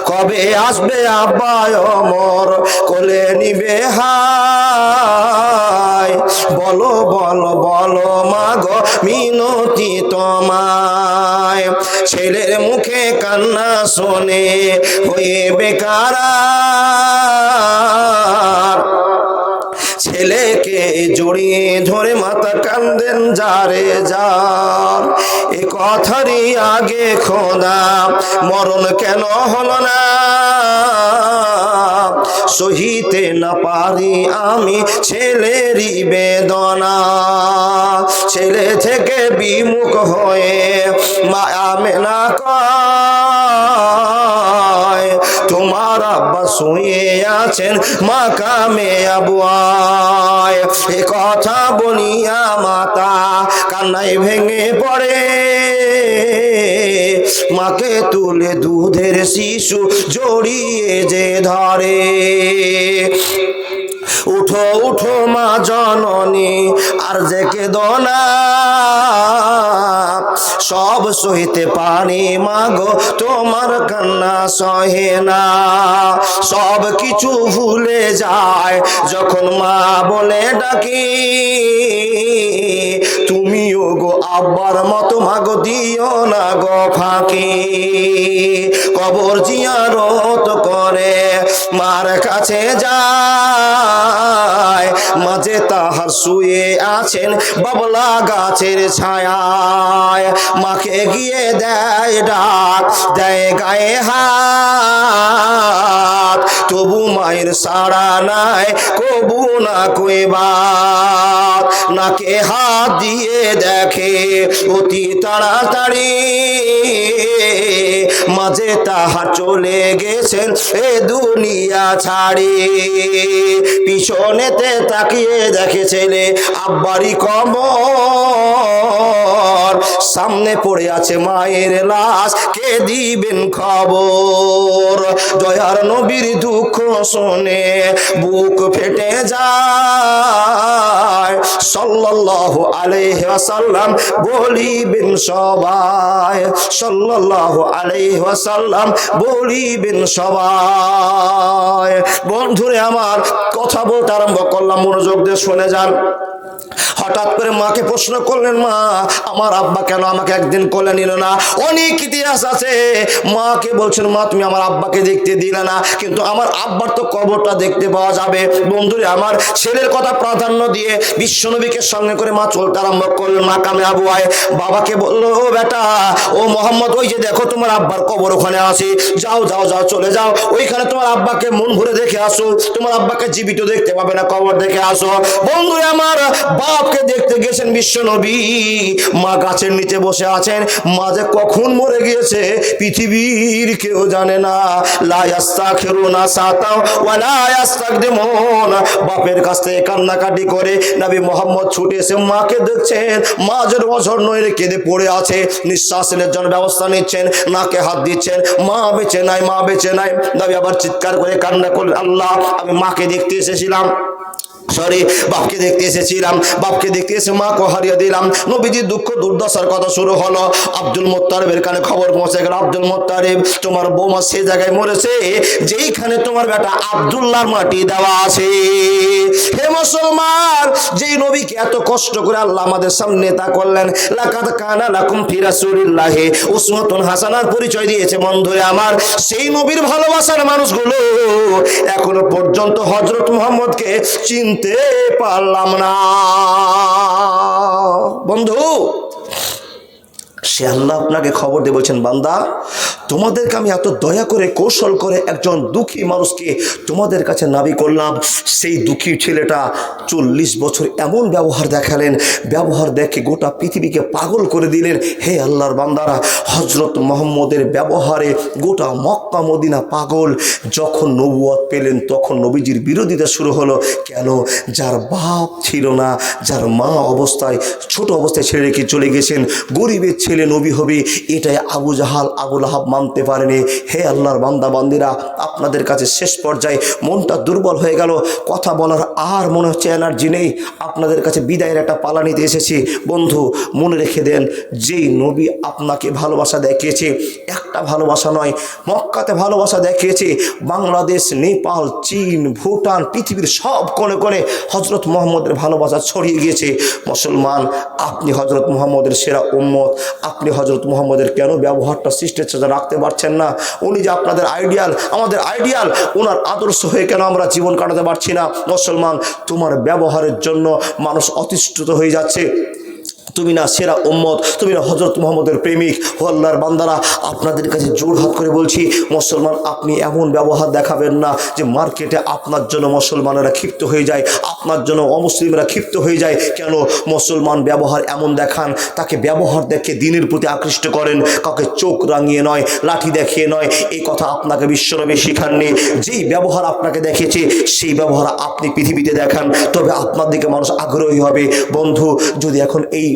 কবে আসবে আব্বা অমর কোলে নিবে হায়, বলো বলো বলো মাগো মিনতি তোমায়। ছেলের মুখে কান্না শোনে হয়ে বেকার, ছেলেকে জড়িয়ে ধরে মাতা কান্দেন যারে যার। এ কথারই আগে খোদা মরণ কেন হলো না, সহিতে না পারি আমি ছেলেরই বেদনা। ছেলে থেকে বিমুখ হয়ে মা আমেনা কয়, তোমার আব্বা শুয়ে আছেন মাকামে আবু আই। এ কথা বলিয়া মাতা কান্নায় ভেঙে পড়ে, মাকে তুলে দুধের শিশু জড়িয়ে যে ধরে। উঠো উঠো মা জননী, আর যে কেদনা, সব সহিতে পারি মাগো তোমার কান্না সহে না। সব কিছু ভুলে যায় যখন মা বলে ডাকি, তুমিও গো আব্বার মতো মাগো দিও না গো ফাঁকি। কবর জিয়ারত করে মার কাছে যায়, মাঝে তাহার শুয়ে আছেন বাবলা গাছের ছায়ায়। মাকে গিয়ে দেয় ডাক, দেয় গায়ে হাত, তবু মায়ের সাড়া নাই, কবু না কইবার। নাকে হাত দিয়ে দেখে অতি তাড়াতাড়ি, মাঝে তাহার চলে গেছেন এ দুনিয়া ছাড়ি। পিছনেতে তাকিয়ে দেখে ছেলে আব্বারি কবর, সামনে পড়ে আছে মায়ের লাশ, কে দিবেন খবর? দয়ার নবীর দুঃখ শুনে বুক ফেটে যায়, সাল্লাল্লাহু আলাইহি ওয়াসাল্লাম বলিবেন সবাই, সাল্লাল্লাহু আলাইহি ওয়াসাল্লাম বলিবেন সবাই। বন্ধুরে আমার, কথা বলতে আরম্ভ করলাম, মনোযোগ দিয়ে শুনে যান। হঠাৎ করে মাকে প্রশ্ন করলেন, মা আমার আব্বা কেন আমাকে একদিন কোলে নিল না? অনেক ইতিহাস আছে। মাকে বলছেন, মা তুমি আমার আব্বাকে দেখতে দিলে না, কিন্তু আমার আব্বার তো কবরটা দেখতে পাওয়া যাবে। বন্ধুরে আমার, ছেলের কথা প্রাধান্য দিয়ে বিশ্বনবীকে সঙ্গে করে মা চলতে আরম্ভ করলেন মাকামে আবুয়ায়। বাবাকে বললো, ও বেটা, ও মোহাম্মদ, ওই যে দেখো তোমার আব্বার কবর ওখানে আছে, যাও যাও যাও চলে যাও, ওইখানে তোমার আব্বাকে মন ভরে দেখে আসো, তোমার আব্বাকে জীবিত দেখতে পাবে না, কবর দেখে আসো। বন্ধুরে আমার, বাপকে দেখতে গেছেন বিশ্বনবী, মা গাছের নিচে বসে আছেন। মা যে কখন মরে গিয়েছে পৃথিবীর কেউ জানে না। লা ইয়াস্তাখিরুনা সাতাও ওয়া লা ইয়াস্তাকদিমুন। বাপের কাছ থেকে কান্নাকাটি করে নবী মোহাম্মদ ছুটে এসে মাকে দেখছেন। মা যেন অঝর নইলে কেঁদে পড়ে আছে, নিঃশ্বাসের জন্য ব্যবস্থা নিচ্ছেন, নাকে হাত দিচ্ছেন, মা বেঁচে নাই, মা বেঁচে নাই। নবী আবার চিৎকার করে কান্না করলেন, আল্লাহ, আমি মাকে দেখতে এসেছিলাম, বাপকে দেখতে এসেছিলাম, বাপকে দেখতে এসে মাকে হারিয়ে দিলাম। নবীজির দুঃখ দুর্দশার কথা শুরু হলো। আব্দুল মুত্তালিবের কানে খবর পৌঁছে গেল, আব্দুল মুত্তালিব, তোমার বৌমা সে জায়গায় মরেছে যেইখানে তোমার বেটা আব্দুল্লাহর মাটি দেওয়া আছে। হে মুসলমান, যেই নবীকে এত কষ্ট করে আল্লাহ আমাদের সামনে তা করলেন, লাকাদ কানা লাকুম ফি রাসূলিল্লাহি উসওয়াতুন হাসানার পরিচয় দিয়েছে। বন্ধুরে আমার, সেই নবীর ভালোবাসার মানুষগুলো এখনো পর্যন্ত হযরত মুহাম্মদকে চিনতে পারলাম না। বন্ধু, সে আল্লাহ আপনাকে খবর দিয়ে বলছেন, বান্দা, তোমাদেরকে আমি এত দয়া করে কৌশল করে একজন দুঃখী মানুষকে তোমাদের কাছে নাবি করলাম। সেই দুঃখী ছেলেটা 40 বছর এমন ব্যবহার দেখালেন, ব্যবহার দেখে গোটা পৃথিবীকে পাগল করে দিলেন। হে আল্লাহর বান্দারা, হযরত মুহাম্মদের ব্যবহারে গোটা মক্কা মদিনা পাগল। যখন নবুয়ত পেলেন তখন নবীজির বিরোধিতা শুরু হলো। কেন? যার বাপ ছিল না, যার মা অবস্থায় ছোট অবস্থায় ছেড়ে রেখে চলে গেছেন, গরিবের ছেলে নবী হবে, এটাই আবু জাহাল আবু লাহাব মানতে পারেনি। হে আল্লাহর বান্দা বান্দিরা, আপনাদের কাছে শেষ পর্যায়ে মনটা দুর্বল হয়ে গেল, কথা বলার আর মনে হচ্ছে এনার্জি নেই, আপনাদের কাছে বিদায়ের একটা পালা নিতে এসেছি। বন্ধু, মনে রেখে দেন, যেই নবী আপনাকে ভালোবাসা দেখিয়েছে, একটা ভালোবাসা নয়, মক্কাতে ভালোবাসা দেখিয়েছে, বাংলাদেশ, নেপাল, চীন, ভুটান, পৃথিবীর সব কোণে কোণে হযরত মুহাম্মদের ভালোবাসা ছড়িয়ে গিয়েছে। মুসলমান, আপনি হযরত মুহাম্মদের সেরা উম্মত, আপনি হযরত মুহাম্মদের কেন ব্যবহারটা শিষ্টাচার রাখতে পারছেন না? উনি যে আপনাদের আইডিয়াল, আমাদের আইডিয়াল, ওনার আদর্শ হয়ে কেন আমরা জীবন কাটাতে পারছি না? মুসলমান, তোমার ব্যবহারের জন্য মানুষ অতিষ্ঠিত হয়ে যাচ্ছে। তুমি না সেরা উম্মত, তুমি না হযরত মুহাম্মদের প্রেমিক। ও আল্লাহর বান্দারা, আপনাদের কাছে জোর হাত করে বলছি, মুসলমান, আপনি এমন ব্যবহার দেখাবেন না যে মার্কেটে আপনার জন্য মুসলমানেরা ক্ষিপ্ত হয়ে যায়, আপনার জন্য অমুসলিমরা ক্ষিপ্ত হয়ে যায়। কেন? মুসলমান ব্যবহার এমন দেখান, তাকে ব্যবহার দেখে দিনের প্রতি আকৃষ্ট করেন, কাউকে চোখ রাঙিয়ে নয়, লাঠি দেখিয়ে নয়। এই কথা আপনাকে বিশ্বনবী শিখাননি। যেই ব্যবহার আপনাকে দেখেছে সেই ব্যবহার আপনি পৃথিবীতে দেখান, তবে আপনার দিকে মানুষ আগ্রহী হবে। বন্ধু, যদি এখন এই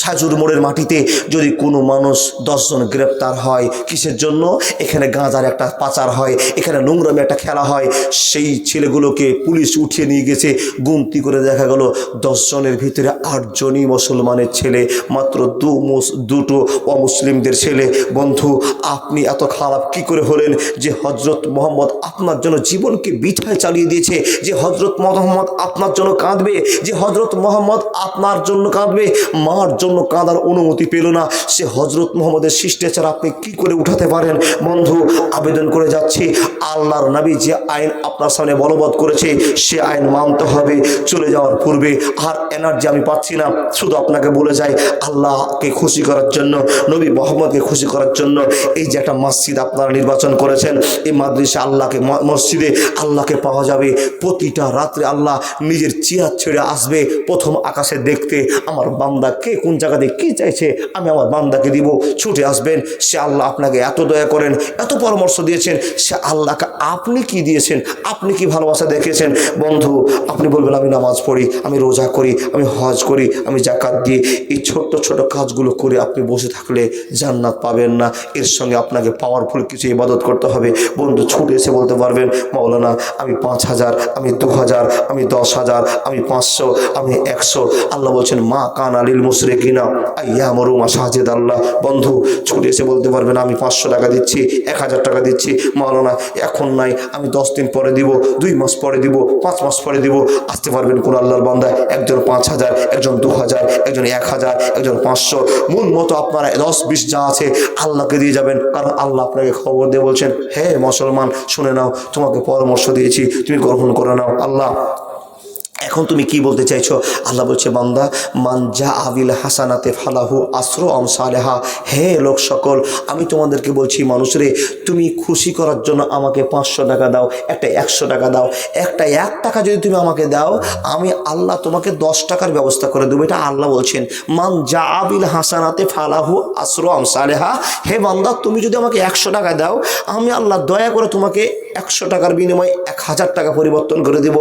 সাজুর মোড়ের মাটিতে যদি কোনো মানুষ 10 জন গ্রেপ্তার হয়, কিসের জন্য? এখানে গাঁজার একটা পাচার হয়, এখানে নোংরামে একটা খেলা হয়, সেই ছেলেগুলোকে পুলিশ উঠিয়ে নিয়ে গেছে, গুনতি করে দেখা গেল 10 জনের ভিতরে 8 জনই মুসলমানের ছেলে, মাত্র দুটো অমুসলিমদের ছেলে। বন্ধু, আপনি এত খারাপ কি করে হলেন যে হযরত মুহাম্মদ আপনার জন্য জীবনকে বিছায় চালিয়ে দিয়েছে, যে হযরত মুহাম্মদ আপনার জন্য কাঁদবে, যে হযরত মুহাম্মদ আপনার জন্য কাঁদবে, মার জন্য কাঁদার অনুমতি পেল না, সে হযরত মুহাম্মদের শিষ্টাচার আপনি কি করে উঠাতে পারেন? বন্ধু, আবেদন করে যাচ্ছি, আল্লাহর নবী যে আইন আপনার সামনে বলবৎ করেছে সে আইন মানতে হবে। চলে যাওয়ার পূর্বে আর এনার্জি আমি পাচ্ছি না, শুধু আপনাকে বলে যাই, আল্লাহকে খুশি করার জন্য, নবী মুহাম্মদকে খুশি করার জন্য এই যে একটা মসজিদ আপনারা নির্বাচন করেছেন, এই মাদ্রাসা আল্লাহকে, মসজিদে আল্লাহকে পাওয়া যাবে। প্রতিটা রাত্রে আল্লাহ নিজের চেয়ার ছেড়ে আসবে প্রথম আকাশে দেখতে, আমার বান্দা কে কোন জায়গাতে কি চাইছে আমি আমার বান্দাকে দিব, ছুটে আসবেন। সে আল্লাহ আপনাকে এত দয়া করেন, এত পরামর্শ দিয়েছেন, সে আল্লাহকে আপনি কি দিয়েছেন, আপনি কি ভালোবাসা দেখেছেন? বন্ধু, আপনি বলবেন আমি নামাজ পড়ি, আমি রোজা করি, আমি হজ করি, আমি যাকাত দিই, এই ছোট্ট ছোট কাজগুলো করে আপনি বসে থাকলে জান্নাত পাবেন না, এর সঙ্গে আপনাকে পাওয়ারফুল কিছু ইবাদত করতে হবে। বন্ধু, ছুটে এসে বলতে পারবেন, মাওলানা আমি 5000, আমি 2000, আমি 10,000, আমি 500, আমি 100। আল্লাহ বলছেন, মা কানা লিল মুশরিকিনা আইয়ামুরু মাসাজিদ আল্লাহ। বন্ধু ছুটে এসে বলতে পারবেন আমি 500 টাকা দিচ্ছি, 1000 টাকা দিচ্ছি। মাওলানা এখন নাই, আমি 10 দিন পরে দিব, 2 মাস পরে দিব, 5 মাস পরে দিব। আসতে পারবেন কোন আল্লাহর বান্দা? একজন 5000, একজন 2000, একজন 1000, একজন 500। মন মতো আপনারা 10-20 যা আছে আল্লাহকে দিয়ে যাবেন। কারণ আল্লাহ আপনাকে খবর দিয়ে বলছেন, হে মুসলমান শুনে নাও, তোমাকে পরামর্শ দিয়েছি, তুমি গ্রহণ করে নাও। আল্লাহ এখন তুমি কি বলতে চাইছো? আল্লাহ বলছে, বান্দা মান যা আবিল হাসানাতে ফালাহু আসরু আমসালেহা। হে লোক সকল, আমি তোমাদেরকে বলছি মানুষরে, তুমি খুশি করার জন্য আমাকে 500 টাকা দাও, একটা 100 টাকা দাও, একটা 1 টাকা যদি তুমি আমাকে দাও, আমি আল্লাহ তোমাকে 10 টাকার ব্যবস্থা করে দেবো। এটা আল্লাহ বলছেন। মান যা আবিল হাসানাতে ফালাহু আসরু আমসালেহা। হে বান্দা, তুমি যদি আমাকে 100 টাকা দাও, আমি আল্লাহ দয়া করে তোমাকে 100 টাকার বিনিময়ে 1000 টাকা পরিবর্তন করে দেব।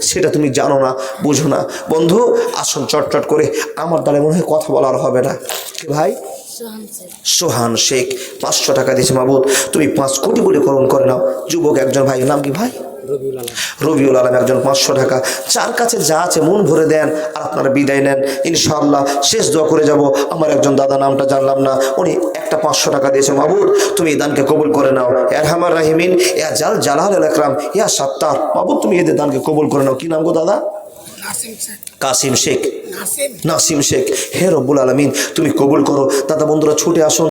সেটা তুমি জানো না, বুঝো না। বন্ধু আসুন চটচট করে, আমার দ্বারা মনে হয় কথা বলার হবে না। ভাই সোহান শেখ 500 টাকা দিয়েছে। মাবুদ তুমি 5 কোটি পরিকরণ করে নাও। যুবক একজন ভাই, নাম কি ভাই? রবিউল আলম একজন 500 টাকা। যার কাছে যা আছে মন ভরে দেন আর আপনারা বিদায় নেন। ইনশাআল্লাহ শেষ দোয়া করে যাব। আমার একজন দাদা, নামটা জানলাম না, উনি একটা 500 টাকা দিয়েছে। মাবুদ তুমি এই দানকে কবুল করে নাও। আরহামার রাহিমিন, ইয়া জালাল আকরাম, ইয়া সাত্তার, মাবুদ তুমি এদের দানকে কবুল করে নাও। কি নাম গো দাদা? কাসিম শেখ, নাসিম শেখ। হে রব্বুল আলামিন তুমি কবুল করো। দাদা বন্ধুরা ছুটে আসুন।